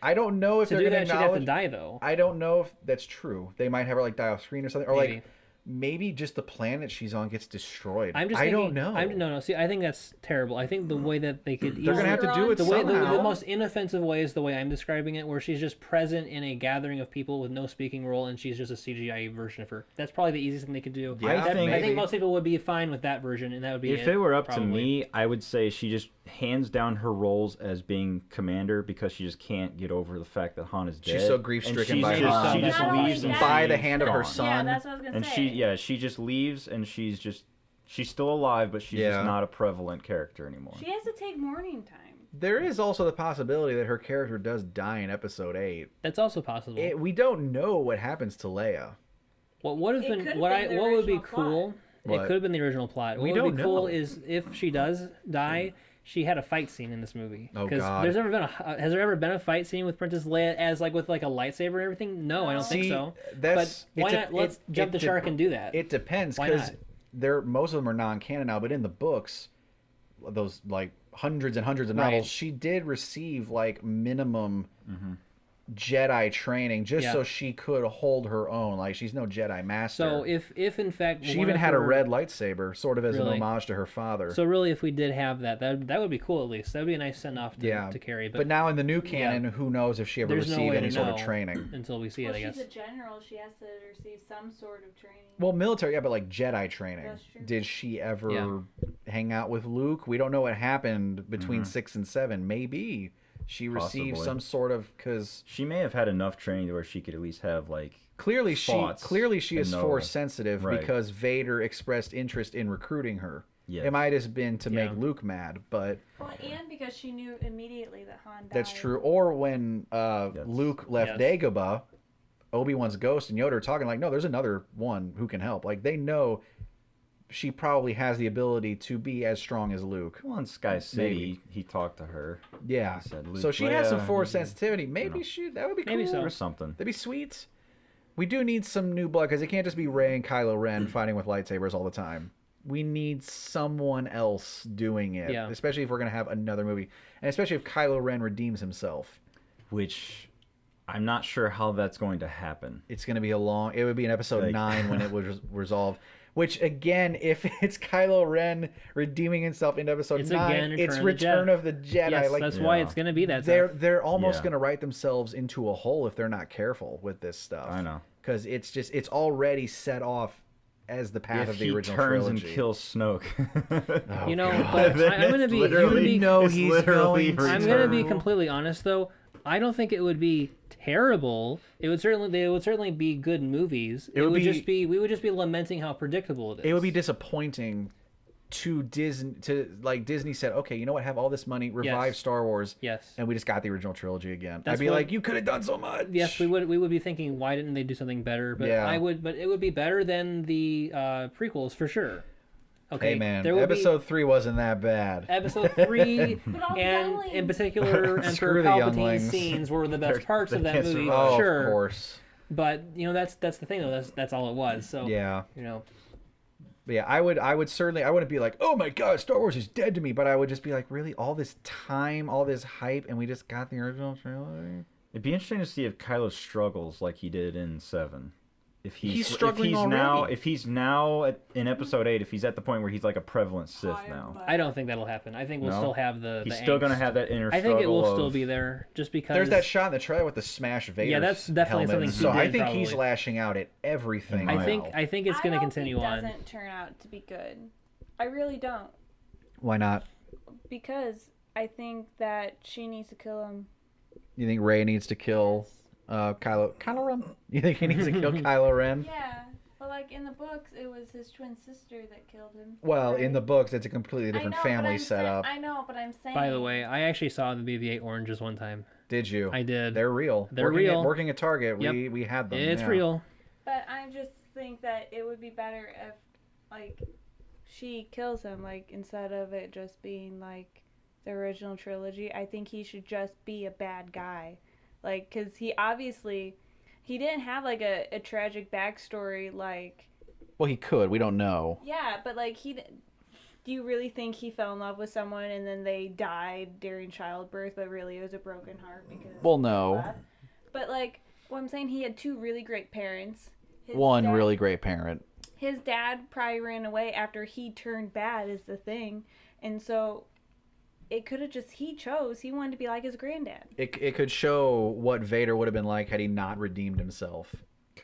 I don't know if To they're do going that, to she'd have to acknowledge. die though. I don't know if that's true. They might have her like die off screen or something, or Maybe. like maybe just the planet she's on gets destroyed. I'm just I thinking, don't know. no. See, I think that's terrible. I think the way that they could They're gonna have to do it the way the somehow. most inoffensive way is the way I'm describing it, where she's just present in a gathering of people with no speaking role, and she's just a CGI version of her. That's probably the easiest thing they could do. Yeah, I maybe. think most people would be fine with that version, and that would be If it were up to probably. me, I would say she just hands down her roles as being commander because she just can't get over the fact that Han is dead. She's so grief-stricken And by she's just- Han. She just Not only leaves and that- By the she's hand of her gone. son. Yeah, that's what I was gonna And say. she just leaves and she's still alive, but she's Yeah. just not a prevalent character anymore. She has to take morning time. There is also the possibility that her character does die in Episode 8. That's also possible. We don't know what happens to Leia. What would have It been could've what been the what would be original plot. cool? What? It could have been the original plot. What We would don't be cool know. is if she does die, she had a fight scene in this movie. Oh, 'Cause God. has there ever been a fight scene with Princess Leia as like with like a lightsaber and everything? No, I don't think See, so. that's But why it's a- not? Let's it- jump it the de- shark and do that. It depends Why because not? most of them are non-canon now, but in the books, those like hundreds and hundreds of Right. novels, she did receive like minimum Jedi training just Yeah. so she could hold her own. Like, she's no Jedi master. So if in fact she one even of had a her- red lightsaber, sort of as Really? an homage to her father. So really, if we did have that would be cool at least. That would be a nice send off to carry. But now in the new canon, who knows if she ever There's no received way any to sort of know training. until we see it, I guess. She's a general. She has to receive some sort of training. Well, military, yeah, but like Jedi training. That's true. Did she ever hang out with Luke? We don't know what happened between 6 and 7. Maybe she received Possibly. some sort of, because She may have had enough training to where she could at least have like clearly thoughts she is and know- force sensitive right. because Vader expressed interest in recruiting her. Yes. It might have been to make Yeah. Luke mad, but Well, and because she knew immediately that Han died. that's true. Or when Luke left Yes. Dagobah, Obi-Wan's ghost and Yoda are talking like, no, there's another one who can help. Like, they know she probably has the ability to be as strong as Luke. Well, in Sky City, he talked to her. Yeah. He said, Luke, So she has some Leia, force sensitivity. Maybe that would be cool. Maybe so. or something. That'd be sweet. We do need some new blood because it can't just be Rey and Kylo Ren fighting with lightsabers all the time. We need someone else doing it, Yeah. especially if we're going to have another movie. And especially if Kylo Ren redeems himself. Which I'm not sure how that's going to happen. It's going to be it would be in episode Like- 9 when it was resolved. Which, again, if it's Kylo Ren redeeming himself in episode It's 9, again it's Return Return of the Jedi. Yes, Like, that's why Yeah. it's gonna be that. they're almost Yeah. going to write themselves into a hole if they're not careful with this stuff. I know. Because it's already set off as the path If of the he original turns trilogy. and kills Snoke. You know, God. but Then I'm gonna it's be. literally- You know it's he's literally going to. I'm gonna be Return. completely honest though. I don't think it would be terrible. They would certainly be good movies. It would would be- just be we would just be lamenting how predictable it is. It would be disappointing to Disney. Disney said, okay, you know what? Have all this money, revive Yes. Star Wars, Yes. and we just got the original trilogy again. That's I'd be what- like, you could have done so much. Yes, we would be thinking why didn't they do something better? But Yeah. but it would be better than the prequels for sure. Okay, Hey man, there will be episode 3 wasn't that bad. episode 3 But all the and younglings. in particular Screw Emperor the Palpatine's younglings. scenes were the best parts of they that can't movie. survive. Oh, Sure, of course. but that's the thing though. That's all it was. So Yeah. But Yeah, I would certainly, I wouldn't be like, oh my god, Star Wars is dead to me, but I would just be like, really, all this time, all this hype, and we just got the original trilogy? It'd be interesting to see if Kylo struggles like he did in 7. If he's struggling now already. in episode 8, if he's at the point where he's like a prevalent Sith now. I don't think that'll happen. I think we'll No? still have the. He's the still gonna angst. have that inner I struggle. think it will of, still be there, just because. There's that shot in the trailer with the smashed Vader. Yeah, that's definitely helmet. something he So I did, think he's probably. lashing out at everything. I now. think it's going to continue I on. hope it doesn't turn out to be good. I really don't, Why not? because I think that she needs to kill him. You think Rey needs to kill Kylo Ren? You think he needs to kill Kylo Ren? Yeah, but like in the books, it was his twin sister that killed him. Well, in right? the books, it's a completely I different know, but family I'm setup. I know, but I'm saying. By the way, I actually saw the BB-8 oranges one time. Did you? I did. They're real. They're working real. Working at Target, Yep. we had them. It's yeah. real. But I just think that it would be better if, like, she kills him, like, instead of it just being, like, the original trilogy. I think he should just be a bad guy. Like, because he didn't have, like, a tragic backstory, like... Well, he could. We don't know. Yeah, but, like, do you really think he fell in love with someone and then they died during childbirth, but really it was a broken heart because... Well, no. of that? But, like, what I'm saying, he had two really great parents. One dad- really great parent. His dad probably ran away after he turned bad is the thing. And so it could have just, he wanted to be like his granddad. It could show what Vader would have been like had he not redeemed himself.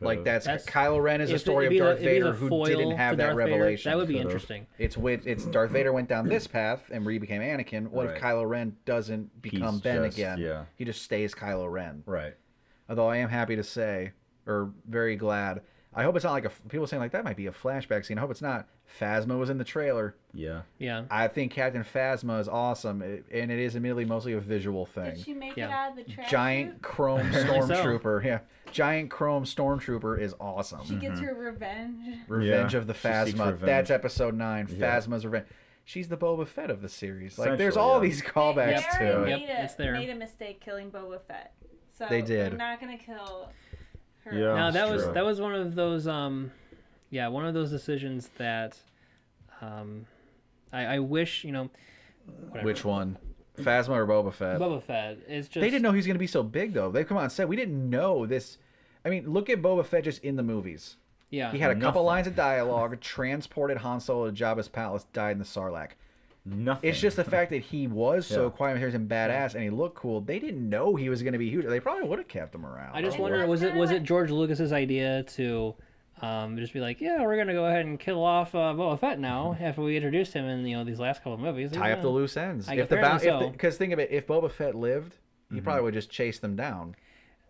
Like That's- Kylo Ren is a If story if of he's Darth if he's a Vader who foil didn't have to that Darth Vader, revelation. that would be Could've. interesting. It's Darth Vader went down this path and Rey became Anakin. What if Right. Kylo Ren doesn't become He's Ben just- again? yeah. He just stays Kylo Ren. Right. Although I am happy to say, or very glad. I hope it's not like people saying like that might be a flashback scene. I hope it's not. Phasma was in the trailer. Yeah. Yeah. I think Captain Phasma is awesome, and it is admittedly mostly a visual thing. Did she make Yeah. it out of the trash Giant chute? chrome Apparently so. stormtrooper. Yeah, giant chrome stormtrooper is awesome. She gets her revenge. Revenge Yeah, of the she seeks Phasma. revenge. That's episode 9. Yeah. Phasma's revenge. She's the Boba Fett of the series. Like, there's Essentially, all yeah. these callbacks They to already it. made, It's there. made a mistake killing Boba Fett. So They did. They're not going to kill her. Yeah. Now That's true. that was one of those one of those decisions that I wish, whatever. Which one? Phasma or Boba Fett? Boba Fett. It's just They didn't know he was going to be so big, though. They come out and said, we didn't know this. I mean, look at Boba Fett just in the movies. Yeah. He had a couple Nothing. lines of dialogue, transported Han Solo to Jabba's palace, died in the Sarlacc. Nothing. It's just the fact that he was so Yeah. quiet and badass, and he looked cool. They didn't know he was going to be huge. They probably would have kept him around. I just It wonder, was was kinda it like- George Lucas's idea to just be like, yeah, we're gonna go ahead and kill off Boba Fett now after we introduced him in these last couple of movies? Tie up the loose ends. I- If the apparently so. because think of it, if Boba Fett lived, he probably would just chase them down.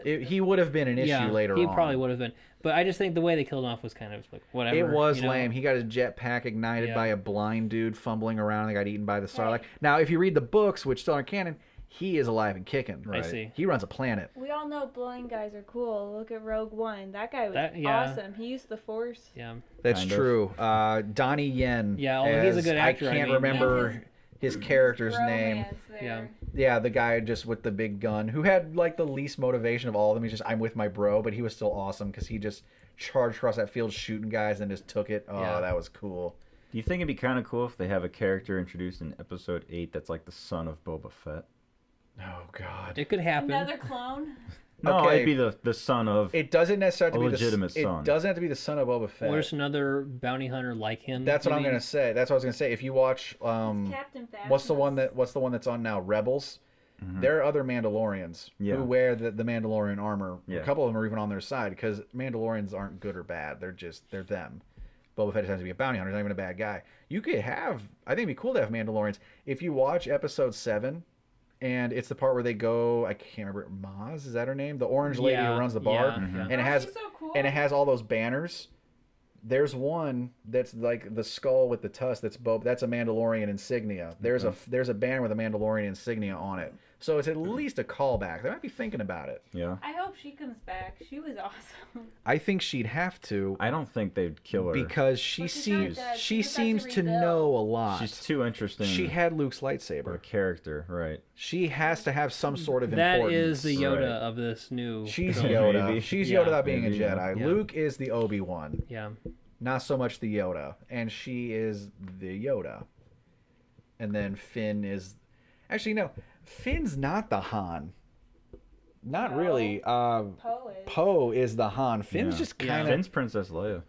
He would have been an issue later he on. probably would have been. But I just think the way they killed him off was kind of like whatever. It was you know? lame. He got his jetpack ignited Yeah. by a blind dude fumbling around and got eaten by the Sarlacc. Hey. Now, if you read the books, which still aren't canon, he is alive and kicking. I see. He runs a planet. We all know blind guys are cool. Look at Rogue One. That guy was Yeah. awesome. He used the Force. Yeah. That's Kind of. true. Donnie Yen. Yeah, although he's a as- good actor, I I can't mean, remember yeah. his character's name. Romance there. Yeah. Yeah, the guy just with the big gun who had like the least motivation of all of them. He's just, I'm with my bro, but he was still awesome because he just charged across that field shooting guys and just took it. Oh, Yeah. that was cool. Do you think it'd be kind of cool if they have a character introduced in Episode 8 that's like the son of Boba Fett? Oh, God. It could happen. Another clone. No, Okay. it'd be the son of. It doesn't necessarily A have to be legitimate the, son. It doesn't have to be the son of Boba Fett. Where's another bounty hunter like him? That's what you I'm mean? gonna say. That's what I was gonna say. If you watch, It's Captain Phasma. what's the one that's on now? Rebels. There are other Mandalorians Yeah. who wear the Mandalorian armor. Yeah. A couple of them are even on their side because Mandalorians aren't good or bad. They're them. Boba Fett has to be a bounty hunter. He's not even a bad guy. You could have. I think it'd be cool to have Mandalorians. If you watch Episode 7, and it's the part where they go. I can't remember. Maz, is that her name? The orange lady Yeah, who runs the bar, yeah, yeah. and it Oh, has she's so cool. and it has all those banners. There's one that's like the skull with the tusk. That's a Mandalorian insignia. There's a banner with a Mandalorian insignia on it. So it's at least a callback. They might be thinking about it. Yeah. I hope she comes back. She was awesome. I think she'd have to I don't think they'd kill her. because she Well, she's seems not dead. she She just has seems to to rebuild. know a lot. She's too interesting. She had Luke's for a lightsaber. character, right? She has to have some sort of That importance. is the Yoda Right. of this new. She's trilogy. Yoda. Maybe. She's Yeah. Yoda without being Maybe, a Jedi. yeah. Luke is the Obi-Wan. Yeah. Not so much the Yoda, and she is the Yoda. And then Finn is, actually no, Finn's not the Han. Not No. really. Poe is. Poe is the Han. Finn's Yeah. just Yeah. kind of. Finn's Princess Leia.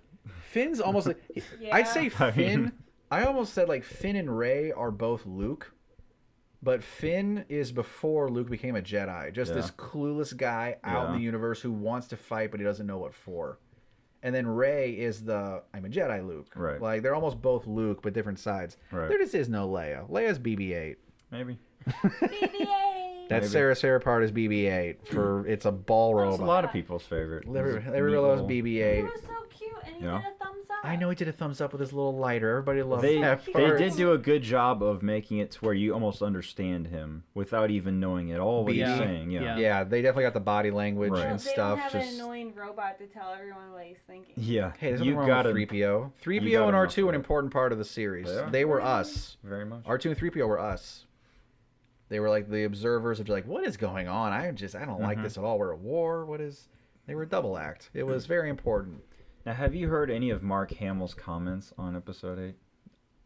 Finn's almost like. Yeah. I'd say I Finn. mean- I almost said like Finn and Rey are both Luke, but Finn is before Luke became a Jedi. Just Yeah. this clueless guy out in Yeah. the universe who wants to fight but he doesn't know what for. And then Rey is the I'm a Jedi Luke. Right. Like they're almost both Luke but different sides. Right. There just is no Leia. Leia's BB-8. Maybe. BB-8. That's Maybe. Sarah part is BB-8 for it's a ball That's a robot. lot of people's favorite. Everybody loves He BB-8. was so cute, and he Yeah. did a thumbs up. I know he did a thumbs up with his little lighter. Everybody loves They that they part. did do a good job of making it to where you almost understand him without even knowing at all what he's Yeah. saying. Yeah. Yeah. Yeah, they definitely got the body language Right. and They stuff. don't have Just an annoying robot to tell everyone what he's thinking. Yeah. hey, there's you nothing wrong gotta with 3PO. you 3PO and gotta R2 muster an it. important part of the series. They are. They were us. very much. R2 and 3PO were us. They were like the observers of like, what is going on? I don't like Mhm. this at all. We're at war. What is? They were a double act. It was very important. Now, have you heard any of Mark Hamill's comments on Episode 8?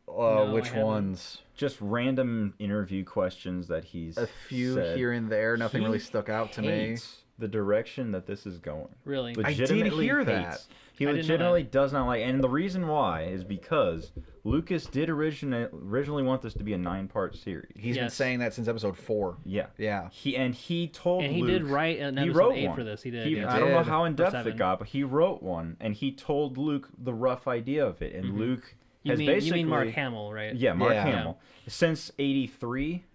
No, Which I haven't. ones? Just random interview questions that he's A few said. here and there. Nothing He really stuck out to me. hates the direction that this is going. Really. I did Legitimately hear hates. that. He I didn't know legitimately does not like, and the reason why is because Lucas did originally want this to be a 9-part series. He's been Yes. saying that since episode 4. Yeah. Yeah. He told And he Luke, did write an he episode wrote 8 one. for this. He did. He- yeah. I don't know did. how in depth Or it 7. got, but he wrote one, and he told Luke the rough idea of it, and Luke You has mean basically Mark Hamill, right? Yeah, Mark Yeah. Hamill. Since '83,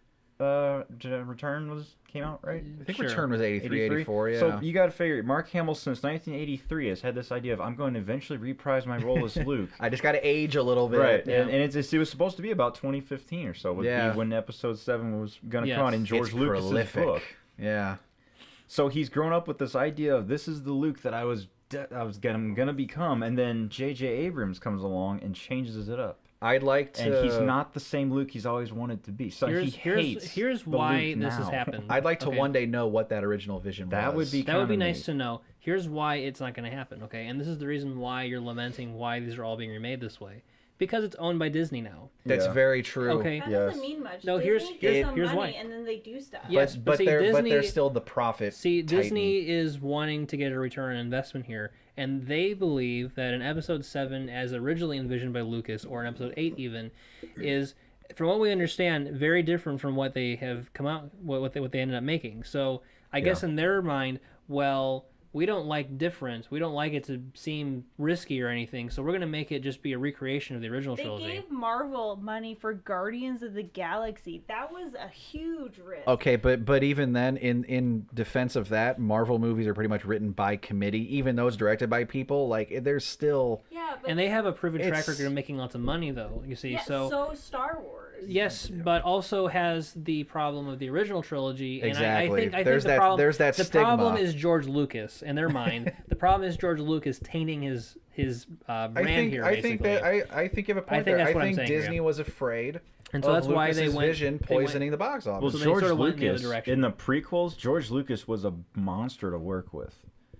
Return came out, right? I think Sure. Return was 83, 84, yeah. So you got to figure, Mark Hamill since 1983 has had this idea of I'm going to eventually reprise my role as Luke. I just got to age a little bit. Right, Yeah. and it was supposed to be about 2015 or so. Would Yeah. be when Episode 7 was going to Yes. come out in George It's Lucas's prolific. book. Yeah. So he's grown up with this idea of this is the Luke that I'm gonna become, and then J.J. Abrams comes along and changes it up, I'd like to. and he's not the same Luke he's always wanted to be. So he hates. Here's the why Luke this has now. happened. I'd like to Okay. one day know what that original vision That was. would be That would be kinda nice neat. to know. Here's why it's not going to happen, okay? And this is the reason why you're lamenting why these are all being remade this way. Because it's owned by Disney now. That's Yeah. very true. Okay. That Yes. doesn't mean much. No, Disney here's gives them money why. and then they do stuff. Yes, but see, they're Disney, still the profit. See, titan. Disney is wanting to get a return on investment here, and they believe that in Episode 7, as originally envisioned by Lucas, or in Episode 8 even, is, from what we understand, very different from what they have come out, what they ended up making. So I guess in their mind, well, we don't like difference. We don't like it to seem risky or anything, so we're going to make it just be a recreation of the original They trilogy. gave Marvel money for Guardians of the Galaxy. That was a huge risk. Okay, but even then, in defense of that, Marvel movies are pretty much written by committee, even though it's directed by people. Like, there's still Yeah, but And they have a proven track It's- record of making lots of money, though, you see. yeah, so Star Wars. Yes, but also has the problem of the original trilogy. And Exactly. I think There's the that- problem, there's that the stigma. problem is George Lucas in their mind. The problem is George Lucas tainting his brand here. I think basically. that I think you have a I point think there. that's I what I'm think saying, Disney yeah. was afraid And so of that's why Lucas's they went vision they went- poisoning the box office. Well, So they George sort of went in the other Lucas direction. in the prequels, George Lucas was a monster to work with.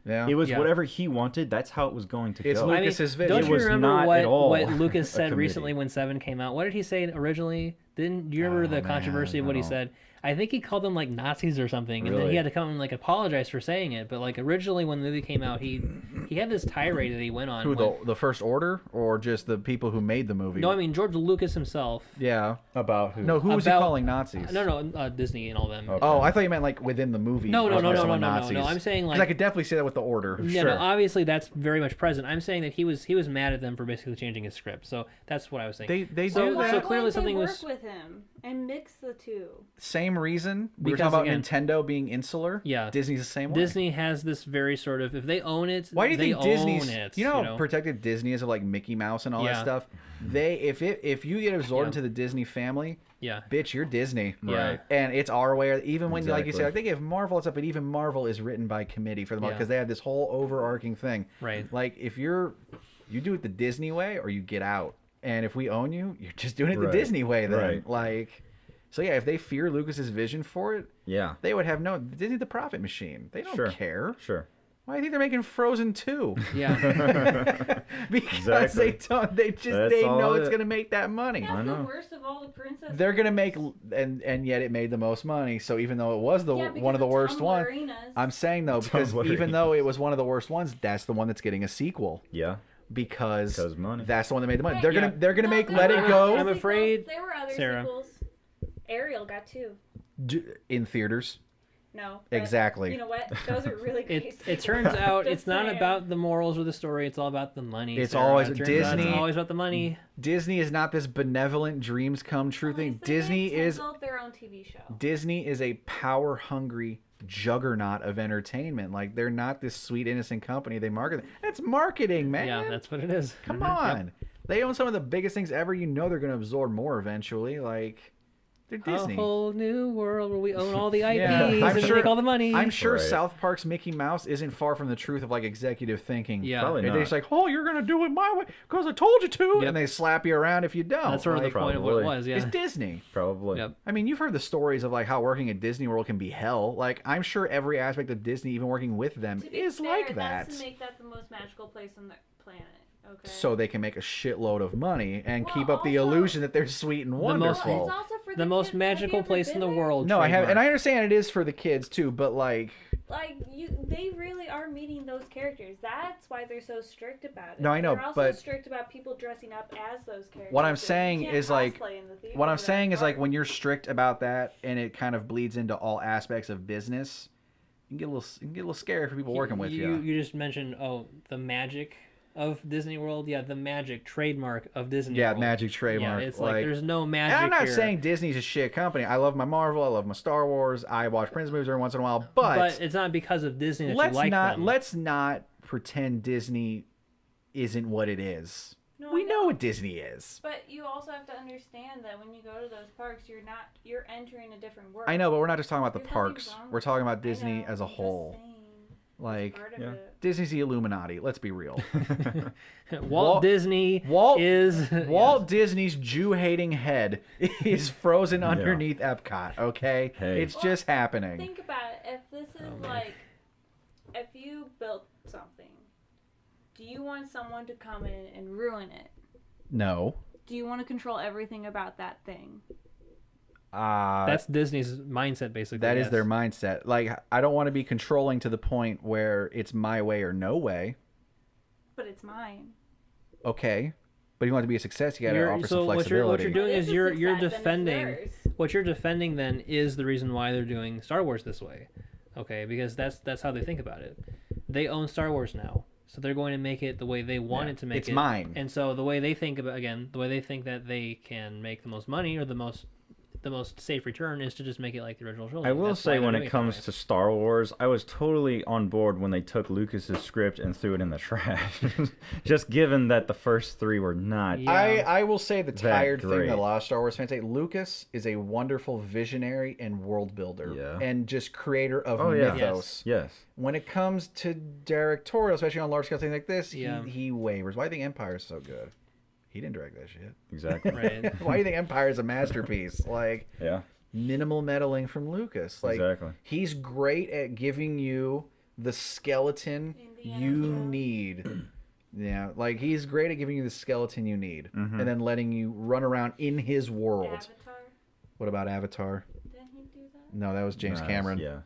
Yeah, It was Yeah. whatever he wanted. That's how it was going to It's go. Lucas- I mean, Lucas's vision. don't It you was remember not what, at all what Lucas a said committee. recently when 7 came out? What did he say originally? Do you remember the Oh, controversy of man, what I he don't. said? I think he called them like Nazis or something, and then he Really? had to come and like apologize for saying it. But like originally when the movie came out, he had this tirade that he went on. Who when- the First Order or just the people who made the movie? No, I mean George Lucas himself. yeah. About who? No, who was he About- calling Nazis? No, Disney and all them. Okay. Oh, I thought you meant like within the movie. No, was someone no. Nazis. I'm saying 'Cause like I could definitely see that with the Order. Yeah, Sure. no, obviously that's very much present. I'm saying that he was mad at them for basically changing his script. So that's what I was saying. They So- do Why that. so wouldn't clearly they something work was- with him and mix the two. Same reason. We were Because, talking about again- Nintendo being insular. Yeah. Disney's the same way. Disney has this very sort of, if they own it, Why do you they think Disney's? own it. You know how protected Disney is of like Mickey Mouse and all that Yeah. stuff. They if you get absorbed Yeah. into the Disney family, Yeah. bitch, you're Disney. Yeah. Right. And it's our way. Even when, like you say, Exactly. like they give Marvel it's up, but even Marvel is written by committee for the most Yeah. because they have this whole overarching thing. Right. Like if you do it the Disney way or you get out. And if we own you, you're just doing it the Right. Disney way then. Right. Like, so yeah, if they fear Lucas's vision for it, Yeah. they would have no Disney's the profit machine. They don't Sure. care. Sure. Why do you think they're making Frozen 2? Yeah. Because Exactly. That's they all know it it's is. gonna make that money. Yeah, I the know. worst of all the princesses. They're gonna make and yet it made the most money. So even though it was the Yeah, one of the worst ones, Tumblerinas. I'm saying though because Tumblr even though it was one of the worst ones, that's the one that's getting a sequel Yeah. because money. that's the one that made the money. Right, They're gonna No, make there Let were It other Go I'm sequels. afraid, There were other Sarah. sequels. Ariel got two. in theaters. No. but Exactly. You know what? Those are really great. It sequels. turns out Just it's not saying. about the morals or the story. It's all about the money. It's Sarah. always- It turns out Disney- It's always about the money. Disney is not this benevolent dreams come true At thing. least they Disney made is Tinsel their own TV show. Disney is a power hungry juggernaut of entertainment. Like they're not this sweet innocent company. They market. That's marketing, man. Yeah, that's what it is. Come Mhm. on. They own some of the biggest things ever. You know they're going to absorb more eventually. Like they're Disney. A whole new world where we own all the IPs Yeah, I'm and sure- make all the money. I'm sure Right. South Park's Mickey Mouse isn't far from the truth of like executive thinking. Yeah. Probably And not. they're just like, oh, you're going to do it my way because I told you to. Yep. And they slap you around if you don't. That's sort of Like, the point of what it probably. was. Yeah. It's Disney. Probably. Yep. I mean, you've heard the stories of like how working at Disney World can be hell. Like, I'm sure every aspect of Disney, even working with them, To be is fair, like that. That's to make that the most magical place on the planet. Okay. So they can make a shitload of money and Well, keep up the also- illusion that they're sweet and most- Well, wonderful. it's also for The most kids. Have you magical ever place been in the there? world. No, I have, and trademark. I understand it is for the kids too, but like, Like they really are meeting those characters. That's why they're so strict about it. No, I know, They're also but- strict about people dressing up as those characters. What I'm so you saying can't is, like, cosplay in the theater what I'm without saying is like card. when you're strict about that and it kind of bleeds into all aspects of business, you can get a little scary for people working with you. You just mentioned the magic of Disney World. Yeah, the magic trademark of Disney Yeah, World. magic trademark. Yeah, it's like there's no magic. And I'm not here. saying Disney's a shit company. I love my Marvel. I love my Star Wars. I watch Prince movies every once in a while. But it's not because of Disney that let's you like not them. let's not pretend Disney isn't what it is. No, We I know what Disney is. But you also have to understand that when you go to those parks, you're entering a different world. I know, but we're not just talking about the There's nothing parks. wrong We're with talking it. about I Disney know, as a I'm just whole. saying. Like Part of yeah. it. Disney's the Illuminati. Let's be real. Walt Disney Walt is Walt Disney's Jew-hating head is frozen underneath Epcot. Okay, Hey. it's just happening. Think about it. If this is man. like, if you built something, do you want someone to come in and ruin it? No. Do you want to control everything about that thing? That's Disney's mindset, basically. That is yes. their mindset. Like, I don't want to be controlling to the point where it's my way or no way. But it's mine. Okay. But if you want it to be a success, you got to offer some So flexibility. what you're doing Well, is it's a you're success and it's defending theirs. what you're defending. Then is the reason why they're doing Star Wars this way, okay? Because that's how they think about it. They own Star Wars now, so they're going to make it the way they want it to make it. It's mine. And so the way they think about the way they think that they can make the most money or the most safe return is to just make it like the original trilogy. I will That's say why when they're it doing comes that way. to Star Wars, I was totally on board when they took Lucas's script and threw it in the trash. Just given that the first 3 were not. Yeah. I will say the tired thing great. that a lot of Star Wars fans say, Lucas is a wonderful visionary and world builder. Yeah. And just creator of Oh, yeah. mythos. Yes. When it comes to directorial, especially on large scale things like this, Yeah. he wavers. Why do you think Empire is so good? He didn't direct that shit. Exactly. Right. Why do you think Empire is a masterpiece? Like, Yeah. minimal meddling from Lucas. Like, Exactly. he's great at giving you the skeleton Indiana you Jones. need. Yeah, like he's great at giving you the skeleton you need, Mhm. and then letting you run around in his world. Avatar? What about Avatar? Didn't he do that? No, that was James Nice, Cameron. Yeah.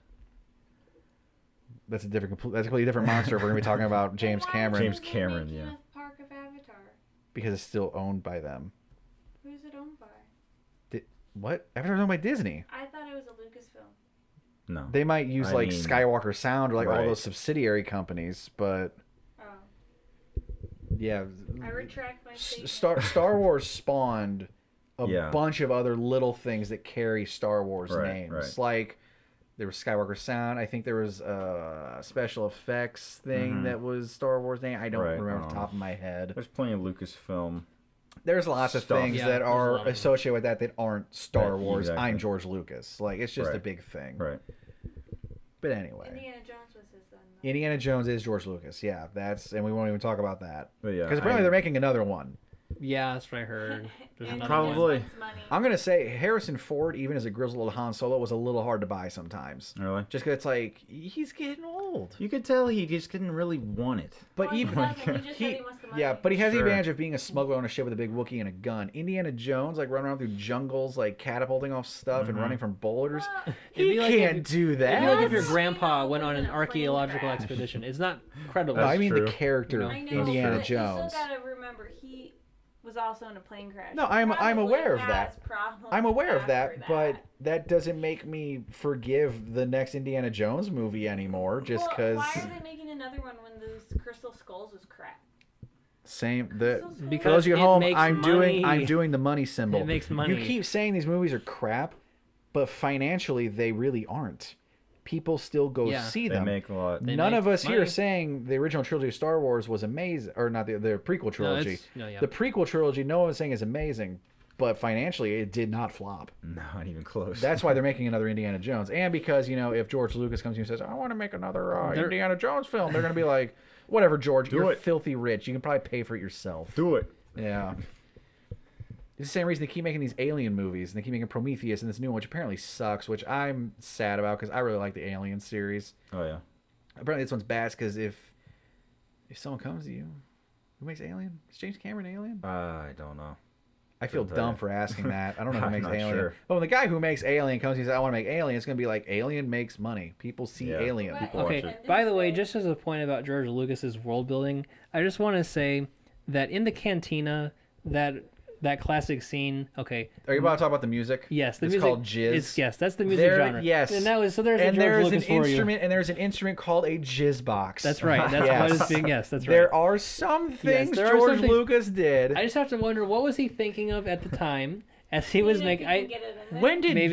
That's a completely different monster. If we're gonna be talking about James Then why Cameron James are they Cameron, making yeah. a park of Avatar? because it's still owned by them. Who's it owned by? What? Avatar's owned by Disney. I thought it was a Lucasfilm. No. They might use I like mean, Skywalker Sound or like all right. those subsidiary companies, but Oh, yeah, I retract my statement. Star Wars spawned a Yeah. bunch of other little things that carry Star Wars Right, names. right. Like there was Skywalker Sound. I think there was a special effects thing Mhm. that was Star Wars name. I don't Right, remember off the top of my head. There's plenty of Lucasfilm. There's lots of Stuff. things Yeah, that there's a are lot of them. associated with that aren't Star Right, Wars. exactly. I'm George Lucas. Like it's just a Right. big thing. Right. But anyway, Indiana Jones was his son. though. Indiana Jones is George Lucas. Yeah, and we won't even talk about that But yeah. because apparently they're making another one. Yeah, that's what I heard. There's And another Probably. he just wants money. I'm gonna say Harrison Ford, even as a grizzled little Han Solo, was a little hard to buy sometimes. Really? Just 'cause it's like he's getting old. You could tell he just didn't really want it. But Well, he even doesn't. He just said he wants the money. yeah, but he has the Sure. advantage of being a smuggler on a ship with a big Wookiee and a gun. Indiana Jones, like running around through jungles, like catapulting off stuff and Mhm. running from boulders. Well, He It'd be like can't if- do It'd that. be like if your That's- grandpa went on an In a plane archaeological crash. expedition. It's not credible. No, I That's mean true. the character You I know, Indiana but Jones. You still gotta remember he was also in a plane crash. No, He I'm probably aware of has that. problems I'm aware of after that, but that doesn't make me forgive the next Indiana Jones movie anymore. Just Well, because why are they making another one when those Crystal Skulls was crap? same Crystal Skulls? For Because those of you at it home, makes I'm money. doing the money symbol. It makes money. You keep saying these movies are crap, but financially they really aren't. People still go Yeah. see They them. make a lot. They None make of us here are money. saying the original trilogy of Star Wars was amazing, or not the prequel trilogy. Yeah. The prequel trilogy, no one was saying is amazing, but financially it did not flop. Not even close. That's why they're making another Indiana Jones, and because if George Lucas comes to you and says, "I want to make another They're- Indiana Jones film," they're gonna be like, "Whatever, George, Do you're it. filthy rich. You can probably pay for it yourself." Do it. Yeah. It's the same reason they keep making these Alien movies, and they keep making Prometheus and this new one, which apparently sucks, which I'm sad about because I really like the Alien series. Oh yeah. Apparently this one's bad because if someone comes to you, who makes Alien? Is James Cameron Alien? I don't know. I feel couldn't tell dumb you. for asking that. I don't know who I'm makes not Alien. sure. But when the guy who makes Alien comes and says, "I want to make Alien," it's going to be like, Alien makes money. People see Yeah. Alien. But- People watch Okay. it. By the way, just as a point about George Lucas's world building, I just want to say that in the cantina, that classic scene. Okay. Are you about to talk about the music? Yes, the it's music. called jizz. Yes, that's the music There- genre. yes. And that was so. There's And a George there's Lucas an for instrument, and there's an instrument called a jizz box. You. That's right. That's Yes. what it's being. Yes, that's right. There are some things there are some George things- Lucas did. I just have to wonder what was he thinking of at the time as he was Even if making. you can get it in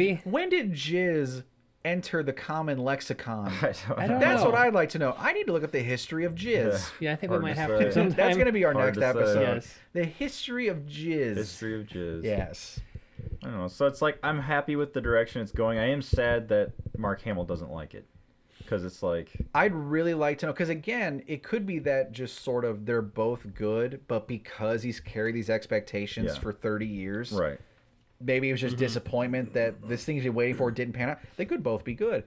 there. When did jizz enter the common lexicon? I don't That's know. what I'd like to know. I need to look up the history of jizz. Yeah, I think we Hard might to have say. to sometime. That's going to be our Hard next to say. episode. Yes. The history of jizz. History of jizz. Yes. I don't know. So it's like I'm happy with the direction it's going. I am sad that Mark Hamill doesn't like it, because it's like I'd really like to know, because again, it could be that just sort of they're both good, but because he's carried these expectations Yeah. for 30 years, right. maybe it was just disappointment that this thing he's been waiting for didn't pan out. They could both be good.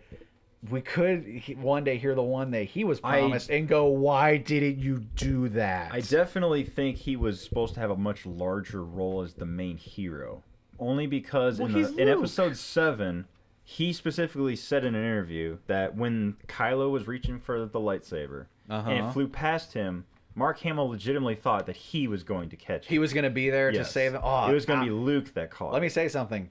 we could one day hear the one that he was promised and go, why didn't you do that? I definitely think he was supposed to have a much larger role as the main hero. Only because in episode 7, he specifically said in an interview that when Kylo was reaching for the lightsaber and it flew past him, Mark Hamill legitimately thought that he was going to catch it. He was going to be there to save him. Oh, it was going to be Luke that caught Let me say something.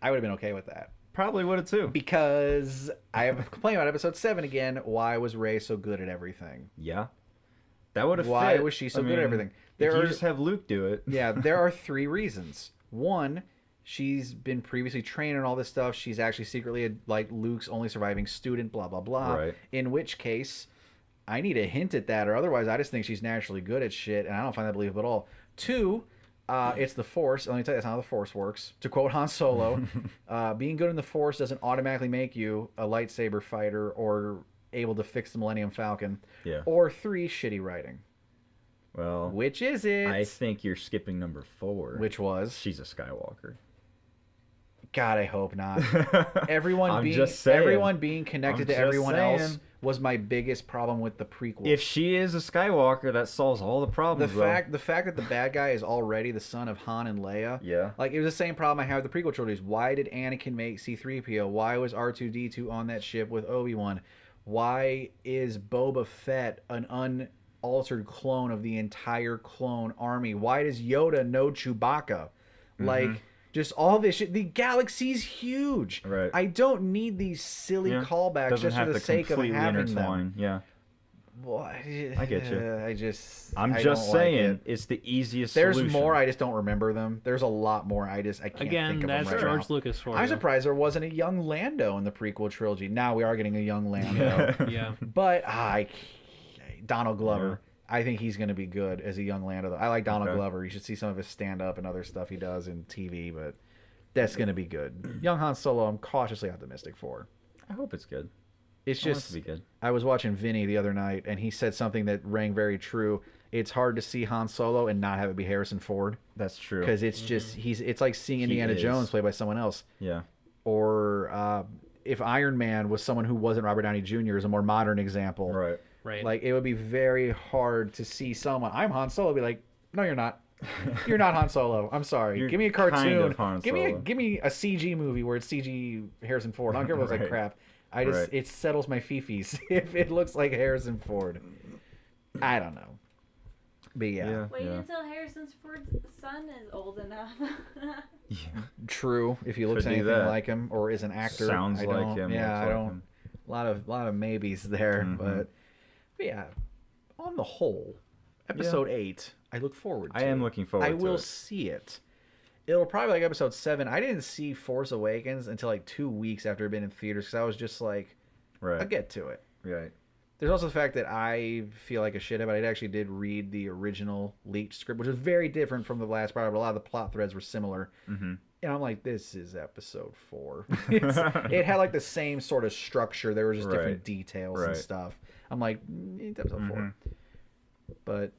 I would have been okay with that. Probably would have too. Because I have a complaint about episode 7 again. Why was Rey so good at everything? Yeah. That would have fit. Why was she so good at everything? You just have Luke do it. Yeah, there are 3 reasons. One, she's been previously trained in all this stuff. She's actually secretly like Luke's only surviving student, blah, blah, blah. Right. In which case, I need a hint at that, or otherwise I just think she's naturally good at shit, and I don't find that believable at all. 2, it's the Force. Let me tell you, that's not how the Force works. To quote Han Solo, being good in the Force doesn't automatically make you a lightsaber fighter or able to fix the Millennium Falcon. Yeah. Or 3, shitty writing. Well, Which is it? I think you're skipping number 4. Which was? She's a Skywalker. God, I hope not. Everyone being connected to everyone else was my biggest problem with the prequel. If she is a Skywalker, that solves all the problems. The fact that the bad guy is already the son of Han and Leia. Yeah. Like, it was the same problem I had with the prequel trilogies. Why did Anakin make C-3PO? Why was R2-D2 on that ship with Obi-Wan? Why is Boba Fett an unaltered clone of the entire clone army? Why does Yoda know Chewbacca? Like, just all this shit. The galaxy's huge. Right. I don't need these silly callbacks just for the sake of having them. Yeah. Well, I get you. I'm just saying, it's the easiest There's solution. more, I just don't remember them. There's a lot more, I can't think of them right now. George Lucas for I'm you. surprised there wasn't a young Lando in the prequel trilogy. Now we are getting a young Lando. Yeah. But Donald Glover. I think he's going to be good as a young Lando. I like Donald Glover. You should see some of his stand-up and other stuff he does in TV, but that's going to be good. Young Han Solo, I'm cautiously optimistic for. I hope it's good. It's I want it just, to be good. I was watching Vinny the other night, and he said something that rang very true. It's hard to see Han Solo and not have it be Harrison Ford. That's true. Because it's just, it's like seeing Indiana Jones played by someone else. Yeah. Or if Iron Man was someone who wasn't Robert Downey Jr. is a more modern example. Right. Right. Like, it would be very hard to see someone, I'm Han Solo, be like, no, you're not. You're not Han Solo. I'm sorry. You're give me a cartoon. kind of Han give Solo. me a CG movie where it's CG Harrison Ford. I don't care if it looks like crap. It settles my fifis if it looks like Harrison Ford. I don't know. But yeah. Wait until Harrison Ford's son is old enough. True. If he looks anything like him or is an actor. Sounds like him. Yeah, I don't. Him. A lot of maybes there, but yeah. On the whole, episode 8, I look forward to. I am looking forward to it. I will see it. It'll probably like episode 7. I didn't see Force Awakens until like 2 weeks after it had been in theaters because I was just like, I'll get to it. Right. There's also the fact that I feel like a shithead, but I actually did read the original leaked script, which was very different from the last part, but a lot of the plot threads were similar. Mm-hmm. And I'm like, this is episode 4. It had like the same sort of structure. There were just different details and stuff. I'm like, it's episode 4. But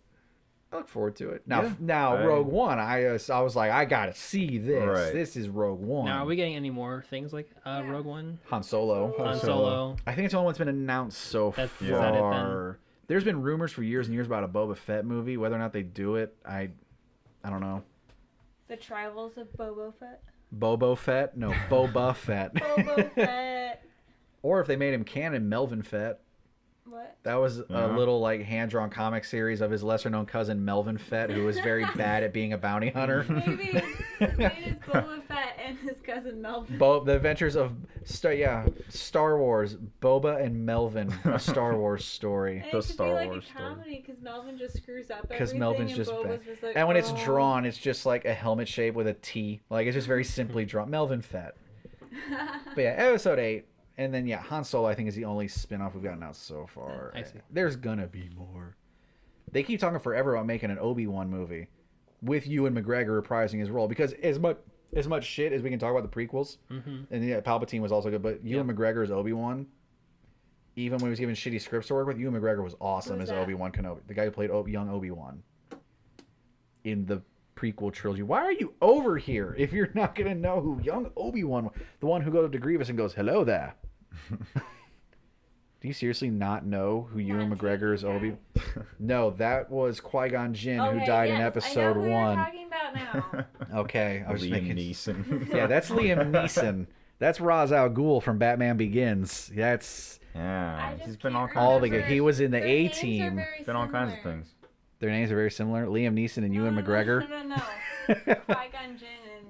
I look forward to it. Now, Rogue One, I was like, I gotta see this. Right. This is Rogue One. Now, are we getting any more things like Rogue One? Han Solo. Han Solo. I think it's the only one that's been announced so far. Is that it then? There's been rumors for years and years about a Boba Fett movie. Whether or not they do it, I don't know. The Travels of Boba Fett. Boba Fett? No, Boba Fett. Boba Fett. Or if they made him canon, Melvin Fett. What? That was a little like hand-drawn comic series of his lesser-known cousin Melvin Fett, who was very bad at being a bounty hunter. Maybe it's Boba Fett and his cousin Melvin. The Adventures of Star Wars, Boba and Melvin, a Star Wars story. And it could be like a comedy because Melvin just screws up everything. Because Melvin's just bad. Like, and when it's drawn, it's just like a helmet shape with a T. Like, it's just very simply drawn. Melvin Fett. But yeah, episode 8. And then, Han Solo, I think, is the only spin-off we've gotten out so far. I see. There's gonna be more. They keep talking forever about making an Obi-Wan movie with Ewan McGregor reprising his role. Because as much shit as we can talk about the prequels, and Palpatine was also good, but Ewan McGregor as Obi-Wan, even when he was given shitty scripts to work with, Ewan McGregor was awesome as Obi-Wan Kenobi. The guy who played young Obi-Wan in the prequel trilogy. Why are you over here if you're not going to know who young Obi-Wan was? The one who goes to Grievous and goes, hello there. Do you seriously not know who Ewan McGregor's Obi? No, that was Qui-Gon Jinn who died in episode 1. I know who you're talking about now. Okay, I was Liam making Neeson. Yeah, that's Liam Neeson. That's Ra's al Ghul from Batman Begins. That's Yeah, I he's just been all can't kinds. all Of, the remember. he was in the Their A names are Team. very been all kinds of similar. things. Their names are very similar. Liam Neeson and Ewan McGregor. No. Qui-Gon Jinn and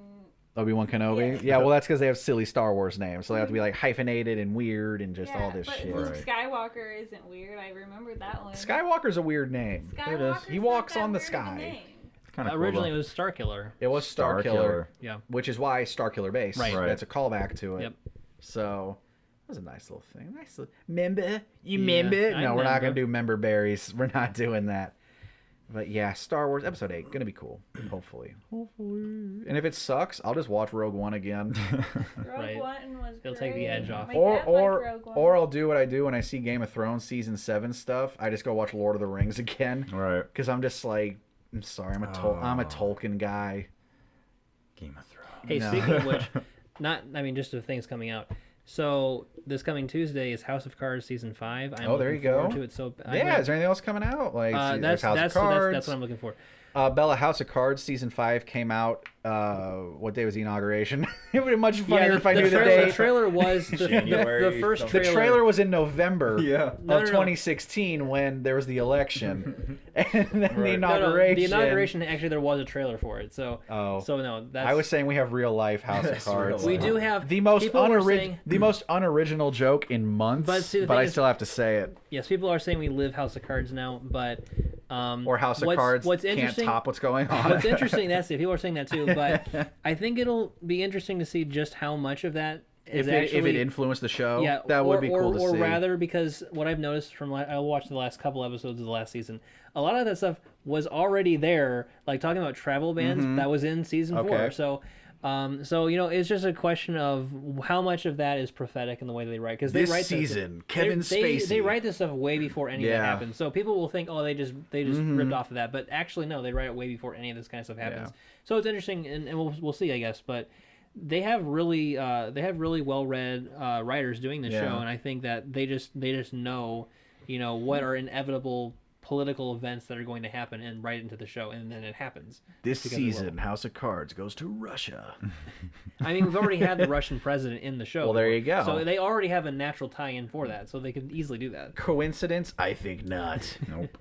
Obi-Wan Kenobi. Yes. Yeah, well, that's because they have silly Star Wars names, so they have to be like hyphenated and weird and just all this but shit. Luke Right. Skywalker isn't weird. I remembered that one. Skywalker's a weird name. Skywalker's He not walks that on the weird of a sky. name. Kind of Originally, cool, it was Starkiller. It was Star Killer, Yeah. which is why Starkiller Base. Right. Right. That's a callback to it. Yep. So that was a nice little thing. Nice little member. You Yeah, member? I No, we're not gonna member. do member berries. We're not doing that. But yeah, Star Wars Episode 8 gonna be cool. Hopefully. And if it sucks, I'll just watch Rogue One again. Rogue Right. One was It'll take the great. edge off. My or dad liked or Rogue One. or I'll do what I do when I see Game of Thrones season 7 stuff. I just go watch Lord of the Rings again Right. because I'm just like, I'm sorry, I'm a Tolkien guy. Game of Thrones. Hey, No. speaking of which, just the things coming out. So this coming Tuesday is House of Cards season 5. I'm Oh, there looking you go. forward to it. So Yeah, is there anything else coming out? Like there's that's House that's, of so Cards. that's what I'm looking for. Bella, House of Cards season 5 came out. What day was the inauguration? It would be much funnier if I knew the trailer, date. The trailer was the January first something. The trailer. trailer was in November Yeah. No, of no. 2016 when there was the election, and then the Right. inauguration. The inauguration, actually, there was a trailer for it. So, Oh. so no, that's. I was saying we have real life House of That's real Cards. life. we do have the most people were saying, the most unoriginal joke in months, But see, the but thing I is- still have to say it. yes, people are saying we live House of Cards now, but Or House of Cards What's can't interesting? top what's going on. What's interesting? That's it. People are saying that too, but I think it'll be interesting to see just how much of that is if it actually influenced the show, yeah, that would be cool or, to or see. rather, because what I've noticed from I watched the last couple episodes of the last season, a lot of that stuff was already there. Like talking about travel bans, that was in season 4. Okay. So, so it's just a question of how much of that is prophetic in the way they write. Because they This write season, Kevin they Spacey. write this stuff way before any of that Yeah. happens. So people will think, oh, they just ripped off of that, but actually no, they write it way before any of this kind of stuff happens. Yeah. So it's interesting, and we'll see, I guess, but. They have really well-read writers doing the Yeah. show, and I think that they just know, what are inevitable political events that are going to happen, and write into the show, and then it happens. This because it will. season, House of Cards goes to Russia. I mean, we've already had the Russian president in the show. Well, there you go. So they already have a natural tie-in for that, so they could easily do that. Coincidence? I think not. Nope.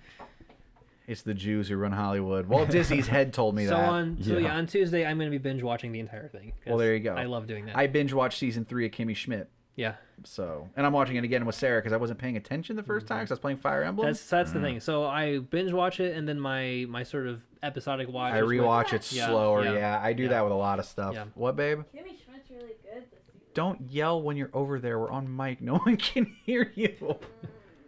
It's the Jews who run Hollywood. Walt Disney's head told me So that. on Tuesday, I'm going to be binge watching the entire thing. 'cause Well, there you go. I love doing that. I binge watched season 3 of Kimmy Schmidt. yeah. So, and I'm watching it again with Sarah because I wasn't paying attention the first time because I was playing Fire Emblem. That's the thing. So I binge watch it, and then my sort of episodic watch. I is with- rewatch it Yeah, slower. yeah, Yeah, I do yeah. that with a lot of stuff. Yeah. What, babe? Kimmy Schmidt's really good this season. Don't yell when you're over there. We're on mic. No one can hear you.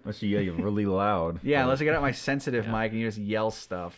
Unless you yell really loud. Yeah, unless I get out my sensitive Yeah. mic and you just yell stuff.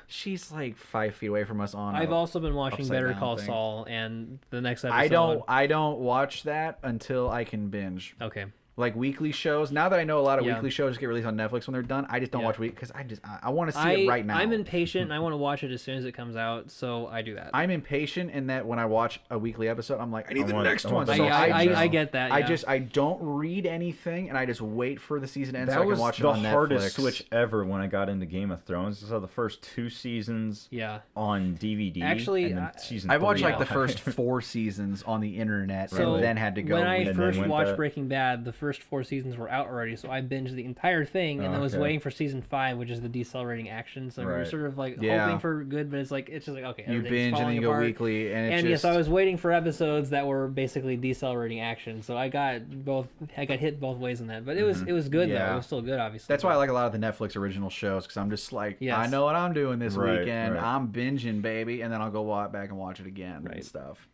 She's like 5 feet away from us on. I've also been watching upside Better down Call thing. Saul, and the next episode. I don't watch that until I can binge. Okay. Like weekly shows. Now that I know a lot of Yeah. weekly shows get released on Netflix when they're done, I just don't Yeah. watch week because I want to see it right now. I'm impatient, and I want to watch it as soon as it comes out, so I do that. I'm impatient in that when I watch a weekly episode, I'm like, I need the next one. the So next I, one. just, I get that. Yeah. I don't read anything, and I just wait for the season to end That so I was can watch it the on Netflix. hardest switch ever when I got into Game of Thrones. I saw the first 2 seasons Yeah. on DVD. Actually, and then season I watched 3 like the live. first 4 seasons on the internet, So and then had to go. when I read then first went watched that- Breaking Bad, the first 4 seasons were out already, so I binged the entire thing, and Oh, then was okay. waiting for season 5, which is the decelerating action. So you're Right. sort of like Yeah. hoping for good, but it's just like okay, you everything's binge and then falling you go apart. weekly, and it And just. yes, I was waiting for episodes that were basically decelerating action, so I got hit both ways in that. But it was good though. Yeah. It was still good, obviously. That's why I like a lot of the Netflix original shows because I'm just like, Yes. I know what I'm doing this Right, weekend. right. I'm binging, baby, and then I'll go back and watch it again and Right. stuff.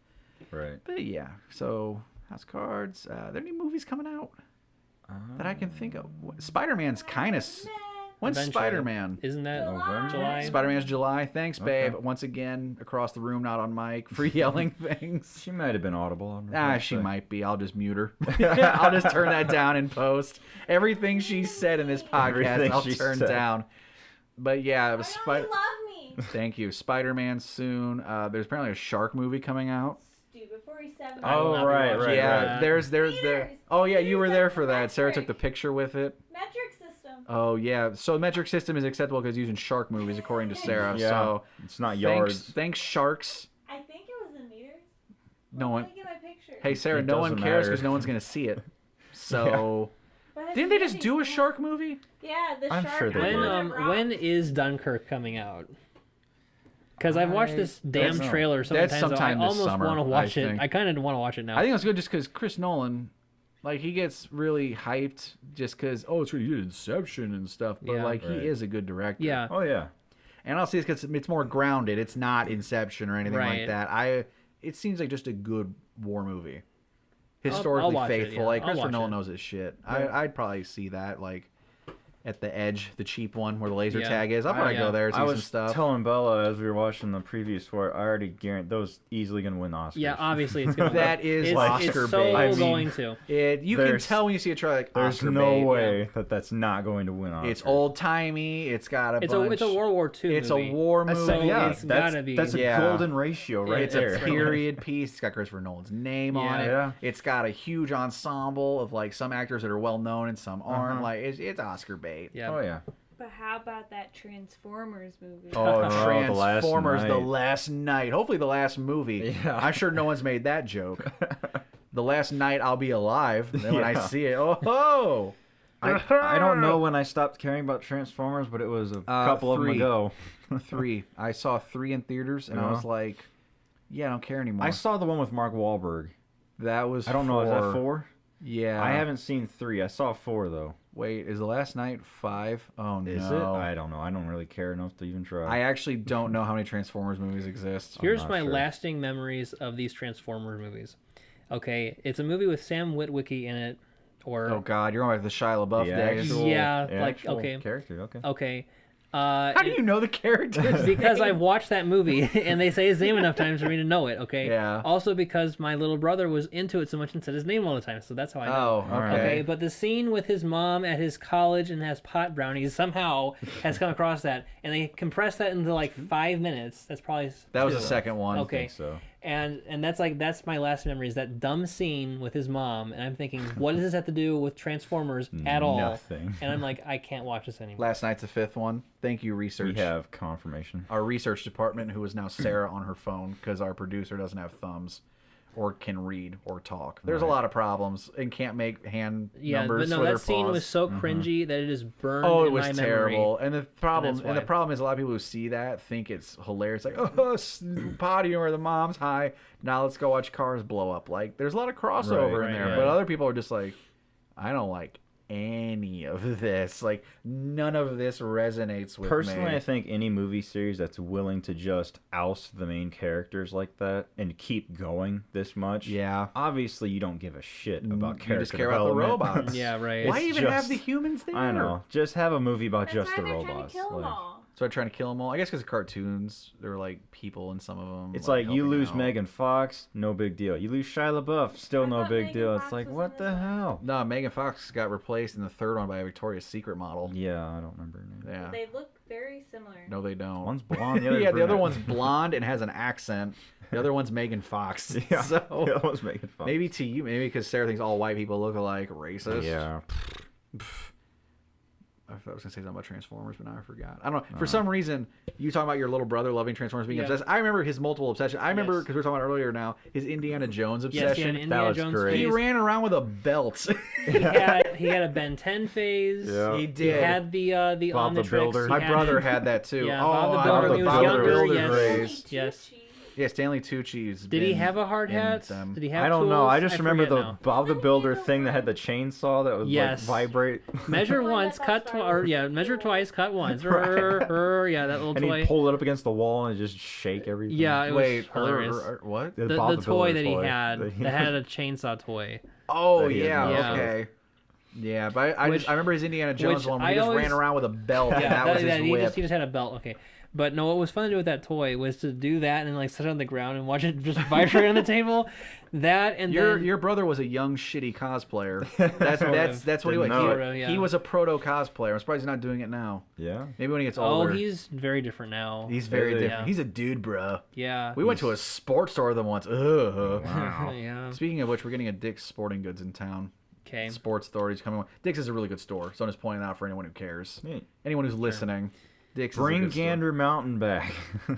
Right. But yeah, so House of Cards. Are there any movies coming out that I can think of? Spider-Man's kind of. When's Eventually. Spider-Man? Isn't that November? July? Spider-Man's July. Thanks, babe. Okay. Once again, across the room, not on mic, for yelling things. She might have been audible. I'm not She sure. might be. I'll just mute her. I'll just turn that down in post. Everything she said in this podcast, Everything I'll she turn said. down. But yeah, Why don't you love me? Thank you. Spider-Man soon. There's apparently a shark movie coming out. do before he's 7. Oh, right. Yeah, there's there. Meters. Oh yeah, you were Meters there like for that. Sarah took metric. the picture with it. Metric system. Oh yeah, so metric system is acceptable because using shark movies, according to Sarah. Yeah, So it's not yards. Thanks sharks. I think it was in meters. No Well, one. let me get my picture. Hey Sarah, It no one doesn't cares matter. because no one's gonna see it. So But didn't they it's just do a really shark movie? cool. Yeah, the I'm shark. sure they did. When is Dunkirk coming out? Because I've watched this damn don't know. trailer so many That's times, so I sometime this almost summer, want to watch I it. think. I kind of want to watch it now. I think that's good just because Chris Nolan, like he gets really hyped just because it's really good Inception and stuff, but Yeah. like Right. he is a good director. Yeah. Oh yeah. And I'll say it's because it's more grounded. It's not Inception or anything like Right. that. It seems like just a good war movie. Historically watch it, faithful. yeah. Like I'll Christopher watch Nolan it. knows his shit. Yeah. I'd probably see that like at the Edge, the cheap one where the laser Yeah. tag is. I'll probably Yeah. go there and see I some was stuff. telling Bella as we were watching the previews for it, I already guarantee those easily gonna win Oscars. Yeah, obviously it's going to That is it's, Oscar it's so bait. I mean, going to. You can There's- tell when you see a trailer like There's Oscar no bait. way that that's not going to win Oscars. It's old timey. It's got a It's bunch. a World War II It's movie. a war I movie. said, yeah, it's that's, gotta be. that's a Yeah. golden ratio right It's there. a period piece. It's got Christopher Nolan's name on it. Yeah. It's got a huge ensemble of like some actors that are well known and some aren't. Uh-huh. Like it's Oscar bait. Yeah. Oh yeah. But how about that Transformers movie? Oh, The Last Transformers: The Night. Last Night. Hopefully, the last movie. Yeah. I'm sure no one's made that joke. The Last Night, I'll be alive. And then when I Yeah. see it, oh, I don't know when I stopped caring about Transformers, but it was a couple of them 3. ago. 3. I saw 3 in theaters, and I Yeah. was like, yeah, I don't care anymore. I saw the one with Mark Wahlberg. That was. I don't know, is that 4? Yeah. I haven't seen 3. I saw 4 though. Wait, is The Last Night 5? Oh no. Is it? I don't know. I don't really care enough to even try. I actually don't know how many Transformers movies exist. Here's not my sure. lasting memories of these Transformers movies. Okay, it's a movie with Sam Witwicky in it, or Oh God, you're going back to the Shia LaBeouf The days. actual- Yeah, the like, actual okay. character. Okay. okay. How do you know the characters? Because I've watched that movie and they say his name enough times for me to know it. Okay. Yeah. Also because my little brother was into it so much and said his name all the time, so that's how I know. Oh, Alright. okay. Okay, but the scene with his mom at his college and has pot brownies somehow has come across that, and they compressed that into like 5 minutes. That's probably That was two. the second one. Okay. I think so. And that's my last memory is that dumb scene with his mom, and I'm thinking, what does this have to do with Transformers at all? Nothing. And I'm like, I can't watch this anymore. Last Night's the 5th one. Thank you, research. We have confirmation. Our research department, who is now Sarah on her phone because our producer doesn't have thumbs or can read or talk. There's a Right. lot of problems and can't make hand Yeah, numbers but no, with her that scene paws. was so cringy that it is burned Oh, it in was my terrible. memory. And the problem, that's and the why. problem is a lot of people who see that think it's hilarious. Like, oh, potty or the mom's high. Now let's go watch cars blow up. Like, there's a lot of crossover in Right, there, yeah. but other people are just like, I don't like any of this. Like, none of this resonates with Personally, me. I think any movie series that's willing to just oust the main characters like that and keep going this much, Yeah. obviously you don't give a shit about You character just care about the development. robots. Yeah, right. Why It's even have just- the humans there? I know. Just have a movie about That's just why the they're robots. trying to kill them Like, all. So they're trying to kill them all. I guess because of cartoons, there were like people in some of them. it's like you helping lose out. Megan Fox, no big deal. You lose Shia LaBeouf, still I no thought big Megan deal. Fox It's like, was what in the this one. hell? No, Megan Fox got replaced in the third one by a Victoria's Secret model. Yeah, I don't remember her name. Yeah. They look very similar. No, they don't. One's blonde, the other's Yeah, the other brunette. one's blonde and has an accent. The other one's Megan Fox. Yeah, So the other one's Megan Fox. maybe to you, maybe because Sarah thinks all white people look alike, racist. Yeah. I thought I was gonna say something about Transformers, but now I forgot. I don't know. For some reason, you talking about your little brother loving Transformers, being Yeah. obsessed. I remember his multiple obsessions. I remember Yes. because we were talking about earlier now his Indiana Jones Yes, he obsession. had an Indiana was Jones great. He phase. ran around with a belt. He had a Ben 10 phase. Yeah. He He did. had the Bob the Omnitrix. Builder. He My had- brother had that too. Yeah, oh, Bob the I Builder love when he was Bob the younger, Builder yes. phrase. Yes. Yeah, Stanley Tucci's. Did he been have a hard in hat? them. Did he have I don't know. tools? I just remember forget the now. Bob the Wasn't he Builder the thing that had one- the chainsaw that would Yes. like vibrate. Measure One once, that cut got twice, started or with yeah, the measure wheel. twice, cut once. Right. Yeah, that little And toy. he'd pull it up against the wall and just shake everything. Yeah, it Wait, was hilarious. what? Bob The toy Builder that he toy. had that had a chainsaw toy. Oh That he had yeah, most of. okay. Yeah, but I remember his Indiana Jones one where he just ran around with a belt and that was his whip. He just had a belt, okay. But no, what was fun to do with that toy was to do that and like sit on the ground and watch it just vibrate on the table. That and your brother was a young shitty cosplayer. That's what he was. He was a proto cosplayer. I'm surprised he's not doing it now. Yeah. Maybe when he gets older. Oh, he's very different now. He's very different. Yeah. He's a dude, bro. Yeah. We went to a sports store with him once. Ugh. Wow. Yeah. Speaking of which, we're getting a Dick's Sporting Goods in town. Okay. Sports store. He's coming. Dick's is a really good store, so I'm just pointing it out for anyone who cares. Neat. Anyone who's listening. Dick's Bring is a good Gander store. Mountain back.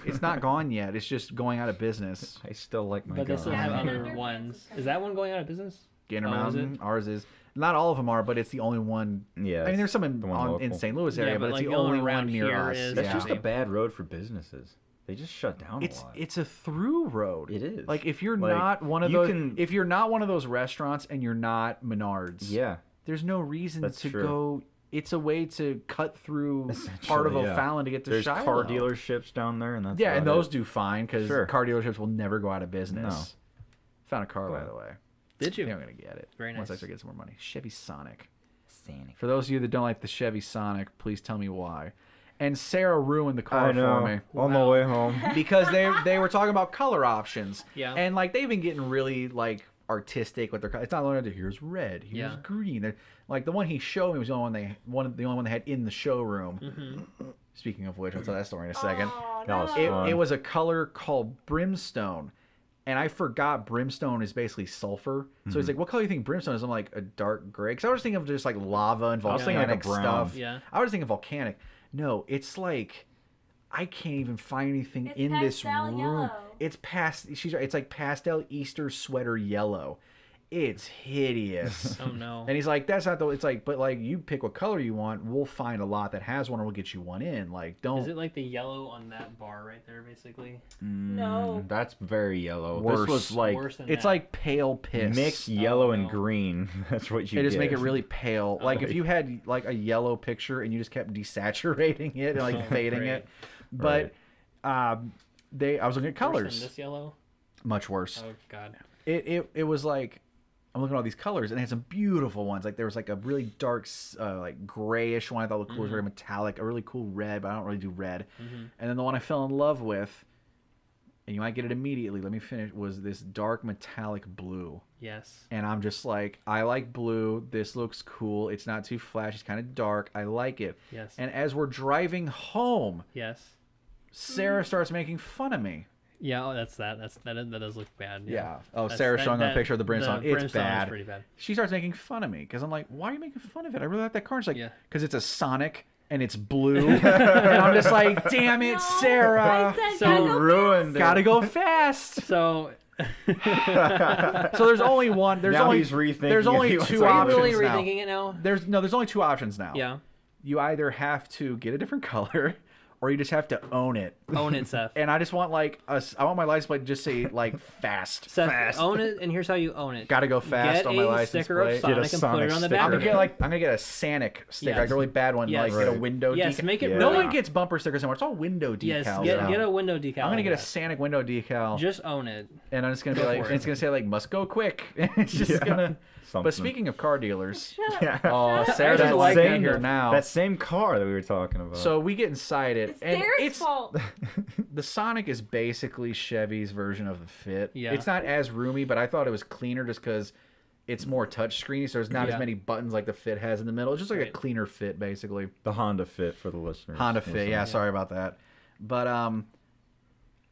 It's not gone yet. It's just going out of business. I still like my But they still have Gander. other ones. Is that one going out of business? Gander Oh, is Mountain. it? Ours is. Not all of them are, but it's the only one. Yeah. I mean, there's some the one local. in St. Louis area, Yeah, but but it's like the the only one around one near here us. is- That's Yeah. just a bad road for businesses. They just shut down a lot. It's a through road. It is. Like if you're Like, not one of you those, can- if you're not one of those restaurants and you're not Menards, Yeah. there's no reason That's to true. go. It's a way to cut through part of Essentially, yeah. O'Fallon to get to There's Shiloh. car dealerships down there, and that's Yeah, and about those it. do fine because Sure. car dealerships will never go out of business. No. Found a car, by Cool. the way. Did you? I think I'm gonna get it. Very Once I nice. start getting some more money. Chevy Sonic. Sonic. For those of you that don't like the Chevy Sonic, please tell me why. And Sarah ruined the car I know. for me. On the way home. Because they were talking about color options. Yeah. And like they've been getting really like artistic with their color. It's not limited to here's red, here's Yeah. green. Like the one he showed me was the only one they had in the showroom. Mm-hmm. Speaking of which, I'll tell that story in a second. Oh, That was no. fun. It was a color called brimstone. And I forgot brimstone is basically sulfur. So he's like, what color do you think brimstone is? I'm like, a dark gray. Because I was thinking of just like lava and I was thinking volcanic like a brown. stuff. Yeah. I was thinking volcanic. No, it's like I can't even find anything It's in this pastel room. yellow. It's she's right. It's like pastel Easter sweater yellow. It's hideous. Oh no. And he's like, that's not the. It's like, but like, you pick what color you want. We'll find a lot that has one, or we'll get you one in. Like, don't. Is it like the yellow on that bar right there, basically? No. That's very yellow. Worse. This was like Worse than It's that. like pale piss. mixed yellow and no. green. That's what you They just get. make it really pale. Like if you had like a yellow picture and you just kept desaturating it and like fading Right. it. But I was looking at Worse colors. than this yellow? Much worse. Oh god. It was like I'm looking at all these colors and it had some beautiful ones. Like there was like a really dark like grayish one I thought looked cool. It was very metallic. A really cool red, but I don't really do red. And then the one I fell in love with, and you might get it immediately. Let me finish. Was this dark metallic blue? Yes. And I'm just like, I like blue. This looks cool. It's not too flashy. It's kind of dark. I like it. Yes. And as we're driving home, Yes. Sarah starts making fun of me. Yeah, oh, that's that. That does look bad. Yeah. Oh, That's- Sarah's that- showing a that- picture of the brimstone. the It's brimstone is bad. pretty bad. She starts making fun of me because I'm like, why are you making fun of it? I really like that car. And she's like, Yeah. because it's a Sonic and it's blue. And I'm just like, damn it, No, Sarah. I said So gotta go ruined it. Gotta go fast. So So there's only one. There's Now only he's rethinking there's it. only He wants two to- are you options really now. rethinking it now? There's only two options now. Yeah. You either have to get a different color, or you just have to own it. Own it, Seth. And I just want like I want my license plate to just say like fast. Seth, fast. own it, and here's how you own it. Gotta go fast Get on my a license sticker of plate. Sonic Get a and put Sonic it on the sticker. back. I'm gonna of get it. I'm gonna get a Sanic sticker, Yes. like a really bad one, Yes. like get a Right. window Yes, decal. make it Yeah. No really. one gets bumper stickers anymore. It's all window decals. Yes, now. get a window decal. I'm gonna like get a that. Sanic window decal, Just own it. and I'm just gonna be Go like, for and it. it's gonna say like must go quick. It's just gonna. Something. But speaking of car dealers, Shut up. Yeah. oh, Shut Sarah up. doesn't like same, being here now. That same car that we were talking about. So we get inside it, It's and Derek's fault. the Sonic is basically Chevy's version of the Fit. Yeah. It's not as roomy, but I thought it was cleaner just because it's more touchscreeny, so there's not as Yeah. many buttons like the Fit has in the middle. It's just like a Right. cleaner Fit, basically. the Honda Fit for the listeners. Honda Fit, yeah, Yeah. sorry about that. But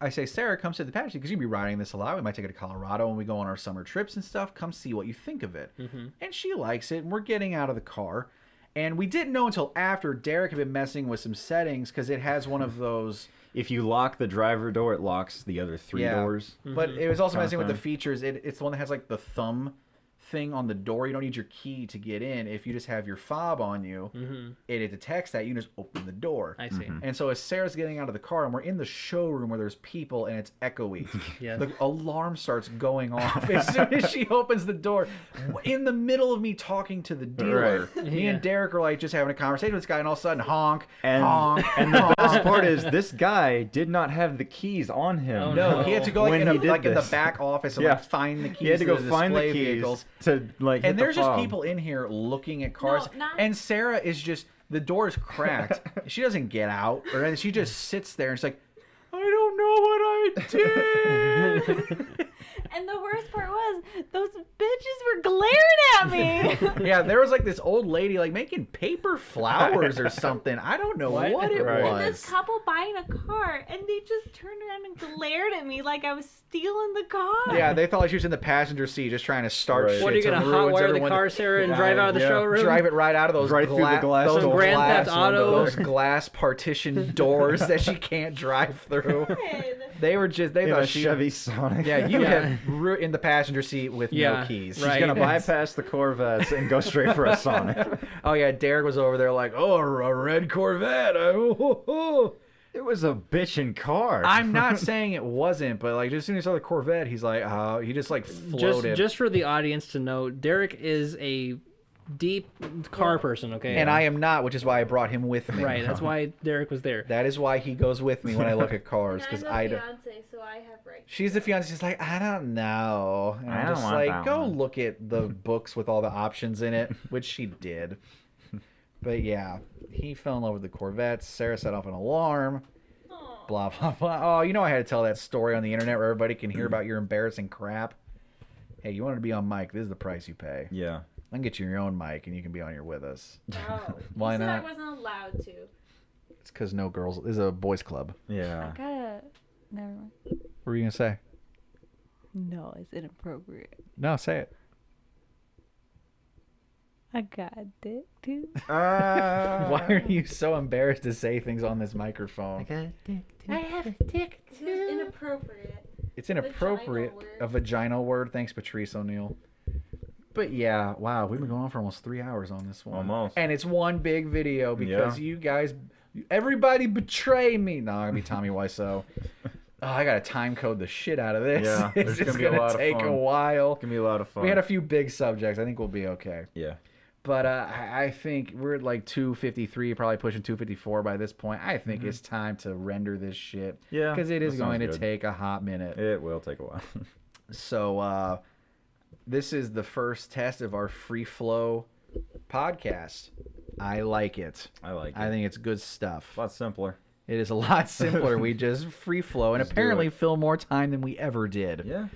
I say, Sarah, come sit at the passenger because you'll be riding this a lot. We might take it to Colorado when we go on our summer trips and stuff. Come see what you think of it. Mm-hmm. And she likes it, and we're getting out of the car. And we didn't know until after Derek had been messing with some settings because it has one of those... If you lock the driver door, it locks the other three Yeah. doors. But it was also Kinda messing with the thing. features. It's the one that has like the thumb thing on the door. You don't need your key to get in. If you just have your fob on you, it detects that. You can just open the door. I see. And so as Sarah's getting out of the car and we're in the showroom where there's people and it's echoey, Yes. the alarm starts going off as soon as she opens the door. In the middle of me talking to the dealer, me Yeah. and Derek are like just having a conversation with this guy, and all of a sudden honk, And, honk, and the best part is this guy did not have the keys on him. Oh, No, he had to go like, When in he did the this. back office and Yeah. like find the keys He had to go the find the display keys. vehicles. to like. And there's just fob. people in here looking at cars, and Sarah is just the door's cracked. She doesn't get out, or anything. She just sits there and she's like, I don't know what I did. And the worst part was, those bitches were glaring at me. Yeah, there was like this old lady like making paper flowers or something. I don't know what it was. And this couple buying a car, and they just turned around and glared at me like I was stealing the car. Yeah, they thought like she was in the passenger seat just trying to start shit. What, are you going to hotwire the car, Sarah, and drive out of the showroom? Drive it right out of those through the glass. Those Grand glass, Theft Auto. Those glass partition doors that she can't drive through. They were just, they thought she... Chevy Sonic. Yeah, you have in the passenger seat with no keys. She's going to bypass the Corvettes and go straight for a Sonic. Oh, yeah, Derek was over there like, oh, a red Corvette. It was a bitchin' car. I'm not saying it wasn't, but like, just as soon as he saw the Corvette, he's like, he just like floated. Just for the audience to know, Derek is a deep car person, okay? And I am not, which is why I brought him with me. Right, that's why Derek was there. That is why he goes with me when I look at cars, because I'm the fiance, so I have rights. She's the fiance. She's like, I don't know. And I'm just like, go look at the books with all the options in it, which she did. But yeah, he fell in love with the Corvettes. Sarah set off an alarm. Aww. Blah, blah, blah. Oh, you know I had to tell that story on the internet where everybody can hear about your embarrassing crap. Hey, you wanted to be on mic. This is the price you pay. Yeah. I can get you your own mic and you can be on here with us. Oh. Why not? I wasn't allowed to. It's because no girls. This is a boys' club. Yeah. I gotta... Never mind. What were you going to say? No, it's inappropriate. No, say it. I got a dick, too. Why are you so embarrassed to say things on this microphone? I have a dick, too. It's inappropriate. It's inappropriate. A vaginal word. Thanks, Patrice O'Neill. But yeah, wow, we've been going on for almost 3 hours on this one. Almost. And it's one big video because you guys, everybody betray me. No, I'm going to be Tommy Wiseau. Oh, I got to time code the shit out of this. Yeah, It's gonna be going a lot to take of fun. a while. It's going to be a lot of fun. We had a few big subjects. I think we'll be okay. Yeah. But I think we're at like 253, probably pushing 254 by this point. I think it's time to render this shit. Yeah. Because it is going to good. take a hot minute. It will take a while. So, this is the first test of our free flow podcast. I like it. I like it. I think it's good stuff. A lot simpler. It is a lot simpler. We just free flow and Just do apparently it. fill more time than we ever did. Yeah.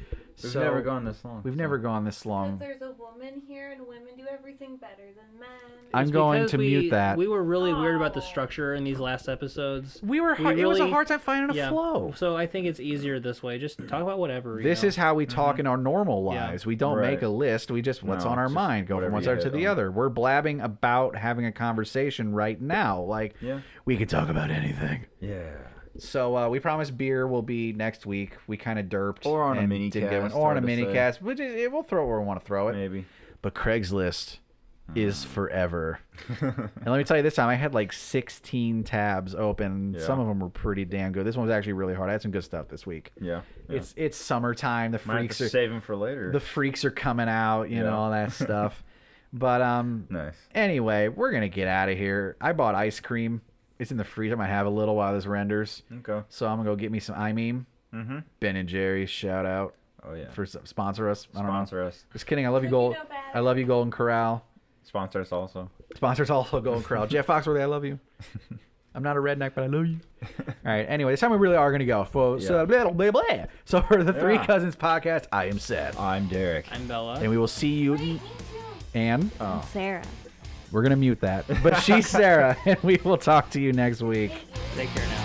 We've So, never gone this long. We've never gone this long. Because there's a woman here, and women do everything better than men. I'm It's going because to mute that. We were really weird about the structure in these last episodes. It was a hard time finding a flow. So I think it's easier this way. Just talk about whatever. This is how we talk in our normal Yeah. lives. We don't Right. make a list. We just what's No, on our just mind. Go from whatever one you side to hit the on. other. We're blabbing about having a conversation right now. Like we could talk about anything. Yeah. So we promise beer will be next week. We kind of derped. Or on a and mini didn't get one. cast, Or on a hard to mini say. cast. Which is, we'll throw it where we want to throw it. Maybe. But Craigslist is forever. And let me tell you, this time I had like 16 tabs open. Yeah. Some of them were pretty damn good. This one was actually really hard. I had some good stuff this week. Yeah. It's summertime. The Might have freaks to are save them for later. the freaks are coming out. You know all that stuff. But nice. anyway, we're gonna get out of here. I bought ice cream. It's in the freezer. I might have a little while this renders. Okay. So I'm gonna go get me some iMeme. Mm-hmm. Ben and Jerry's, shout out. Oh yeah. For sponsor us. I don't know. Sponsor us. Just kidding. I love you, Cookie Gold. dough batter. I love you, Golden Corral. Sponsor us also. Sponsors also Golden Corral. Jeff Foxworthy, I love you. I'm not a redneck, but I love you. All right. Anyway, this time we really are going to go. So, blah, blah, blah. So for the Three Cousins podcast, I am Seth. I'm Derek. I'm Bella. And we will see you. And Sarah. we're going to mute that. But she's Sarah, and we will talk to you next week. Take care now.